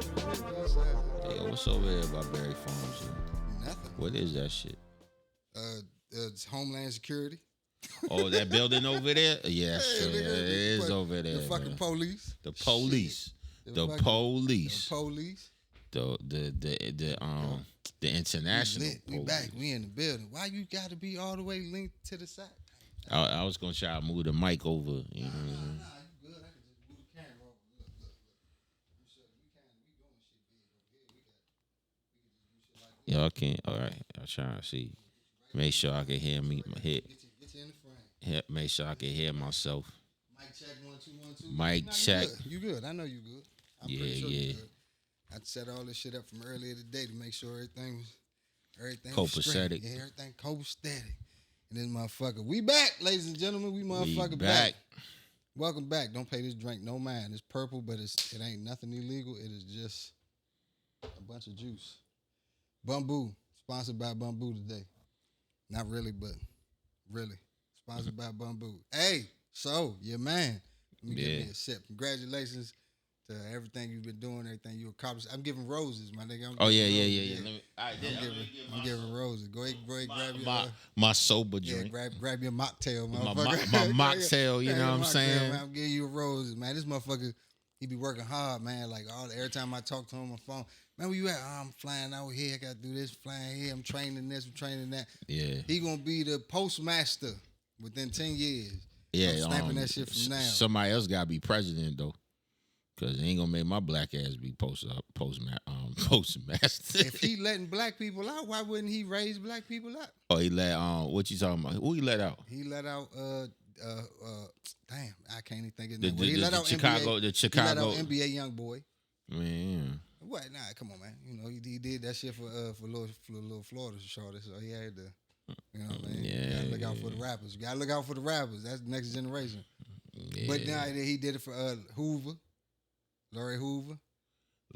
Yo, what's over there about Barry Farms? Nothing. What is that shit? It's Homeland Security. Oh, that building over there? Yeah, Hey, sure. nigga, It is over there. The fucking man. police. The police. Shit. The fucking- police. The police. The international. We police. back. We in the building. Why you got to be all the way linked to the side? I was gonna try to move the mic over. You know what I'm saying? Nah, you good. I can just move the camera over. Look. You sure we can. We doing shit big over here. We can just do shit like Y'all can't. All right. I'm trying to see. Make sure I can hear me. Hit. Get you in the frame. Make sure I can hear myself. Mic check 1 2 1 2. Mic Nah, check. You good. I know you good. I'm Yeah, pretty sure yeah. you good. I set all this shit up from earlier today to make sure everything was Copacetic. straight. Yeah, everything copacetic. And this motherfucker, we back, ladies and gentlemen. We motherfucker We back. Welcome back. Don't pay this drink no mind. It's purple, but it ain't nothing illegal. It is just a bunch of juice. Bamboo, sponsored by Bamboo today. Not really, but really. Sponsored by Bamboo. Hey, so, your man. Let me give me a sip. Congratulations to everything you've been doing, everything you accomplished. I'm giving roses, my nigga. Yeah. I'm giving roses. Go ahead, grab your my sober drink. grab your mocktail, My motherfucker. mocktail, you Grab know your what I'm mocktail, saying? man. I'm giving you roses, man. This motherfucker, he be working hard, man. Like every time I talk to him on the phone, man, where you at? Oh, I'm flying out here. I got to do this, flying here. I'm training this, I'm training that. Yeah. He gonna be the postmaster within 10 years. Yeah, I'm snapping that shit from now. Somebody else gotta be president though, cause it ain't gonna make my black ass be postmaster. If he letting black people out, why wouldn't he raise black people out? Oh, he let what you talking about? Who he let out? He let out damn, I can't even think of his The, name. the, He the, let the out Chicago, NBA, the he Chicago. let out NBA young boy. Man, What? Nah, come on, man. You know he did that shit for little Florida shorty, so he had to. You know what I mean? Yeah, You gotta look out for the rappers. You gotta look out for the rappers. That's the next generation. yeah. But now he did it for Hoover, Larry Hoover.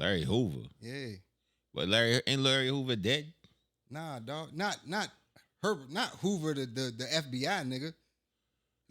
Larry Hoover. Yeah. But Larry Hoover dead? Nah, dog. Not Herbert. Not Hoover. The FBI nigga.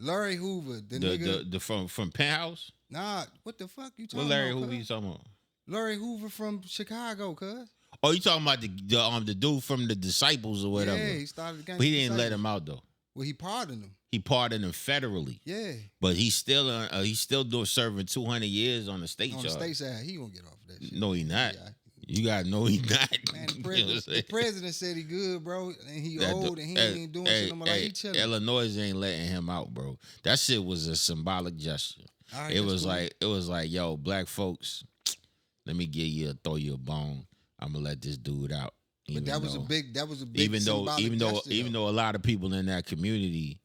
Larry Hoover. The nigga. The from Penthouse. Nah. What the fuck you talking What Larry about? Hoover you talking about? Larry Hoover from Chicago, cuz. Oh, you talking about the dude from the Disciples or whatever? Yeah, he started the gang. But he didn't let him out though. Well, he pardoned him. He pardoned him federally. Yeah. But he's still serving 200 years on the state On charge. the state side, he gonna get off of that shit. No, he not. Yeah. You gotta know he not. Man, You know what I'm saying? the president said he good, bro, and he That old, and he ain't doing shit no more. Like he chilling. Illinois ain't letting him out, bro. That shit was a symbolic gesture. All right, It that's was cool. like, yo, black folks, let me throw you a bone. I'm gonna let this dude out. But that was a big even symbolic gesture, though a lot of people in that community,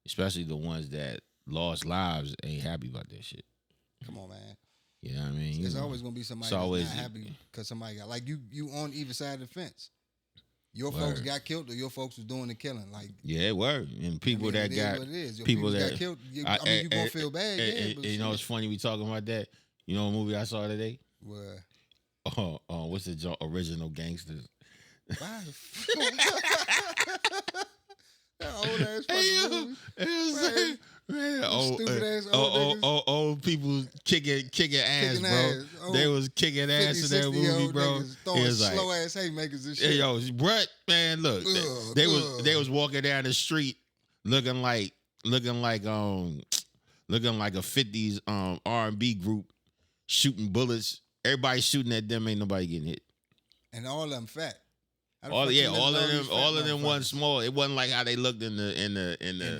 especially the ones that lost lives, ain't happy about that shit. Come on, man. You know what I mean? There's always gonna be somebody that's not happy because somebody got like you on either side of the fence. Your folks got killed, or your folks was doing the killing. Like it were, and people that got what it is. Your people that got killed. You gonna feel bad. But you know, it's funny we talking about that. You know, what movie I saw today. What? What's the original Gangsters? Why? That old ass fucking movie. Man, stupid ass old old people kicking ass, bro. They was kicking ass in that movie, bro. Throwing slow ass haymakers and shit. Hey, yo, Brett, man, look, they was walking down the street looking like a 50s R&B group shooting bullets. Everybody shooting at them, ain't nobody getting hit. And all of them fat. All of them wasn't small. It wasn't like how they looked in the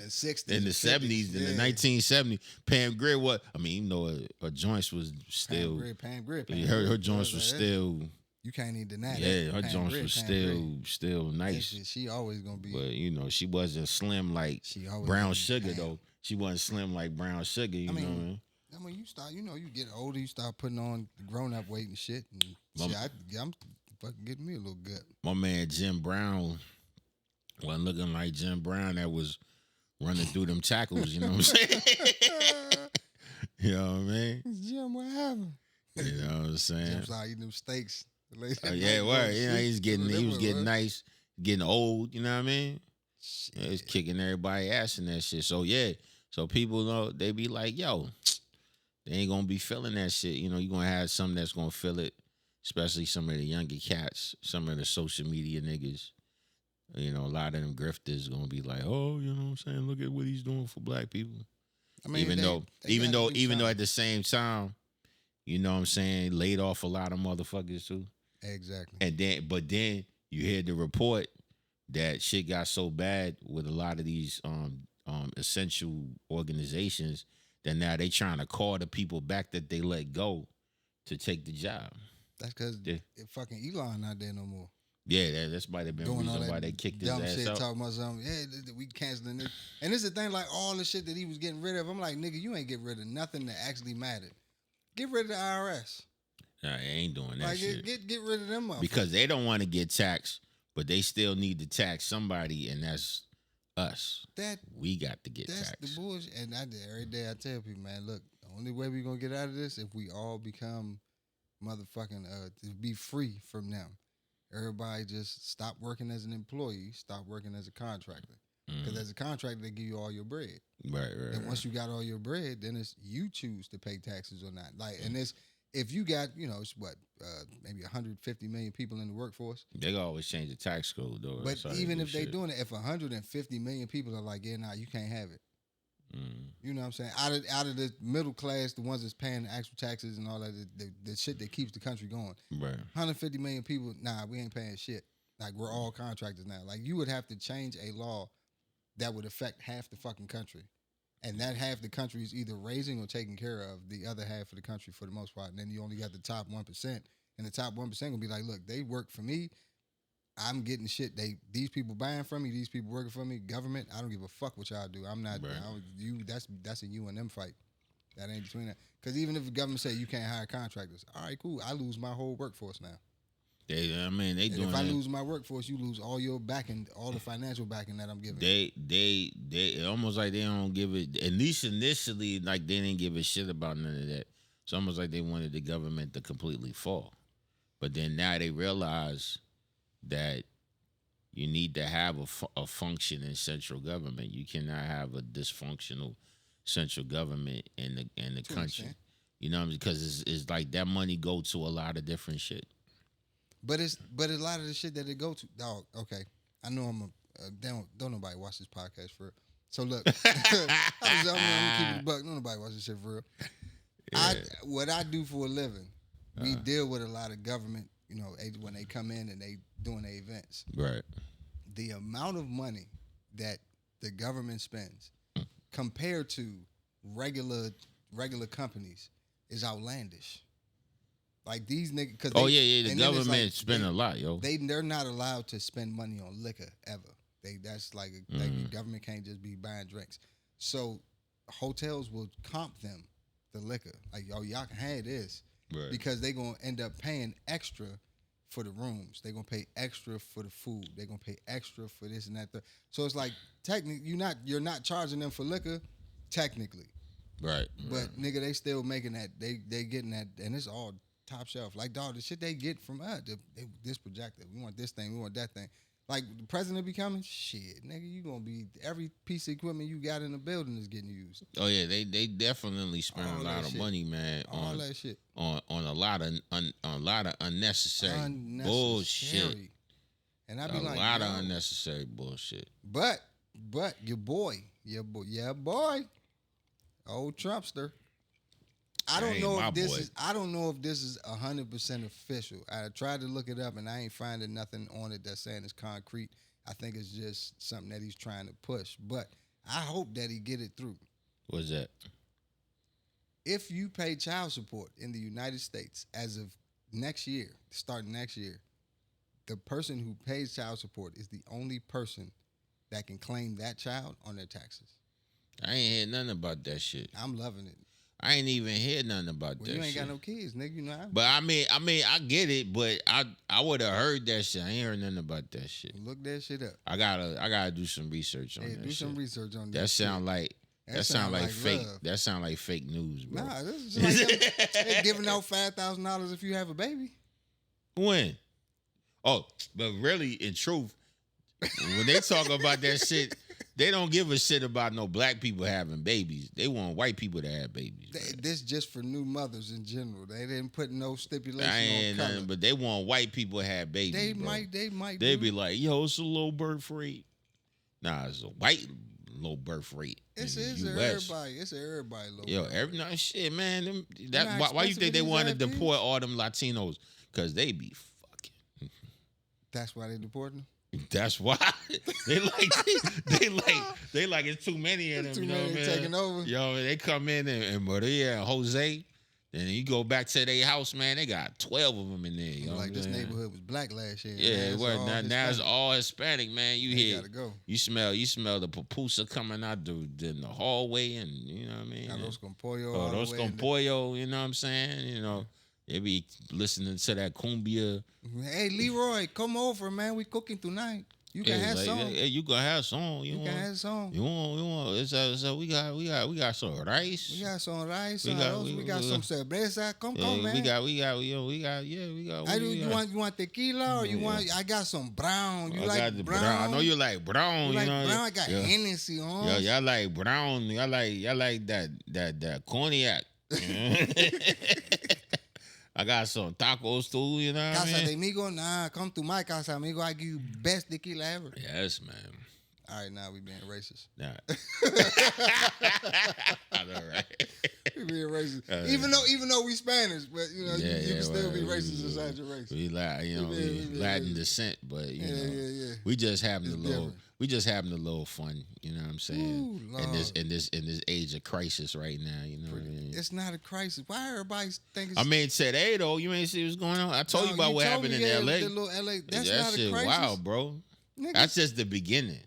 60s, in the 70s, in the 1970s. Pam Grier, even though her joints was still Pam Grier. Her joints was still. You can't even deny that. Yeah, her joints was still nice. She always gonna be. But you know, she wasn't slim like Brown Sugar though. She wasn't slim like Brown Sugar. You know what I mean? I mean, you get older, you start putting on the grown up weight and shit. And I'm fucking getting me a little gut. My man Jim Brown wasn't looking like Jim Brown that was running through them tackles. You know what I'm saying? You know what I mean? Jim, what happened? You know what I'm saying? Jim started eating them steaks. Yeah, word. You know, he was getting nice, getting old. You know what I mean? It's kicking everybody ass in that shit. So yeah, so people know they be like, yo, they ain't gonna be feeling that shit. You know, you're gonna have some that's gonna feel it, especially some of the younger cats, some of the social media niggas. You know, a lot of them grifters gonna be like, oh, you know what I'm saying? Look at what he's doing for black people. I mean, even though something. at the same time, you know what I'm saying, laid off a lot of motherfuckers too. Exactly. And then you hear the report that shit got so bad with a lot of these essential organizations that now they trying to call the people back that they let go to take the job. That's because fucking Elon not there no more. Yeah, that's might have been the reason why they kicked his ass shit, out. Talking about something, we canceling this. And this is the thing, like all the shit that he was getting rid of. I'm like, nigga, you ain't get rid of nothing that actually mattered. Get rid of the IRS. Nah, they ain't doing that shit. Get rid of them up. Because they don't want to get taxed, but they still need to tax somebody, and that's us. We got to get taxed. That's the bullshit. And every day I tell people, man, look, the only way we gonna get out of this if we all become motherfucking to be free from them. Everybody just stop working as an employee, stop working as a contractor. Because as a contractor, they give you all your bread. Right. And once you got all your bread, then it's you choose to pay taxes or not. Like, and it's if you got, it's what, maybe 150 million people in the workforce. They always change the tax code though. But even if they doing it, if 150 million people are like, yeah, nah, you can't have it. You know what I'm saying? Out of the middle class, the ones that's paying the actual taxes and all that, the shit that keeps the country going. Right. 150 million people, nah, we ain't paying shit. Like, we're all contractors now. Like, you would have to change a law that would affect half the fucking country. And that half the country is either raising or taking care of the other half of the country for the most part. And then you only got the top 1%. And the top 1% gonna be like, look, they work for me. I'm getting shit. These people buying from me. These people working for me. Government. I don't give a fuck what y'all do. I'm not. Right. That's a you and them fight. That ain't between that. Because even if the government say you can't hire contractors, all right, cool. I lose my whole workforce now. They doing. If I lose my workforce, you lose all your backing, all the financial backing that I'm giving. They almost like they don't give it. At least initially, like they didn't give a shit about none of that. It's almost like they wanted the government to completely fall. But then now they realize that you need to have a functioning central government. You cannot have a dysfunctional central government in the country. You know what I mean? Because it's like that money go to a lot of different shit. But a lot of the shit that it go to, dog. Okay, I know don't nobody watch this podcast for real. So look, I'm gonna keep it a buck. Don't nobody watch this shit for real. Yeah. What I do for a living, we deal with a lot of government. When they come in and they doing their events. Right. The amount of money that the government spends compared to regular companies is outlandish. Like these niggas, because the government spend a lot, yo. They're not allowed to spend money on liquor ever. That's like the government can't just be buying drinks. So hotels will comp them the liquor. Like, y'all can have this. Right. Because they're going to end up paying extra for the rooms. They're going to pay extra for the food. They're going to pay extra for this and that. So it's like, technically, you're not charging them for liquor, technically. Right. But, nigga, they still making that. They getting that, and it's all top shelf. Like, dog, the shit they get from us, this projector. We want this thing. We want that thing. Like, the president be coming, shit, nigga, you gonna be, every piece of equipment you got in the building is getting used. Oh yeah, they definitely spend a lot of money, man, all that shit on a lot of unnecessary bullshit. And I be like, a lot of unnecessary bullshit. But your boy, old Trumpster. I don't know if this is 100% official. I tried to look it up and I ain't finding nothing on it that's saying it's concrete. I think it's just something that he's trying to push. But I hope that he get it through. What's that? If you pay child support in the United States as of starting next year, the person who pays child support is the only person that can claim that child on their taxes. I ain't heard nothing about that shit. I'm loving it. I ain't even heard nothing about that shit. You ain't got no kids, nigga. You know how? But I mean, I get it, but I would have heard that shit. I ain't heard nothing about that shit. Look that shit up. I gotta do some research on that. Yeah, do some research on that. That sound like fake. Love. That sound like fake news, bro. Nah, this is like they giving out $5,000 if you have a baby. When? Oh, but really, in truth, When they talk about that shit, they don't give a shit about no black people having babies. They want white people to have babies. This just for new mothers in general. They didn't put no stipulation I ain't on color. nothing, but they want white people to have babies. They bro. might. They be like, yo, it's a low birth rate. Nah, it's a white low birth rate. It's in the a US. everybody. It's a everybody low. Yo, birth no shit, man. Them, know how why you expensive think they it is want to to have deport all them Latinos? Because they be fucking. That's why they deporting them. That's why they like it's too many of them. Too you know many what I mean? taking over. Yo, they come in and Maria and Jose, then you go back to their house, man. They got 12 of them in there. You know Like what this I'm saying? neighborhood was black last year. Yeah, now it's Hispanic. all Hispanic, man. You They hear, gotta go. you smell the pupusa coming out in the hallway, and you know what I mean. Arroz con pollo. all the Arroz way con in the- pollo, you know what I'm saying? You know, they be listening to that cumbia. Hey Leroy, come over, man. We cooking tonight. You can Yeah, have like, some. hey, you can have some. You can have some. You want. So we got some rice. We got some rice. We We got- got some cerveza. Come, man. We got. You want tequila or you want? I got some brown. You I like got the brown? I know you like brown. You like know, brown? I got yeah. Hennessy on. Yo, y'all like brown. Y'all like that cognac. I got some tacos too. You know what I Casa de mean? amigo, nah. Come to my casa, amigo. I give you best tequila ever. Yes, man. All right, now we being racist. Nah. I know, right? We being racist. Even though we Spanish, but you know, you can still be racist inside your race. We Latin descent, but you know, Yeah. we just having It's a little, different. we just having a little fun. You know what I'm saying? Ooh, in this age of crisis right now, you know what I mean? It's not a crisis. Why everybody think it's... I mean, today though, you ain't see what's going on. I told you about what happened in L.A. The little LA. That's that not a shit crisis. wild, bro. Nigga. That's just the beginning.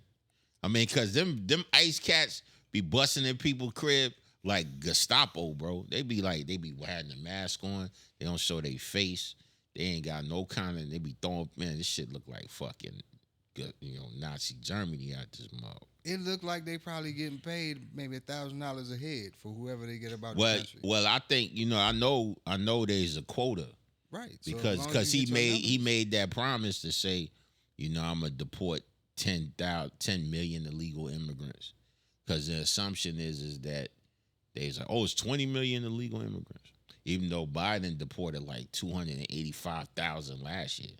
I mean, cause them ice cats be busting in people's crib like Gestapo, bro. They be having the mask on. They don't show their face. They ain't got no kind of. They be throwing. Man, this shit look like fucking, Nazi Germany out this mouth. It looked like they probably getting paid maybe $1,000 a head for whoever they get about the country. Well, I think I know there's a quota, Right. So because he made that promise to say, I'm gonna deport 10 million illegal immigrants, because the assumption is that there's it's 20 million illegal immigrants, even though Biden deported like 285,000 last year.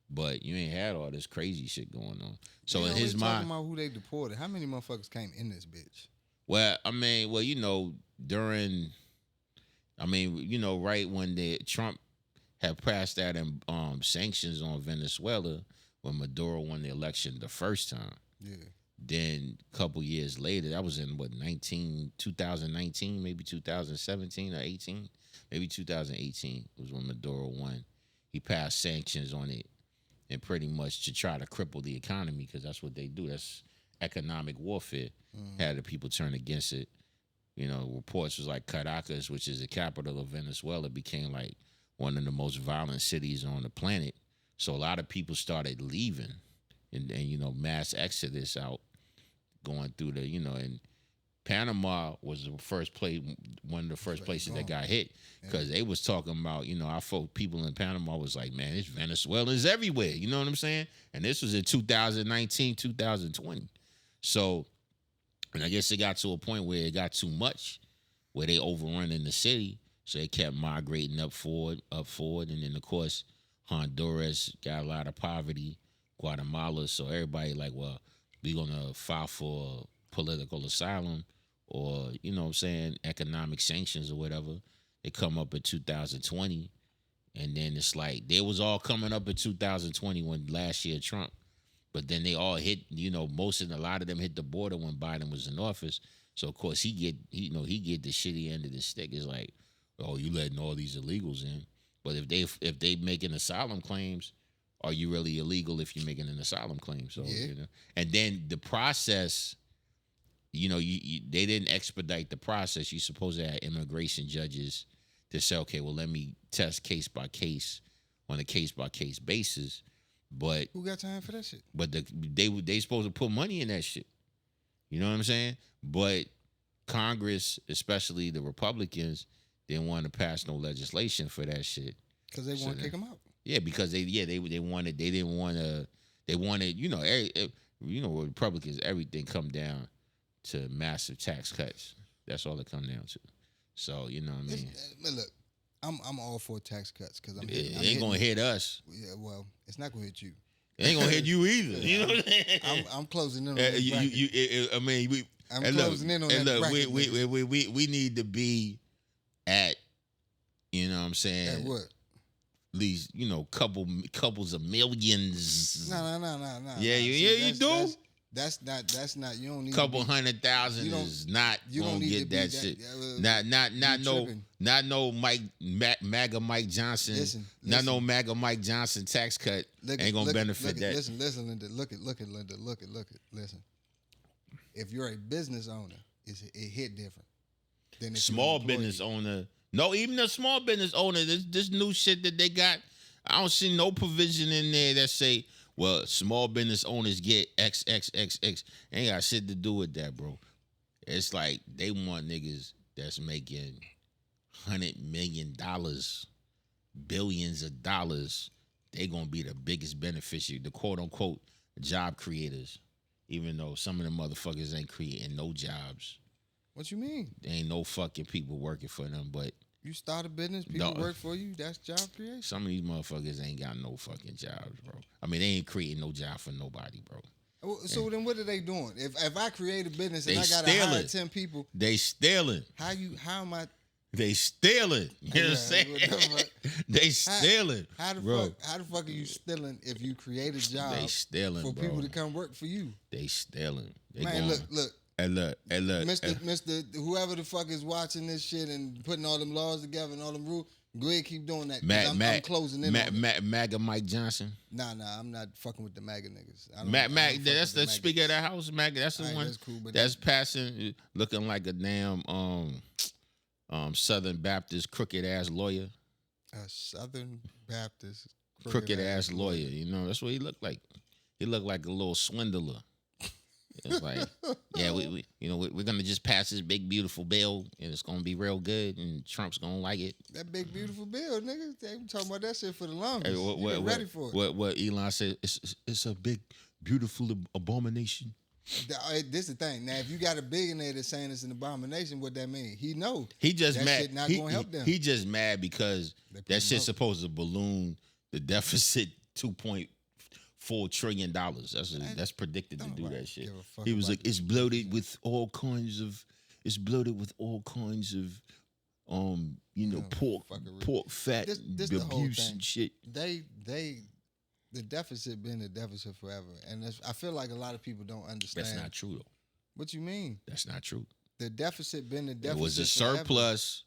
But you ain't had all this crazy shit going on. So in his mind, talking about who they deported. How many motherfuckers came in this bitch? well, I mean, during, right when Trump had passed that sanctions on Venezuela when Maduro won the election the first time. Yeah. Then a couple years later, that was in 2019, maybe 2017 or 18, maybe 2018 was when Maduro won. He passed sanctions on it, and pretty much to try to cripple the economy, because that's what they do. That's economic warfare. Had the people turn against it. Reports was like Caracas, which is the capital of Venezuela, became like one of the most violent cities on the planet. So a lot of people started leaving, and mass exodus out, going through and Panama was the first place, one of the first places that got hit, because they was talking about, our people in Panama was like, man, it's Venezuelans everywhere. You know what I'm saying? And this was in 2019, 2020. So, and I guess it got to a point where it got too much, where they overrunning the city. So they kept migrating up forward. And then, of course, Honduras got a lot of poverty, Guatemala. So everybody like, well, we're going to file for political asylum or, economic sanctions or whatever. They come up in 2020. And then it's like, they was all coming up in 2020 when last year Trump. But then they all hit, a lot of them hit the border when Biden was in office. So, of course, he get the shitty end of the stick. It's like, oh, you letting all these illegals in. But if they making asylum claims, are you really illegal if you're making an asylum claim? So, and then the process, they didn't expedite the process. You're supposed to have immigration judges to say, okay, well, let me test case by case on a case by case basis. But who got time for that shit? But they supposed to put money in that shit. You know what I'm saying? But Congress, especially the Republicans, didn't want to pass no legislation for that shit. Because they want to kick them out. Yeah, because they didn't want They wanted, with Republicans, everything come down to massive tax cuts. That's all it come down to. So you know what I mean. Look, I'm all for tax cuts because It ain't gonna hit us. Yeah, well, it's not gonna hit you. It ain't gonna hit you either. You know what I'm saying? I'm closing in on that bracket. I'm closing in on that bracket. We need to be at, you know what I'm saying? At what? At least, couples of millions. No. Yeah, you do. That's not. You don't need couple 100,000 is not gonna get that shit. Not no MAGA Mike Johnson. Listen. Not no MAGA Mike Johnson tax cut ain't gonna benefit that. Listen, Linda. Look at Linda. Look at. Listen. If you're a business owner, it hit different than if small business owner. No, even a small business owner. This new shit that they got. I don't see no provision in there that say, well, small business owners get XXXX. Ain't got shit to do with that, bro. It's like they want niggas that's making $100 million, billions of dollars. They gonna be the biggest beneficiary, the quote unquote job creators. Even though some of the motherfuckers ain't creating no jobs. What you mean? There ain't no fucking people working for them, but you start a business, people work for you. That's job creation. Some of these motherfuckers ain't got no fucking jobs, bro. I mean, they ain't creating no job for nobody, bro. So then, what are they doing? If I create a business and I gotta hire 10 people, they stealing. How am I? They stealing. You know what I'm saying? They stealing. How the fuck are you stealing if you create a job? They stealing for people to come work for you. They stealing. They Man, look. Hey, look. Mr. Whoever the fuck is watching this shit and putting all them laws together and all them rules, go ahead, keep doing that. I'm closing in on it. MAGA Mike Johnson. Nah, I'm not fucking with the MAGA niggas. That's the Speaker of the House. MAGA. That's the one. That's cool, but that's passing, looking like a damn Southern Baptist crooked ass lawyer. A Southern Baptist crooked ass lawyer. You know, that's what he looked like. He looked like a little swindler. It's like, yeah, we're gonna just pass this big beautiful bill and it's gonna be real good and Trump's gonna like it. That big beautiful bill, nigga. They been talking about that shit for the longest. Hey, ready for it? What Elon said? It's a big beautiful abomination. This is the thing. Now, if you got a billionaire that's saying it's an abomination, what that mean? He know. He just that mad. Shit not gonna help them. He just mad because that shit's supposed to balloon the deficit $2.4 trillion. That's predicted to do that shit. He was like, it's bloated with all kinds of pork fat, this abuse and shit. The deficit been a deficit forever, and I feel like a lot of people don't understand. That's not true though. What you mean? That's not true. The deficit been a deficit. It was a surplus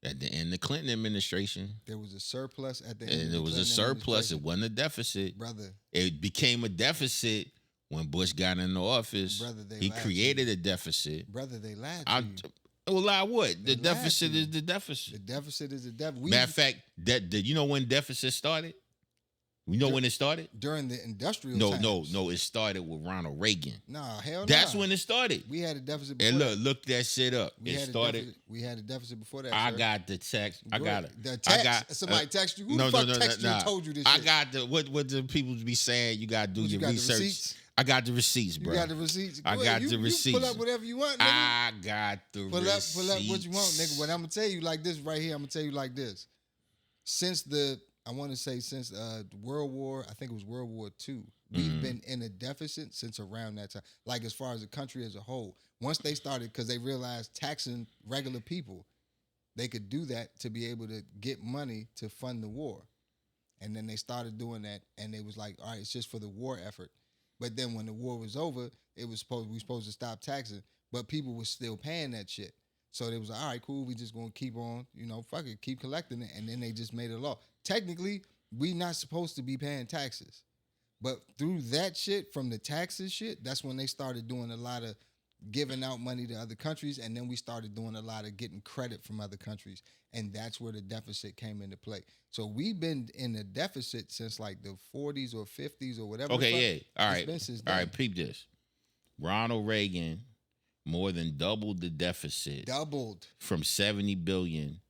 at the end of the Clinton administration. There was a surplus at the end. And it was a surplus. It wasn't a deficit, brother. It became a deficit when Bush got into office. Brother, he created a deficit. Brother, they lied to you. Well, lie what? The deficit is the deficit. The deficit is the deficit. Matter of fact, you know when deficit started? You know when it started? During the industrial times. No. It started with Ronald Reagan. Nah, hell no. That's when it started. We had a deficit before and that. look that shit up. We had a deficit before that, I sir. got the text. I got it. The text? Somebody text you? Who the fuck texted you and told you this shit? I got the, what the people be saying, you got to do your research. I got the receipts, bro. You got the receipts? I got the receipts. You pull up whatever you want, nigga. I got the receipts. Pull up what you want, nigga. But I'm going to tell you like this right here. I'm going to tell you like this. Since World War, I think it was World War II, we've been in a deficit since around that time. Like as far as the country as a whole. Once they started, because they realized taxing regular people, they could do that to be able to get money to fund the war. And then they started doing that, and they was like, all right, it's just for the war effort. But then when the war was over, we were supposed to stop taxing, but people were still paying that shit. So they was like, all right, cool, we just gonna keep on, fuck it, keep collecting it. And then they just made a law. Technically, we not supposed to be paying taxes. But through that shit, from the taxes shit, that's when they started doing a lot of giving out money to other countries, and then we started doing a lot of getting credit from other countries. And that's where the deficit came into play. So we've been in a deficit since like the 40s or 50s or whatever. Okay, yeah. All right, peep this. Ronald Reagan more than doubled the deficit. Doubled. From 70 billion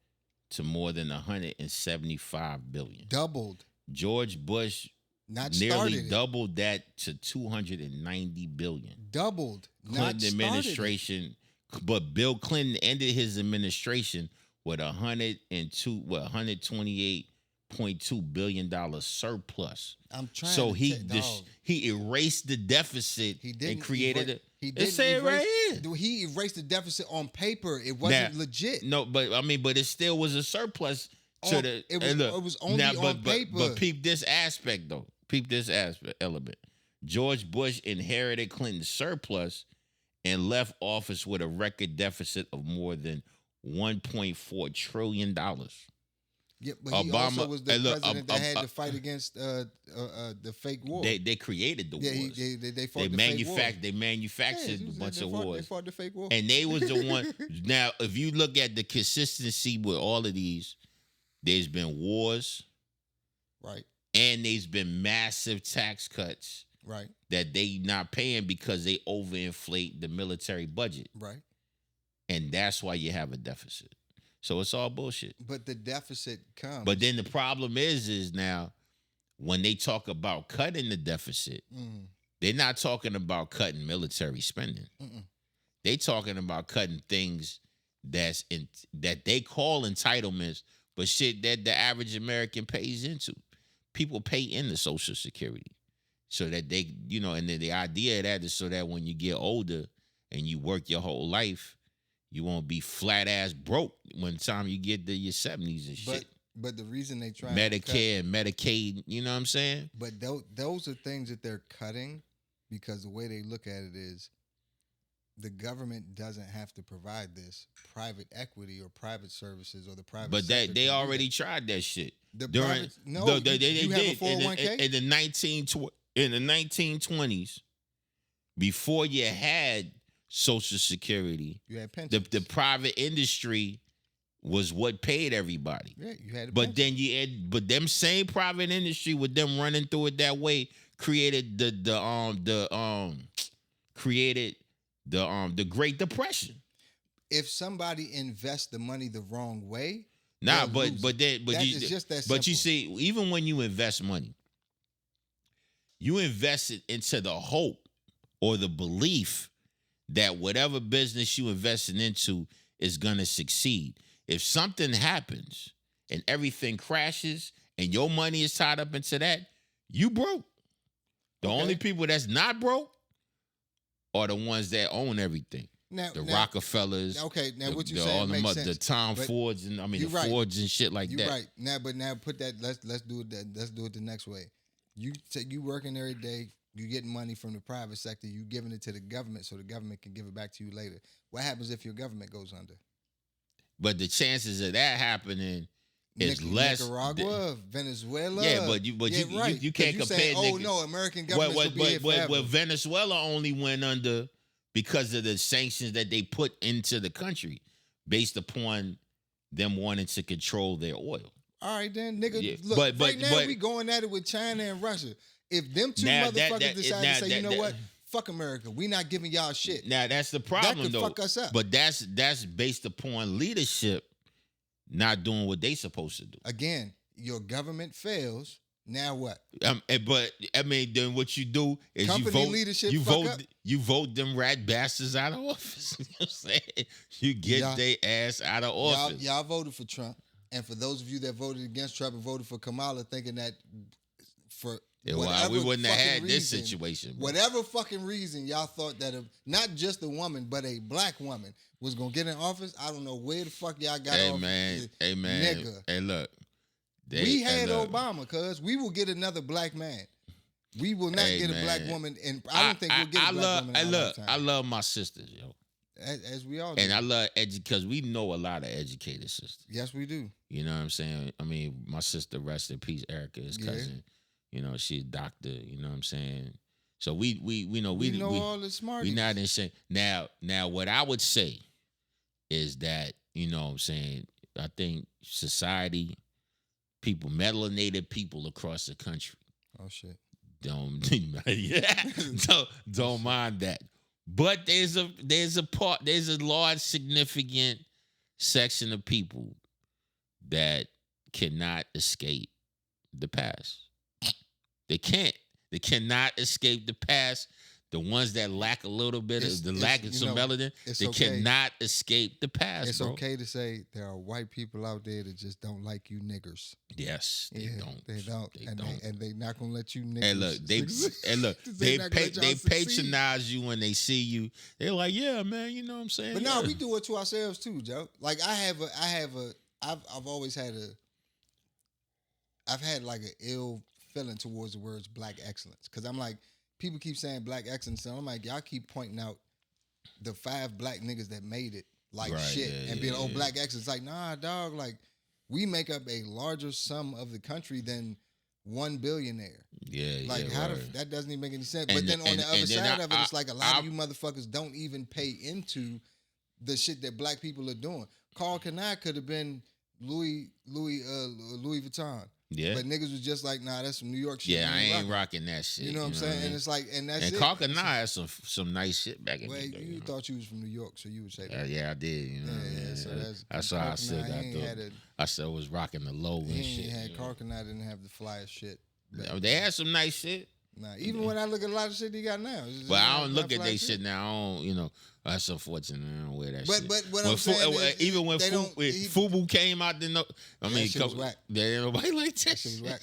to more than 175 billion. Doubled. George Bush Not nearly started it. doubled that to 290 billion. Doubled. Not Clinton started administration, but Bill Clinton ended his administration with 128.2 billion surplus. I'm trying So to dog. he erased the deficit He didn't and created it. He It didn't say it right erase, here. he erased the deficit on paper. It wasn't legit. No, but I mean, but it still was a surplus to the. It was only now, on paper. But peep this aspect though. Peep this aspect element. George Bush inherited Clinton's surplus and left office with a record deficit of more than $1.4 trillion. Yeah, but he also was the president that had to fight against the fake war. They created the wars. They fought the fake war. They manufactured a bunch of wars. They fought the fake war. And they was the one. Now, if you look at the consistency with all of these, there's been wars. Right. And there's been massive tax cuts. Right. That they not paying because they overinflate the military budget. Right. And that's why you have a deficit. So it's all bullshit. But the deficit comes. But then the problem is now when they talk about cutting the deficit, they're not talking about cutting military spending. They talking about cutting things that they call entitlements, but shit that the average American pays into. People pay into Social Security so that they, and the idea of that is so that when you get older and you work your whole life, you won't be flat ass broke when time you get to your 70s and shit. But the reason they try Medicare and Medicaid, you know what I'm saying? But those are things that they're cutting because the way they look at it is the government doesn't have to provide this. Private equity or private services or the private. But sector they already tried that shit. They did. have a 401k? In the 1920s, before you had Social Security, you had pensions. The private industry was what paid everybody. Yeah, you had. But then but them same private industry with them running through it that way created the Great Depression. If somebody invests the money the wrong way, you see, even when you invest money, you invest it into the hope or the belief that whatever business you investing into is gonna succeed. If something happens and everything crashes and your money is tied up into that, you broke. The only people that's not broke are the ones that own everything. Rockefellers. Okay, now what you saying makes sense. The Tom Fords and Fords and shit like that. You're right. Now put that. Let's do it. Let's do it the next way. You working every day. You getting money from the private sector. You giving it to the government so the government can give it back to you later. What happens if your government goes under? But the chances of that happening is less. Nicaragua, Venezuela. Yeah, but you can't compare. Saying, no, American government will be here forever. Well, Venezuela only went under because of the sanctions that they put into the country based upon them wanting to control their oil. All right, then, nigga. Yeah. Look, right now we going at it with China and Russia. If them two motherfuckers decide to say, you know what? Fuck America. We not giving y'all shit. Now, that's the problem, that could though. Fuck us up. But that's based upon leadership not doing what they supposed to do. Again, your government fails. Now what? But I mean, then what you do is leadership you vote them rat bastards out of office. You know what I'm saying? You get their ass out of office. Y'all voted for Trump. And for those of you that voted against Trump and voted for Kamala, thinking that for we wouldn't have had this situation. Bro. Whatever fucking reason y'all thought that not just a woman, but a black woman was going to get in office, I don't know where the fuck y'all got off. Hey, man. Nigga. Hey, look. We had Obama, cuz. We will get another black man. We will not get a black woman. And I don't think we'll get a black woman in our lifetime. I love my sisters, yo. As we all do. And I love because we know a lot of educated sisters. Yes, we do. You know what I'm saying? I mean, my sister, rest in peace, Erica, his cousin. You know, she's a doctor. You know what I'm saying? So we know all the smarties. We not in shame. Now, what I would say is that, you know what I'm saying, I think society, people, melanated people across the country. Oh shit. Don't mind that. But there's a large significant section of people that cannot escape the past. They can't. They cannot escape the past. The ones that lack a little bit of some melanin, they cannot escape the past. It's bro. okay to say there are white people out there that just don't like you niggers. Yes, they don't. They don't. And they not gonna let you niggers. And look, they patronize you when they see you. They're like, yeah, man, you know what I'm saying? But no, we do it to ourselves too, Joe. Like I've always had I've had like an ill feeling towards the words black excellence. Cause I'm like, people keep saying black excellence, and I'm like, y'all keep pointing out the 5 black niggas that made it like shit and being black excellence. Like, nah, dog, like we make up a larger sum of the country than one billionaire. Yeah, like how that doesn't even make any sense. But then on the other side of it, it's like a lot of you motherfuckers don't even pay into the shit that black people are doing. Carl Kanai could have been Louis Vuitton. Yeah. But niggas was just like, nah, that's some New York shit. Yeah, I ain't rocking that shit. You know what I'm saying? And it's like, and that's and it. Carl Kanai had some nice shit back in the day. Well, you thought you was from New York, so you would say that. Yeah, I did. You know, so that's why I still got the. I still was rocking the low and shit. Carl Kanai didn't have the flyest shit. They had some nice shit. Nah, even when I look at a lot of shit he got now. But I don't look at they shit now. I don't, you know, that's unfortunate. I don't wear that shit. But what I'm saying is, even when Fubu came out, I mean, that shit was whack. There ain't nobody like that. That shit was whack.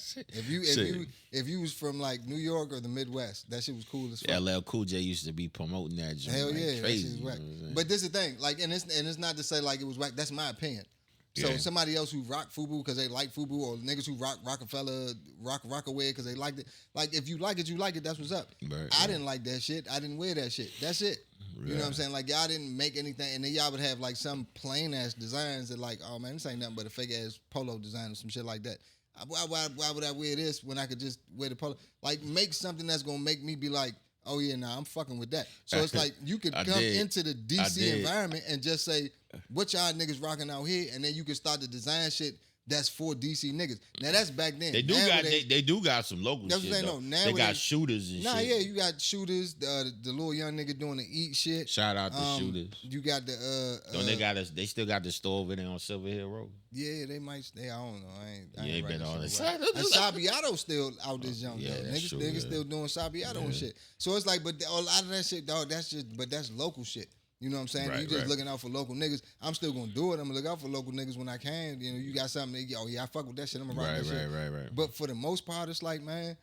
If you was from like New York or the Midwest, that shit was cool as fuck. LL Cool J used to be promoting that joint. Hell yeah, like crazy. That shit was whack. But this is the thing, like, and it's not to say like it was whack. That's my opinion. So somebody else who rock Fubu because they like Fubu, or niggas who rock Rockefeller, Rockaway because they liked it. Like, if you like it, you like it. That's what's up. Right, I didn't like that shit. I didn't wear that shit. That's it. You know what I'm saying? Like, y'all didn't make anything, and then y'all would have like some plain ass designs that like, oh man, this ain't nothing but a fake ass polo design or some shit like that. Why would I wear this when I could just wear the polo? Like, make something that's gonna make me be like, oh yeah, nah, I'm fucking with that. So it's like you could come into the DC environment and just say, what y'all niggas rocking out here, and then you can start to design shit that's for DC niggas. Now that's back then. They do got some local shit. They got shooters and shit. Nah, yeah, you got shooters. The little young nigga doing the eat shit. Shout out to shooters. You got the they still got the store over there on Silver Hill Road. Yeah, they might stay. I don't know. I ain't been on this. Sabiato still out this young niggas still doing Sabiato and shit. So it's like, but a lot of that shit, dog. That's local shit. You know what I'm saying? You just looking out for local niggas. I'm still gonna do it. I'm gonna look out for local niggas when I can. You know, you got something. Oh yeah, I fuck with that shit. I'm gonna rock that shit. Right. But for the most part, it's like, man,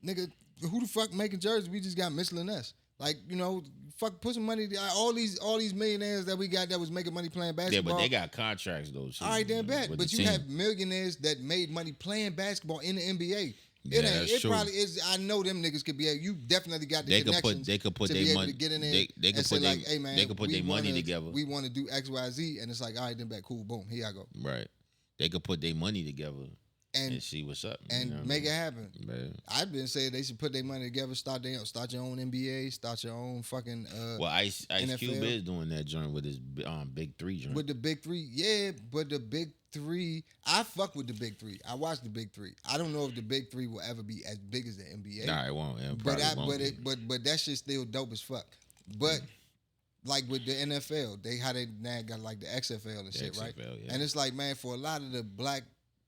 nigga, who the fuck making jerseys? We just got Michelin S. Like, you know, fuck, put some money. All these millionaires that we got that was making money playing basketball. Yeah, but they got contracts though. All right, then bad. But you have millionaires that made money playing basketball in the NBA. It probably is. I know them niggas could be. You definitely got the connections. They could put their money. To get in there. They could put like, hey man, they could put their money together. We want to do X, Y, Z, and it's like, all right, then back, cool, boom, here I go. Right. They could put their money together and see what's up and make it happen. Man. I've been saying they should put their money together. Start your own NBA. Start your own fucking. Well, Ice Cube is doing that joint with his Big 3 joint. With the Big 3, yeah, but the Big 3, I fuck with the Big 3. I watch the Big 3. I don't know if the Big 3 will ever be as big as the NBA. Nah, it won't. But that shit's still dope as fuck. But like with the NFL, they now got like the XFL and shit, right? Yeah. And it's like, man, for a lot of the black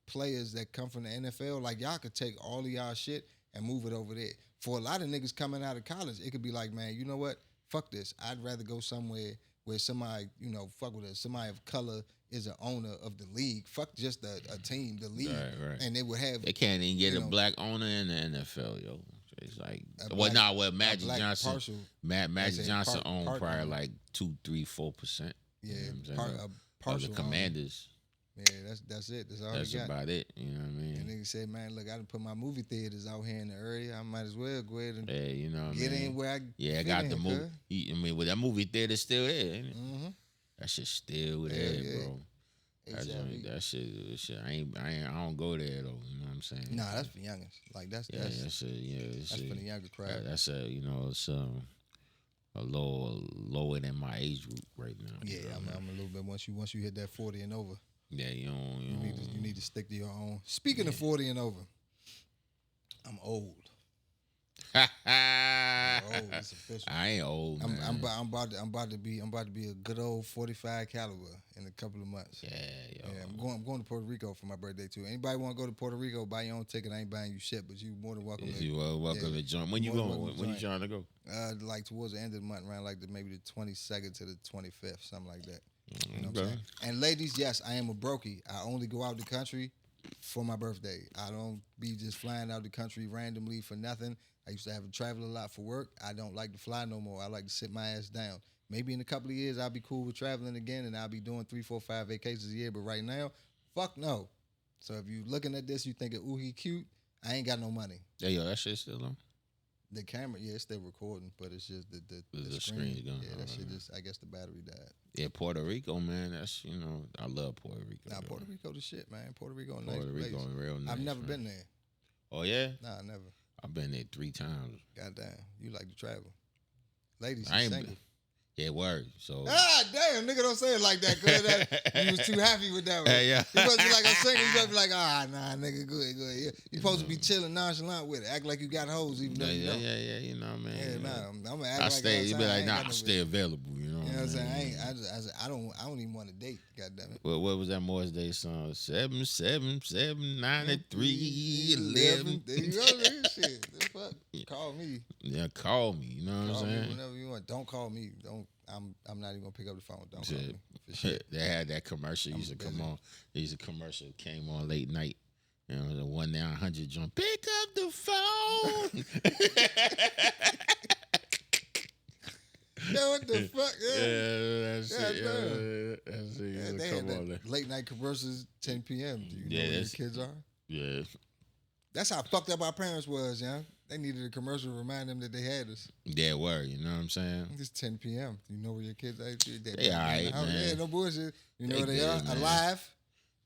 players that come from the NFL, like, y'all could take all of y'all shit and move it over there. For a lot of niggas coming out of college, it could be like, man, you know what? Fuck this. I'd rather go somewhere where somebody, you know, fuck with us. Somebody of color is an owner of the league. Fuck just a team, the league. Right. And they would have. They can't even get a black owner in the NFL, yo. It's like, Magic Johnson. Magic Johnson owned probably like 2, 3, 4%. Yeah, of the Commanders. Yeah, that's it. That's all That's they got. about it. You know what I mean? And niggas said, man, look, I done put my movie theaters out here in the area. I might as well go ahead and you know what get in where I I got the movie. I mean, well, that movie theater still there, ain't it? Mm-hmm. That shit still there, bro. That shit. I don't go there though. You know what I'm saying? Nah, that's for youngins. Like that's for the younger crowd. That's it's a lower than my age group right now. Yeah, I'm a little bit once you hit that 40 and over. Yeah, you need to stick to your own. Speaking of 40 and over, I'm old. Oh, it's official. I ain't old, man. I'm about to be a good old 45 caliber in a couple of months. Yeah, yo. Yeah, I'm going to Puerto Rico for my birthday too. Anybody want to go to Puerto Rico? Buy your own ticket. I ain't buying you shit, but you more than welcome. You welcome to join. When you going? When you trying to go? Like towards the end of the month, around like maybe the 22nd to the 25th, something like that. You know what I'm saying? And ladies, yes, I am a brokey. I only go out the country for my birthday. I don't be just flying out the country randomly for nothing. I used to have to travel a lot for work. I don't like to fly no more. I like to sit my ass down. Maybe in a couple of years, I'll be cool with traveling again, and I'll be doing 3, 4, 5 vacations a year. But right now, fuck no. So if you looking at this, you thinking, ooh, he cute, I ain't got no money. Yeah, yo, that shit still on? The camera, yeah, it's still recording, but it's just the screen's gone. Yeah, that shit just, I guess the battery died. Yeah, Puerto Rico, man, that's, I love Puerto Rico. Nah, Puerto Rico the shit, man. Puerto Rico, Puerto Rico, real nice. I've never been there. Oh, yeah? Nah, never. I've been there 3 times. Goddamn, you like to travel. Ladies, I you ain't single. Yeah, word. So damn, nigga, don't say it like that, cause you was too happy with that one. Yeah. You supposed to be like, I'm single. You supposed to be like, nah, nigga, good. Yeah. You supposed to be chilling nonchalant with it. Act like you got hoes, even though you don't. Yeah, you know what I mean? Yeah, nah, I'm gonna act I like stay. You be like, nah, I stay bitch. available. You know what I'm saying? I I don't even want to date. Goddamn it. Well, what was that Morris Day song? 77793 11. There you go, nigga. Shit, the fuck. Call me. Yeah, call me. You know what I'm saying? Me whenever you want. Don't call me. Don't. I'm not even gonna pick up the phone. Don't call me. For shit. They had that commercial used to come on. There used a commercial came on late night. You know, the 1-900 joint. Pick up the phone. Yeah, what the fuck? Yeah, that's it. They had that late night commercials, 10 p.m. Do you know where your kids are? Yeah. That's how fucked up our parents was, yeah. They needed a commercial to remind them that they had us. Yeah, word. You know what I'm saying? It's 10 p.m. You know where your kids are? They all right, man. Yeah, no bullshit. You know They where they good, are? man. Alive.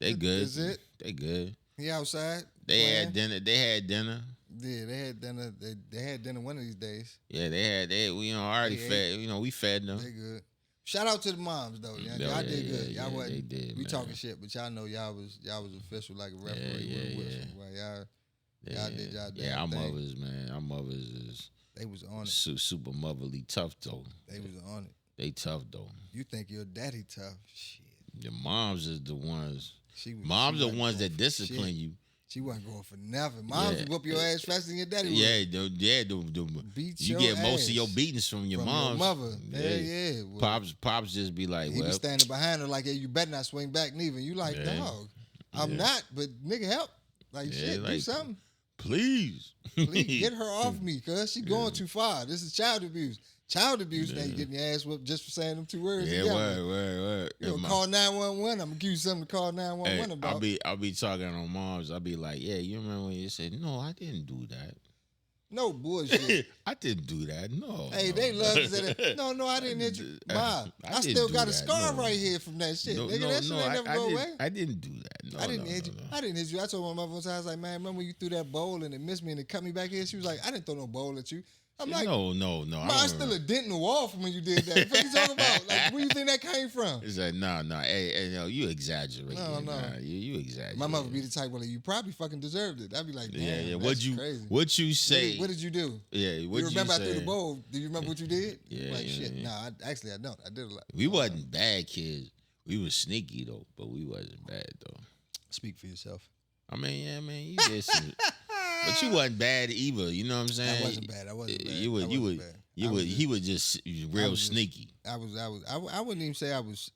They good. That's it. They good. He outside. They playing. had dinner. They had dinner. Yeah, they had dinner. They had dinner one of these days. Yeah, they already fed. We fed them. They good. Shout out to the moms though. Y'all did good. Y'all wasn't. They did. We talking shit, but y'all know y'all was official like a referee with a whistle. Right? Y'all did y'all damn Yeah, our thing. mothers, man. Our mothers is They was on it. super motherly tough though. They was on it. They tough though. You think your daddy tough? Shit. The moms is the ones. Moms are the ones that discipline you. She wasn't going for nothing. Moms would whoop your ass faster than your daddy would. Yeah, Beat you your get ass most of your beatings from your mom. moms. Your mother. Yeah. Well, Pops just be like, he be standing behind her like, hey, you better not swing back neither. You like, dog, I'm not, but nigga, help. Like, shit, do something. Please get her off me, cuz she going too far. This is child abuse. Child abuse, now you getting your ass whooped just for saying them 2 words. Yeah, together. word. You know, call 911. I'm gonna give you something to call 911 about. I'll be talking on moms. I'll be like, yeah, you remember when you said, no, I didn't do that. No bullshit. I didn't do that. No. Hey, they love to say that. No, I didn't hit you. Ma, I still got a scar right here from that shit. Nigga, that shit ain't never go away. I didn't do that. No, I didn't hit you. I didn't hit you. I told my mother one time, I was like, man, remember when you threw that bowl and it missed me and it cut me back here? She was like, I didn't throw no bowl at you. I'm like, no. I still a dent in the wall from when you did that. What you talking about? Like, where you think that came from? It's like, no. Hey, no, you exaggerate. No. You exaggerate. My mother be the type where like, you probably fucking deserved it. I'd be like, damn, yeah. crazy. What you say? What did you do? Yeah, what you remember you say? I threw the bowl? Do you remember what you did? Yeah. Like, shit. Nah, I don't. I did a lot. We wasn't bad kids. We was sneaky though, but we wasn't bad though. Speak for yourself. I mean, you did some. But you wasn't bad either. You know what I'm saying? I wasn't bad. He was just real sneaky. I wouldn't even say I was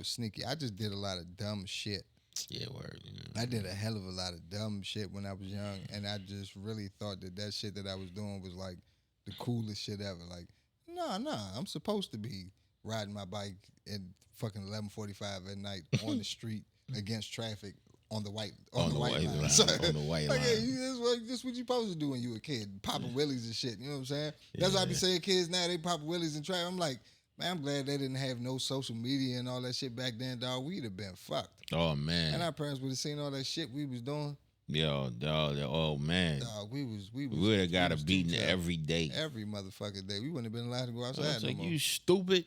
sneaky. I just did a lot of dumb shit. Yeah, word. I did a hell of a lot of dumb shit when I was young, and I just really thought that shit that I was doing was like the coolest shit ever. Like, nah, I'm supposed to be riding my bike at fucking 11:45 at night on the street against traffic. On the white line. So, on the white line. This what you supposed to do when you a kid, popping willies and shit. You know what I'm saying? That's why I be saying kids now they pop willies and traffic. I'm like, man, I'm glad they didn't have no social media and all that shit back then, dog. We'd have been fucked. Oh man. And our parents would have seen all that shit we was doing. Yo, dog. Oh man. Dog, we would have got a beating every day. Every motherfucking day. We wouldn't have been allowed to go outside no more. You stupid.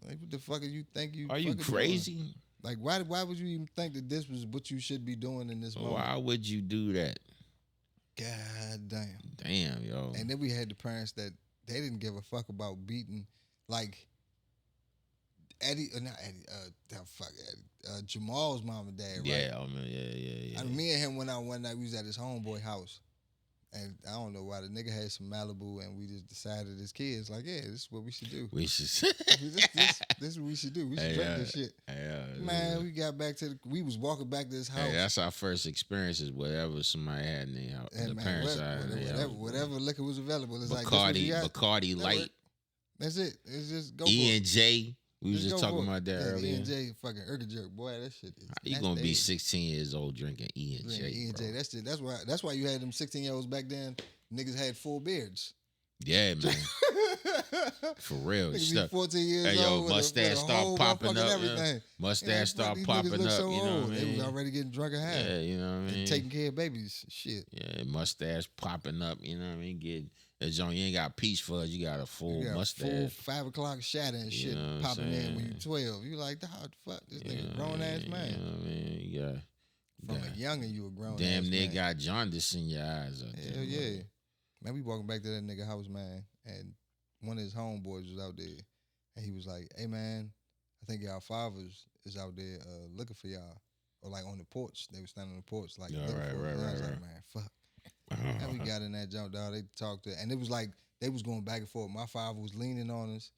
Like, what the fuck do you think you? Are you crazy? Doing? Like, why would you even think that this was what you should be doing in this moment? Why would you do that? God damn. Damn, yo. And then we had the parents that they didn't give a fuck about beating, like Eddie, not Eddie, fuck Eddie, Jamal's mom and dad, right? Yeah, I mean, yeah. I mean, me and him went out one night. We was at his homeboy house, and I don't know why the nigga had some Malibu, and we just decided as kids, like, yeah, this is what we should do. We should. this is what we should do. We should drink this shit. Man, we got back to we was walking back to his house. Hey, that's our first experiences. Whatever somebody had in their house, the man, parents had. Whatever liquor was available. It's Bacardi Light. That's it. It's just go E and J. We was just talking about that earlier. E and J, fucking Urga jerk, boy. That shit. You gonna be 16 years old drinking E and J? E and J. That's why you had them 16-year-olds back then. Niggas had full beards. Yeah, man. For real. Niggas be 14 years old. Mustache start popping up. Mustache start popping up. So you know what I mean? They was already getting drunk and high. Yeah, you know what I mean? And taking care of babies. Shit. Yeah, mustache popping up. You know what I mean? Get that joint. You ain't got peach fuzz. You got a full mustache. Full 5 o'clock shadow and shit popping in when you 12. You like, how the fuck? This nigga grown ass man. You know what I mean? You got. From a youngin', you a grown damn ass near man. got jaundice in your eyes. Hell yeah. Man, we walking back to that nigga house, man, and one of his homeboys was out there, and he was like, hey, man, I think y'all fathers is out there looking for y'all, or like on the porch. They were standing on the porch, like, looking for us. And I was like, man, fuck. And we got in that jump, dog. They talked to, and it was like, they was going back and forth. My father was leaning on us,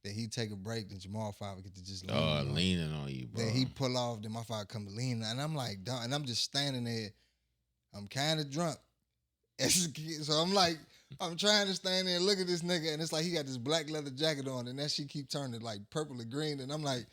then he'd take a break, then Jamal father get to just leaning on you, bro. Then he pull off, then my father come to lean, and I'm like, dog, and I'm just standing there. I'm kind of drunk. So I'm like, I'm trying to stand there and look at this nigga, and it's like he got this black leather jacket on, and that shit keep turning like purple and green, and I'm like,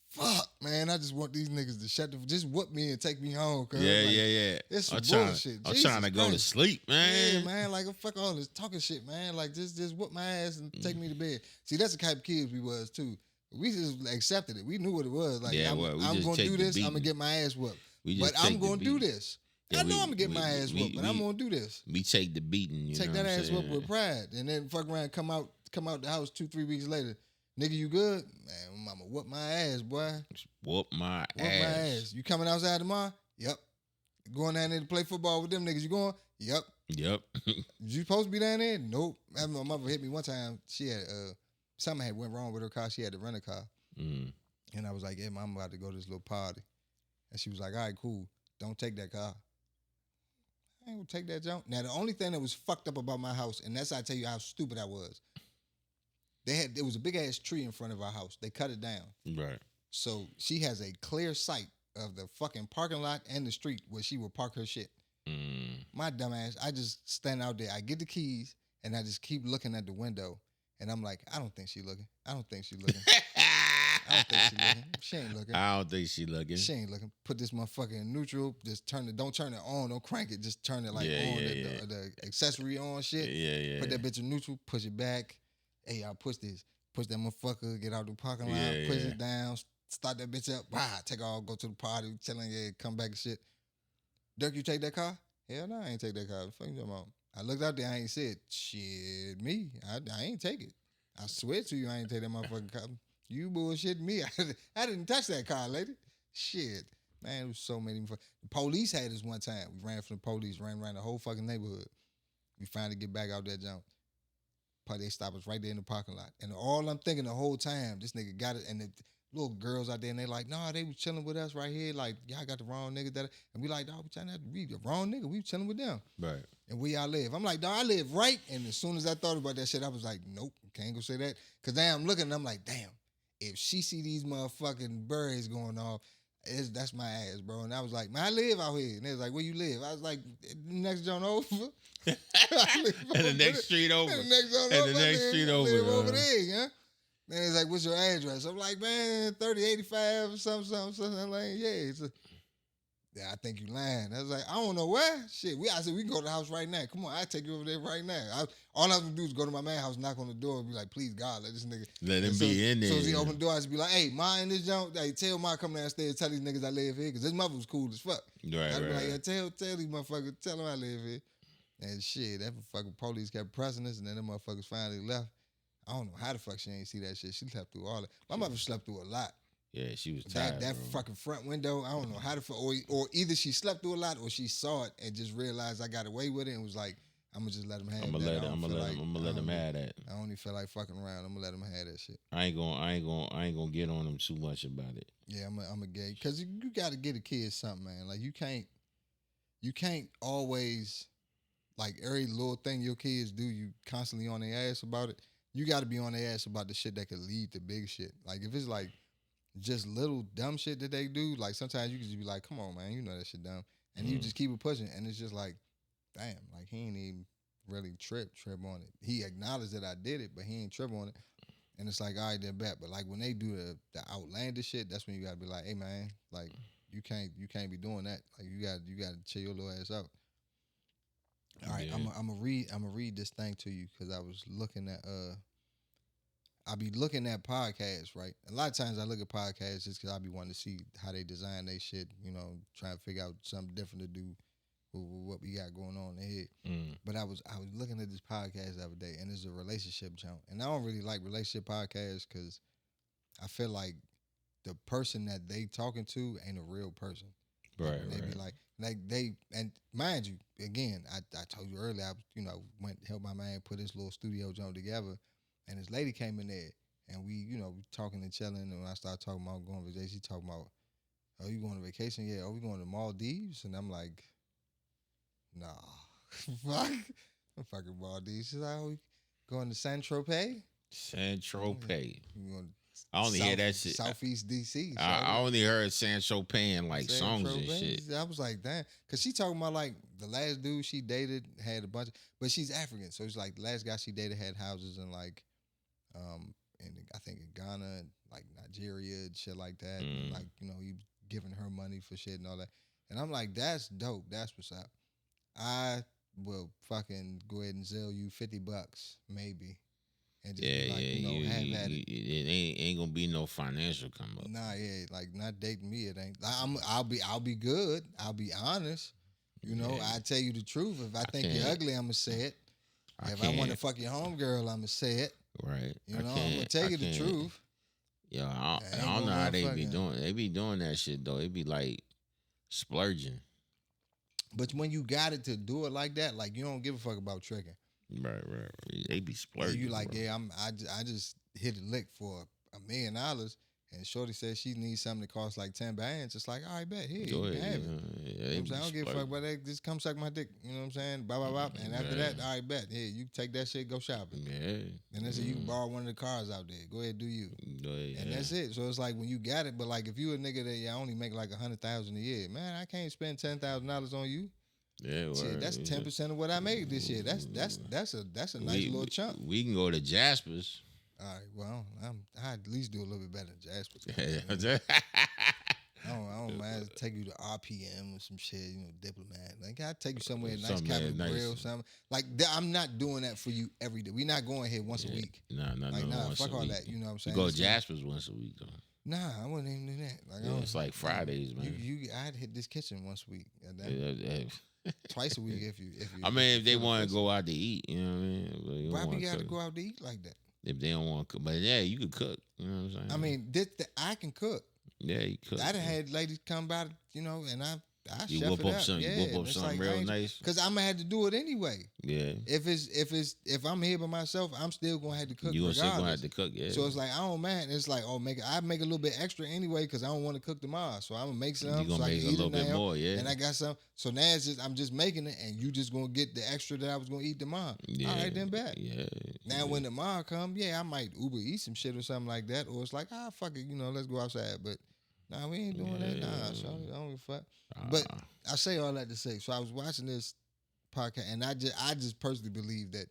fuck, man, I just want these niggas to just whoop me and take me home. Yeah. It's some bullshit. I'm trying to go to sleep, man. Yeah, man, like, fuck all this talking shit, man. Like, just whoop my ass and take me to bed. See, that's the type of kids we was, too. We just accepted it. We knew what it was. Like, I'm going to do this. I'm going to get my ass whooped. But I'm going to do this. Yeah, I know I'm going to get my ass whooped, but I'm going to do this. We take the beating, take that ass whooped with pride. And then fuck around, come out the house 2-3 weeks later. Nigga, you good? Man, mama, whoop my ass, boy. Whoop my ass. You coming outside tomorrow? Yep. Going down there to play football with them niggas, you going? Yep. You supposed to be down there? Nope. My mother hit me one time. She had, something had went wrong with her car. She had to rent a car. And I was like, yeah, mom, I'm about to go to this little party. And she was like, all right, cool. Don't take that car. I ain't gonna take that junk. Now, the only thing that was fucked up about my house, and that's how I tell you how stupid I was. There was a big ass tree in front of our house. They cut it down. Right. So she has a clear sight of the fucking parking lot and the street where she will park her shit. My dumb ass, I just stand out there. I get the keys and I just keep looking at the window. And I'm like, I don't think she looking. I don't think she looking. She ain't looking. I don't think she looking. She ain't looking. Put this motherfucker in neutral. Just turn it. Don't turn it on. Don't crank it. Just turn it like on. The accessory on shit. Yeah. Put that bitch in neutral. Push it back. Hey, y'all push this. Push that motherfucker. Get out the parking lot. Push it down. Start that bitch up. Take all. Go to the party. Chilling. Yeah. Come back and shit. Dirk, you take that car? Hell no, I ain't take that car. Fuck you talking about? I looked out there. I ain't said shit. Me. I ain't take it. I swear to you, I ain't take that motherfucking car. You bullshitting me. I didn't touch that car, lady. Shit. Man, it was so many. The police had us one time. We ran from the police, ran around the whole fucking neighborhood. We finally get back out that jump. They stopped us right there in the parking lot. And all I'm thinking the whole time, this nigga got it. And the little girls out there, and they like, nah, they was chilling with us right here. Like, y'all got the wrong nigga. And we like, dog, we trying to read the wrong nigga. We chilling with them. Right. And where y'all live? I'm like, dog, I live right. And as soon as I thought about that shit, I was like, nope, can't go say that. Because now I'm looking, and I'm like, damn. If she see these motherfucking berries going off, that's my ass, bro. And I was like, man, I live out here. And they was like, where you live? I was like, next joint over. And the next street over. And the next joint over. And the next street over. I live over there, yeah. Man, it's like, what's your address? I'm like, man, 3085 or something. Like, yeah. Yeah, I think you lying. I was like, I don't know where. Shit, I said, we can go to the house right now. Come on, I'll take you over there right now. All I was going to do is go to my man's house, knock on the door, and be like, please, God, let this nigga. Let him be in there. So as he opened the door, I just be like, hey, Ma in this junk. Hey, tell Ma come downstairs, tell these niggas I live here, because this mother was cool as fuck. Right, I'd be like, right. yeah, tell these motherfuckers, tell them I live here. And shit, that fucking police kept pressing us, and then the motherfuckers finally left. I don't know how the fuck she ain't see that shit. She slept through all that. My mother slept through a lot. Yeah, she was tired. That bro. fucking front window, I don't know how to, or either she slept through a lot or she saw it and just realized I got away with it and was like, I'm gonna just let him have I'm that. gonna let him have that. I don't even feel like fucking around. I'm gonna let him have that shit. I ain't gonna get on him too much about it. Yeah, I'm a gay because you got to get a kid something, man. Like you can't always like every little thing your kids do. You constantly on their ass about it. You got to be on their ass about the shit that could lead to big shit. Like if it's like just little dumb shit that they do, like sometimes you can just be like, come on, man, you know that shit dumb. And you just keep it pushing. And it's just like, damn, like he ain't even really trip on it. He acknowledged that I did it, but he ain't trip on it. And it's like, all right, then bet. But like when they do the outlandish shit, that's when you gotta be like, hey man, like you can't be doing that. Like you gotta chill your little ass out. All right, I'm gonna read this thing to you because I was looking at I be looking at podcasts, right? A lot of times I look at podcasts just because I be wanting to see how they design their shit, you know, trying to figure out something different to do with what we got going on in here. But I was looking at this podcast the other day, and it's a relationship jump. And I don't really like relationship podcasts because I feel like the person that they talking to ain't a real person. Right, They be like they and mind you, again, I told you earlier, I went help my man put this little studio jump together. And this lady came in there, and we talking and chilling. And when I started talking about going on vacation, she talking about, "Oh, you going on vacation? Yeah. Oh, we going to Maldives?" And I'm like, "Nah, fuck, I'm fucking Maldives." She's like, "Oh, we going to Saint Tropez?" Saint Tropez. I only hear that shit. Southeast DC. I only heard Saint Tropez and like songs and shit. I was like, damn, because she talking about like the last dude she dated had a bunch, but she's African, so it's like the last guy she dated had houses in like. I think in Ghana and like Nigeria and shit like that. And like, he giving her money for shit and all that. And I'm like, that's dope. That's what's up. I will fucking go ahead and sell you $50 maybe. And just be like, have at it. It ain't gonna be no financial come up. Nah, yeah, like not dating me, it ain't. I'll be good. I'll be honest. I tell you the truth. If I think you're ugly, I'ma say it. If I want to fuck your homegirl, I'ma say it. Right. I'm gonna tell you the truth. Yeah, I don't know how they be doing. They be doing that shit though. They be like splurging. But when you got it to do it like that, like you don't give a fuck about tricking. Right. They be splurging. You like, bro. yeah, I just hit a lick for $1 million, and Shorty says she needs something that costs like 10 bands. It's like, all right, bet here, you can have it. I don't give a fuck about that. Just come suck my dick. You know what I'm saying? Bop. And after that, all right, bet. Here, you take that shit, go shopping. Yeah. And that's it. You can borrow one of the cars out there. Go ahead, do you. And that's it. So it's like when you got it, but like if you a nigga that only make like $100,000 a year, man, I can't spend $10,000 on you. Yeah, shit, that's 10% of what I made this year. That's a nice little chunk. We can go to Jasper's. All right, well, I at least do a little bit better than Jasper's. I don't mind take you to RPM or some shit, Diplomat. Like I take you somewhere nice, Captain Grill, something. Like I'm not doing that for you every day. We're not going here once a week. Nah, fuck all that. You know what I'm saying? You go to Jasper's once a week though. Nah, I wouldn't even do that. Like it's like Fridays, man. I'd hit this kitchen once a week. Twice a week if you. I mean, if they want to go out to eat, you know what I mean. Why we got to go out to eat like that? If they don't want to cook, but yeah, you could cook. You know what I'm saying? I mean, I can cook. Yeah, you cook. I done had ladies come by, and I you chef whip it up something. Yeah, you whip up something real nice. Cause I'm gonna have to do it anyway. Yeah. If I'm here by myself, I'm still gonna have to cook. You still gonna have to cook, yeah. So it's like I don't mind. It's like I make a little bit extra anyway because I don't want to cook tomorrow. So I'm gonna make some. You gonna make a little bit more, yeah. And I got some. So now I'm just making it, and you just gonna get the extra that I was gonna eat tomorrow. Yeah. All right, then bet. Yeah. Now when tomorrow come, I might Uber eat some shit or something like that, or it's like fuck it, let's go outside, but. Nah, we ain't doing that. Nah, so I don't give a fuck. But I say all that to say, so I was watching this podcast, and I just personally believe that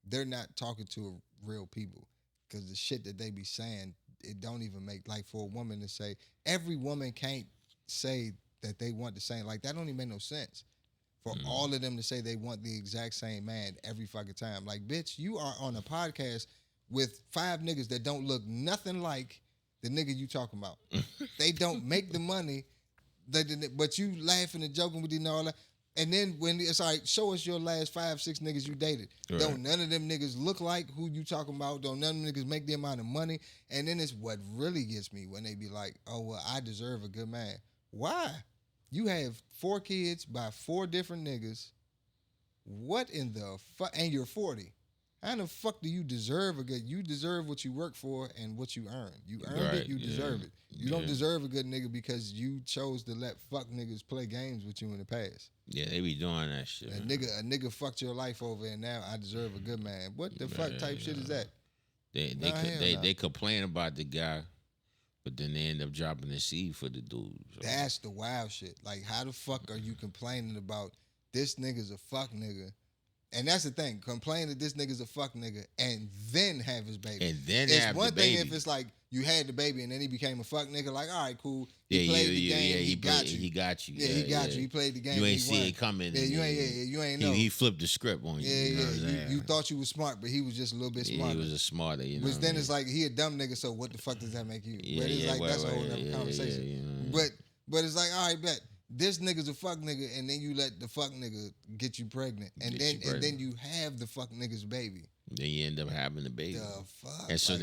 they're not talking to real people because the shit that they be saying, it don't even make, like for a woman to say, every woman can't say that they want the same, like that don't even make no sense. For all of them to say they want the exact same man every fucking time. Like, bitch, you are on a podcast with 5 niggas that don't look nothing like the nigga you talking about. They don't make the money, but you laughing and joking with you and all that. And then when it's like, show us your last 5-6 niggas you dated. Right. Don't none of them niggas look like who you talking about. Don't none of them niggas make the amount of money. And then it's what really gets me when they be like, oh, well, I deserve a good man. Why? You have 4 kids by 4 different niggas. What in the fuck? And you're 40. How in the fuck do you deserve a good? You deserve what you work for and what you earn. You earned it. You deserve it. You don't deserve a good nigga because you chose to let fuck niggas play games with you in the past. Yeah, they be doing that shit. A nigga fucked your life over, and now I deserve a good man. What the fuck type shit is that? They complain about the guy, but then they end up dropping the seed for the dude. So. That's the wild shit. Like, how the fuck are you complaining about this nigga's a fuck nigga? And that's the thing, complain that this nigga's a fuck nigga and then have his baby. And then it's have one the baby. thing if it's like you had the baby and then he became a fuck nigga, like, all right, cool. He played the game, he got you. He got you. Yeah, he got you. He played the game. You ain't see it coming. Yeah, you ain't know. He flipped the script on you. Yeah, you know what I'm saying? You thought you was smart, but he was just a little bit smarter. He was a smarter, you know. Which then it's like, he a dumb nigga, so what the fuck does that make you? Yeah, but it's like, that's a whole right, other conversation. Yeah, you know. But it's like, all right, bet. This nigga's a fuck nigga, and then you let the fuck nigga get you pregnant, and then you have the fuck nigga's baby. Then you end up having the baby. The fuck, and so like,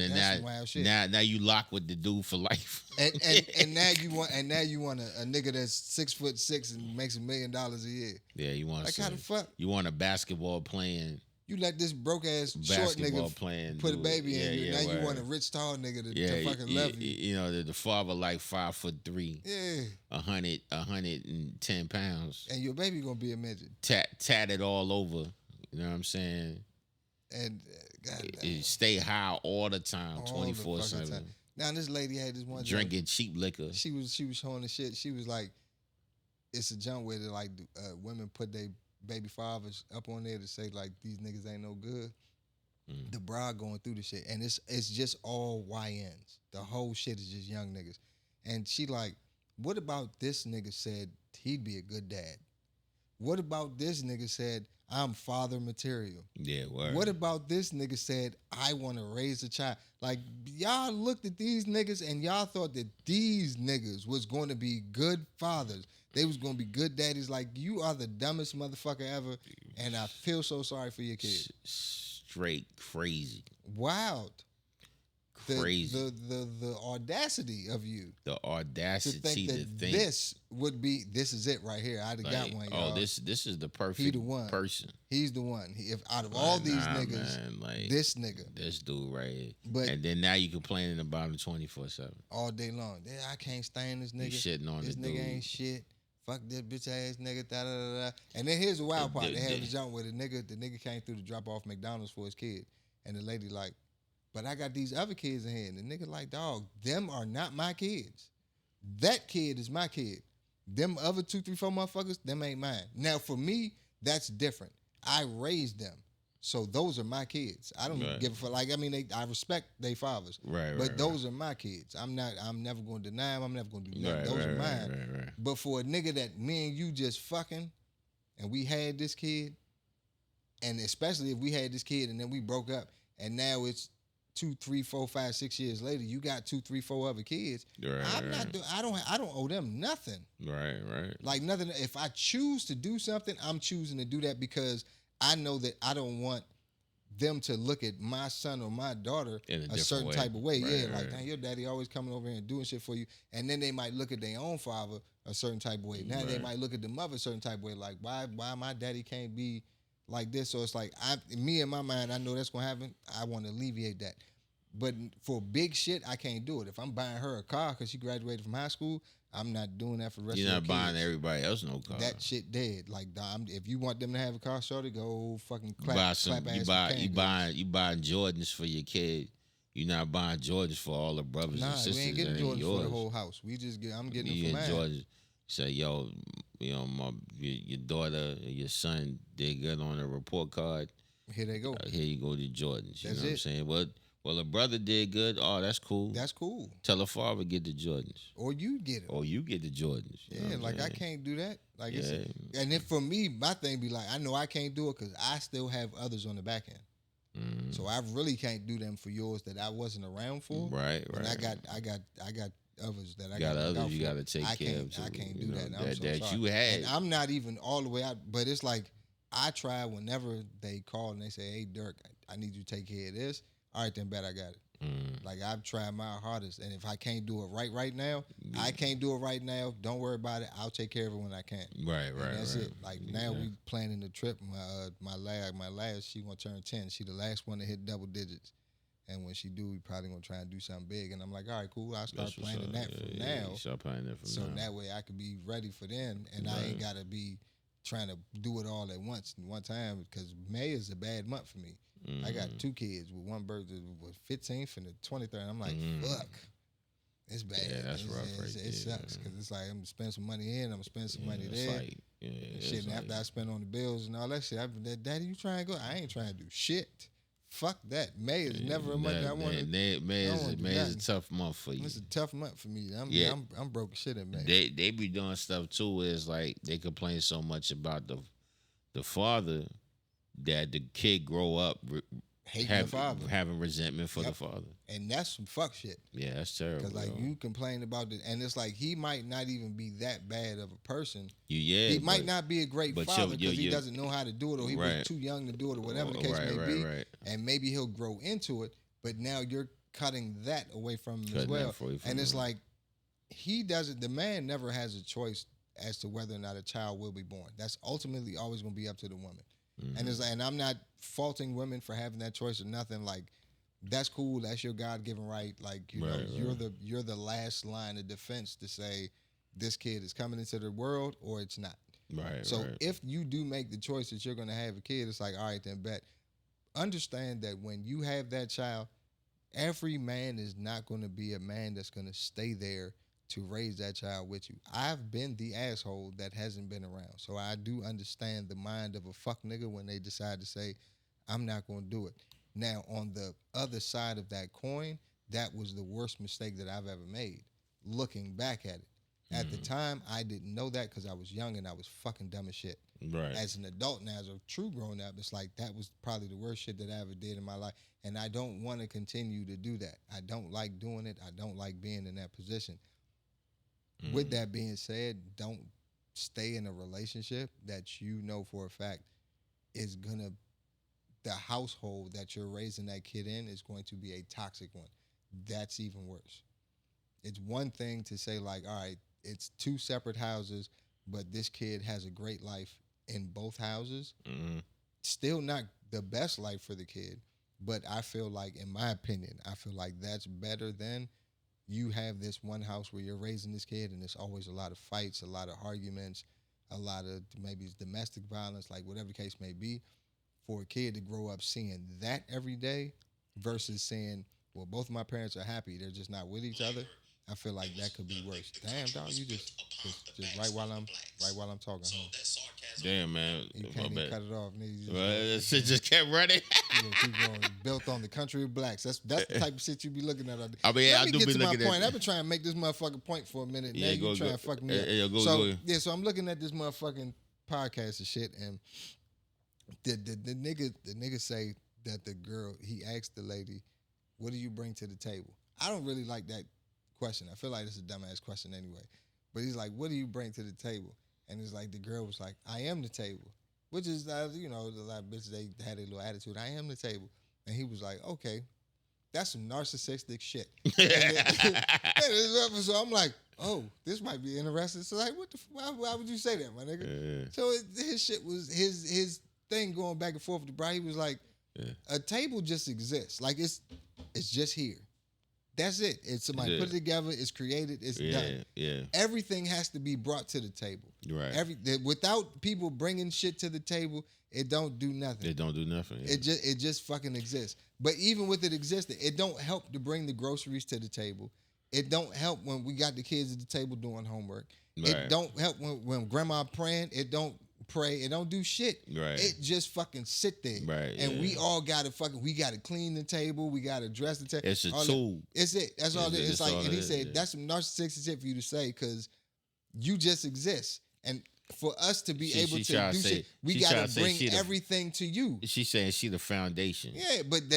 then now you lock with the dude for life. and now you want a nigga that's 6'6" and makes $1 million a year. Yeah, you want like how the fuck you want a basketball playing. You let this broke ass short nigga put a baby in you. Now you want a rich tall nigga to fucking love you. You know the father like 5'3". Yeah, 110 pounds. And your baby gonna be a midget. Tatted all over. You know what I'm saying? And stay high all the time, 24/7. Now this lady had this one drinking cheap liquor. She was showing the shit. She was like, it's a jump where they like women put their baby fathers up on there to say like these niggas ain't no good. The bra going through the shit, and it's just all YNs. The whole shit is just young niggas. And she like, what about this nigga said he'd be a good dad? What about this nigga said I'm father material? Yeah, word. What about this nigga said I want to raise a child? Like, y'all looked at these niggas and y'all thought that these niggas was going to be good fathers. They was going to be good daddies. Like, you are the dumbest motherfucker ever, and I feel so sorry for your kid. Straight crazy. Wild. Crazy. The audacity of you. The audacity to think that this is it right here. I'd have got one, y'all. This is the perfect person. He's the one. If out of all these niggas, man, like, this nigga. This dude right here. But, and then now you complaining about him 24/7. All day long. Yeah, I can't stand this nigga. You shitting on this the nigga dude. Ain't shit. Fuck that bitch ass nigga. Da, da, da, da. And then here's the wild part. They had the jump where the nigga came through to drop off McDonald's for his kid. And the lady like, but I got these other kids in here. And the nigga like, dog, them are not my kids. That kid is my kid. Them other 2, 3, 4 motherfuckers, them ain't mine. Now, for me, that's different. I raised them. So those are my kids. I don't give a fuck. Like, I mean, I respect their fathers. But those are my kids. I'm never going to deny them. I'm never going to do nothing. Those are mine. But for a nigga that me and you just fucking, and we had this kid, and especially if we had this kid and then we broke up, and now it's 2, 3, 4, 5, 6 years later, you got 2, 3, 4 other kids. I don't owe them nothing. Right. Like nothing. If I choose to do something, I'm choosing to do that because I know that I don't want them to look at my son or my daughter a certain type of way. Like, dang, your daddy always coming over here and doing shit for you. And then they might look at their own father a certain type of way. Now they might look at the mother a certain type of way. Like, why my daddy can't be like this? So it's like, me in my mind, I know that's going to happen. I want to alleviate that. But for big shit, I can't do it. If I'm buying her a car because she graduated from high school, I'm not doing that for the rest of the kids. You're not buying everybody else no car. That shit dead. Like, if you want them to have a car, shorty, go fucking clap ass. You buying Jordans for your kid. You're not buying Jordans for all the brothers and sisters. We ain't getting Jordans for the whole house. I'm getting them for mine. Jordans. Say, yo, your daughter, your son did good on a report card. Here they go. Here you go to Jordans. You That's know what I'm saying? Well, a brother did good. Oh, that's cool. That's cool. Tell a father get the Jordans. Or you get it. Or you get the Jordans. Yeah, like I can't do that. Like, and then for me, my thing be like, I know I can't do it because I still have others on the back end. So I really can't do them for yours that I wasn't around for. Right. And I got others that I got got others you got to take care of. I can't you do know, that. I'm so that sorry. you had. And I'm not even all the way out, but it's like I try whenever they call and they say, "Hey, Dirk, I need you to take care of this." All right, then, bet I got it. Like I've tried my hardest, and if I can't do it right now, I can't do it right now. Don't worry about it. I'll take care of it when I can. Right. That's it. Like now we planning the trip. My last, she gonna turn 10. She the last one to hit double digits, and when she do, we probably gonna try and do something big. And I'm like, all right, cool. I'll start planning that from now. Start planning that from so now. that way I could be ready for then, and I ain't gotta be trying to do it all at once one time because May is a bad month for me. I got 2 kids with one birthday, with 15th and the 23rd. And I'm like, fuck, it's bad. Yeah, that's rough. It sucks because it's like I'm gonna spend some money here and I'm gonna spend some money there. Like, shit, and after I spend on the bills and all that shit, I've been like, Daddy, you trying to go? I ain't trying to do shit. Fuck that. May is never a month I want to. May is a tough month for you. It's a tough month for me. I'm broke as shit in May. They be doing stuff too. Is like they complain so much about the father that the kid grow up hating the father, having resentment for the father, and that's some fuck shit. Yeah, that's terrible. Because like you complain about it, and it's like he might not even be that bad of a person. He might not be a great father because he doesn't know how to do it, or he was too young to do it, or whatever the case may be. And maybe he'll grow into it, but now you're cutting that away from him as well. And it's like the man never has a choice as to whether or not a child will be born. That's ultimately always going to be up to the woman. And it's like, and I'm not faulting women for having that choice or nothing. Like, that's cool. That's your God-given right. Like, you know, you're the last line of defense to say this kid is coming into the world or it's not. So if you do make the choice that you're going to have a kid, it's like, all right, then bet. Understand that when you have that child, every man is not going to be a man that's going to stay there to raise that child with you. I've been the asshole that hasn't been around. So I do understand the mind of a fuck nigga when they decide to say, I'm not going to do it. Now, on the other side of that coin, that was the worst mistake that I've ever made, looking back at it. At the time, I didn't know that because I was young and I was fucking dumb as shit. As an adult now, as a true grown up, it's like that was probably the worst shit that I ever did in my life. And I don't want to continue to do that. I don't like doing it. I don't like being in that position. With that being said, don't stay in a relationship that you know for a fact is gonna, the household that you're raising that kid in is going to be a toxic one. That's even worse. It's one thing to say like, all right, it's 2 separate houses, but this kid has a great life in both houses. Still not the best life for the kid, but I feel like, in my opinion, I feel like that's better than you have this one house where you're raising this kid and there's always a lot of fights, a lot of arguments, a lot of maybe it's domestic violence, like whatever the case may be, for a kid to grow up seeing that every day versus saying, well, both of my parents are happy, they're just not with each other. I feel like that could be worse. Damn, dog, you just right while I'm talking. Damn, man. You can't even cut it off. That shit just kept running. Keep going. Built on the country of blacks. That's the type of shit you be looking at. I mean, Let I me do get be to my looking point. at. I've been trying to make this motherfucking point for a minute. Yeah, now you trying to fuck me up. Go. So I'm looking at this motherfucking podcast and shit, and the nigga say that the girl, he asked the lady, "What do you bring to the table?" I don't really like that question. I feel like it's a dumbass question anyway. But he's like, "What do you bring to the table?" And it's like the girl was like, "I am the table," which is you know, a lot of bitches, they had a little attitude. I am the table, and he was like, "Okay, that's some narcissistic shit." So I'm like, "Oh, this might be interesting." So like, why would you say that, my nigga? Yeah. So his shit was his thing going back and forth with the bride. He was like, "A table just exists. Like it's just here. That's it. It's somebody put it together. It's created. It's done. Yeah. Everything has to be brought to the table. Right. Without people bringing shit to the table, it don't do nothing. It don't do nothing. Yeah. It just fucking exists. But even with it existing, it don't help to bring the groceries to the table. It don't help when we got the kids at the table doing homework. Right. It don't help when grandma praying. It don't pray. It don't do shit. Right. It just fucking sit there. Right. And we all gotta we gotta clean the table. We gotta dress the table. It's a tool. It's it. That's all it is. It's like, and he said, that's some narcissistic shit for you to say because you just exist. And for us to be able she to try do say- shit, we she try gotta to say bring she the- everything to you. She's saying she the foundation. Yeah, but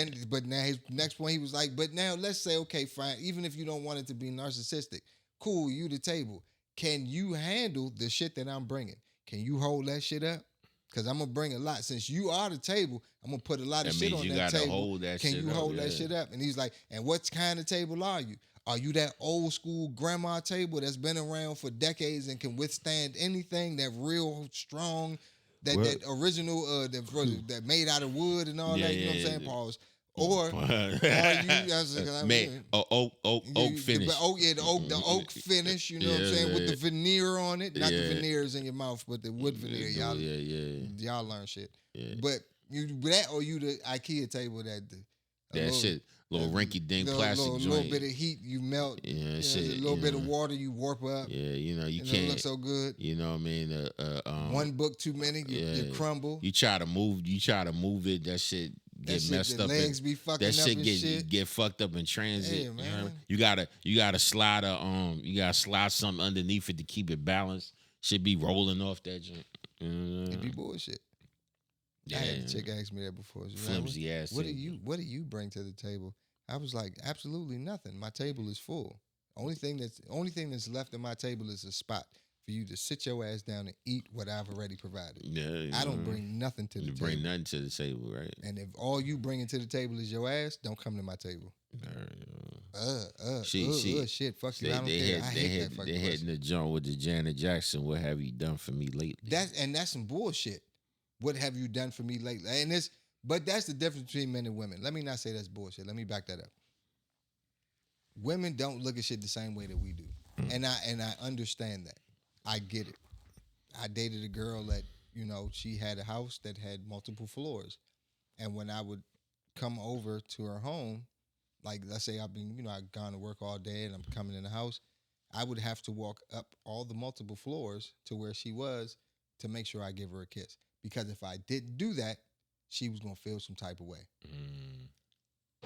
now his next point, he was like, but now let's say, okay, fine, even if you don't want it to be narcissistic, cool, you the table. Can you handle the shit that I'm bringing? Can you hold that shit up? Because I'm gonna bring a lot. Since you are the table, I'm gonna put a lot of That shit means on you that gotta table. hold that Can shit you up, hold that yeah. shit up? And he's like, and what kind of table are you? Are you that old school grandma table that's been around for decades and can withstand anything? That real strong, that original, that made out of wood and all Yeah, that. You know what I'm yeah, saying? yeah. Pause. Or are you? Oak finish. The oak finish. You know what I'm saying? With the veneer on it, not the veneers in your mouth, but the wood veneer. Y'all learn shit. Yeah. But you that or you the IKEA table that Shit, little rinky dink plastic joint. little bit of heat you melt. Yeah, shit. A little bit of water you warp up. Yeah, you It can't look so good. You know what I mean? One book too many, you crumble. You try to move it. That shit get messed the up. Legs be fucking that up shit and get shit. get fucked up in transit. Yeah, you know what I man. mean? You gotta slide something underneath it to keep it balanced. Should be rolling off that joint. It be bullshit. Yeah. I had a chick ask me that before. She was Flimsy like, ass. What do you bring to the table? I was like, absolutely nothing. My table is full. Only thing that's left on my table is a spot for you to sit your ass down and eat what I've already provided. Yeah, I don't bring nothing to the table. Bring nothing to the table, right? And if all you bringing to the table is your ass, don't come to my table. Shit, fuck you. I don't care. I hate that fucking They hitting the joint with the Janet Jackson. What have you done for me lately? That's some bullshit. What have you done for me lately? But that's the difference between men and women. Let me not say that's bullshit. Let me back that up. Women don't look at shit the same way that we do. And I understand that. I get it. I dated a girl that, she had a house that had multiple floors. And when I would come over to her home, like let's say I've gone to work all day and I'm coming in the house, I would have to walk up all the multiple floors to where she was to make sure I give her a kiss. Because if I didn't do that, she was going to feel some type of way.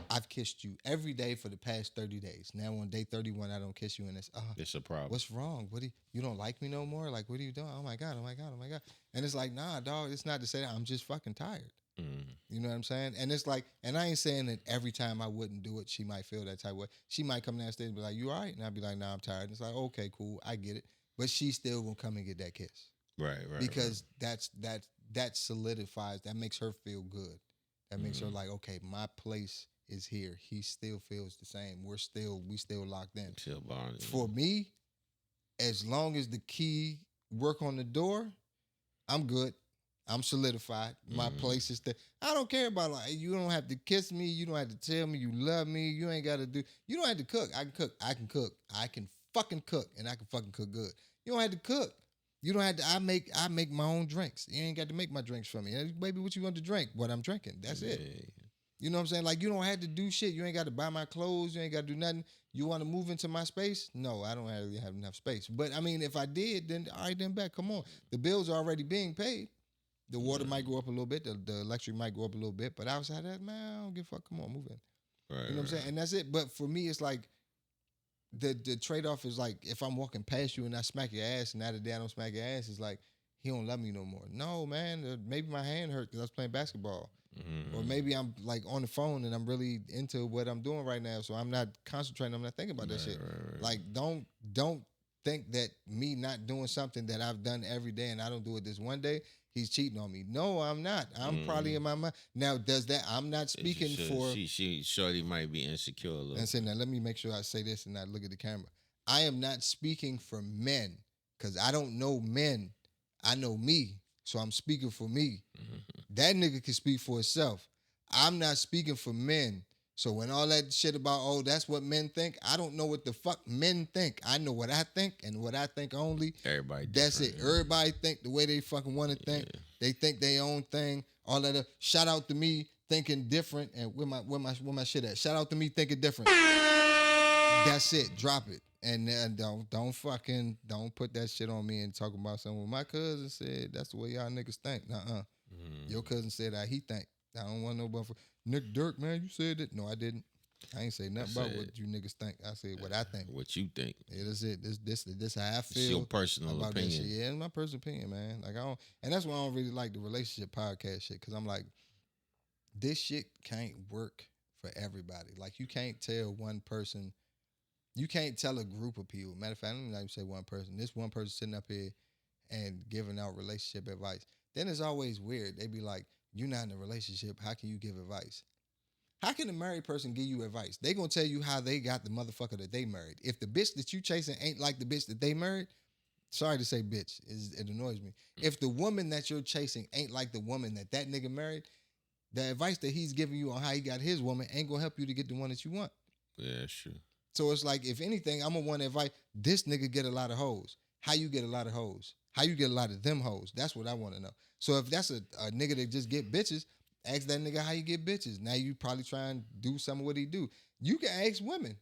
I've kissed you every day for the past 30 days. Now on day 31, I don't kiss you, and it's a problem. What's wrong? You don't like me no more? Like, what are you doing? Oh my God. And it's like, nah, dog, it's not to say that. I'm just fucking tired. You know what I'm saying? And it's like, and I ain't saying that every time I wouldn't do it, she might feel that type of way. She might come downstairs and be like, you all right? And I'd be like, nah, I'm tired. And it's like, okay, cool, I get it. But she's still gonna come and get that kiss. Right. Because that solidifies, that makes her feel good. That makes her like, okay, my place is here. He still feels the same. We still locked in. Still bonded. For me, as long as the key work on the door, I'm good. I'm solidified. My place is there. I don't care about you don't have to kiss me. You don't have to tell me you love me. You ain't got to do. You don't have to cook. I can cook. I can cook. I can fucking cook, and I can fucking cook good. You don't have to cook. You don't have to. I make my own drinks. You ain't got to make my drinks for me. Baby, what you want to drink? What I'm drinking. That's it. You know what I'm saying? Like, you don't have to do shit. You ain't got to buy my clothes. You ain't got to do nothing. You want to move into my space? No, I don't really have enough space. But I mean, if I did, then all right, then back. Come on, the bills are already being paid. The water might go up a little bit. The electric might go up a little bit. But outside that, man, I don't give a fuck. Come on, move in. Right, you know what I'm saying? And that's it. But for me, it's like the trade-off is like, if I'm walking past you and I smack your ass, and now the day I don't smack your ass, it's like, he don't love me no more. No, man. Maybe my hand hurt because I was playing basketball. Or maybe I'm like on the phone and I'm really into what I'm doing right now, so I'm not concentrating. I'm not thinking about that shit. Right. Like, don't think that me not doing something that I've done every day and I don't do it this one day, he's cheating on me. No, I'm not. I'm probably in my mind. Now, does that? I'm not speaking for. She shorty might be insecure a little. And say, now let me make sure I say this and not look at the camera. I am not speaking for men because I don't know men. I know me, so I'm speaking for me. That nigga can speak for himself. I'm not speaking for men. So when all that shit about, oh, that's what men think, I don't know what the fuck men think. I know what I think and what I think only. Everybody That's it. different, Everybody think the way they fucking want to think. Yeah. They think their own thing. All that. Shout out to me thinking different. And where my shit at? Shout out to me thinking different. That's it. Drop it. And don't put that shit on me and talk about something. Well, my cousin said that's the way y'all niggas think. Nuh-uh. Your cousin said how he think. I don't want nobody for Nick Dirk, man. You said it. No, I didn't. I ain't say nothing about what you niggas think. I said what I think. What you think? Yeah, that's it. This how I feel. It's your personal about opinion. That shit. Yeah, it's my personal opinion, man. Like I don't, and that's why I don't really like the relationship podcast shit. Cause I'm like, this shit can't work for everybody. Like you can't tell one person, you can't tell a group of people. Matter of fact, I don't even say one person. This one person sitting up here and giving out relationship advice. Then it's always weird. They be like, you're not in a relationship. How can you give advice? How can a married person give you advice? They gonna tell you how they got the motherfucker that they married. If the bitch that you chasing ain't like the bitch that they married, sorry to say bitch, it annoys me. If the woman that you're chasing ain't like the woman that nigga married, the advice that he's giving you on how he got his woman ain't gonna help you to get the one that you want. Yeah, that's true. So it's like, if anything, I'm gonna want advice. This nigga get a lot of hoes. How you get a lot of hoes? How you get a lot of them hoes? That's what I want to know. So if that's a nigga that just get bitches, ask that nigga how you get bitches. Now you probably try and do some of what he do. You can ask women.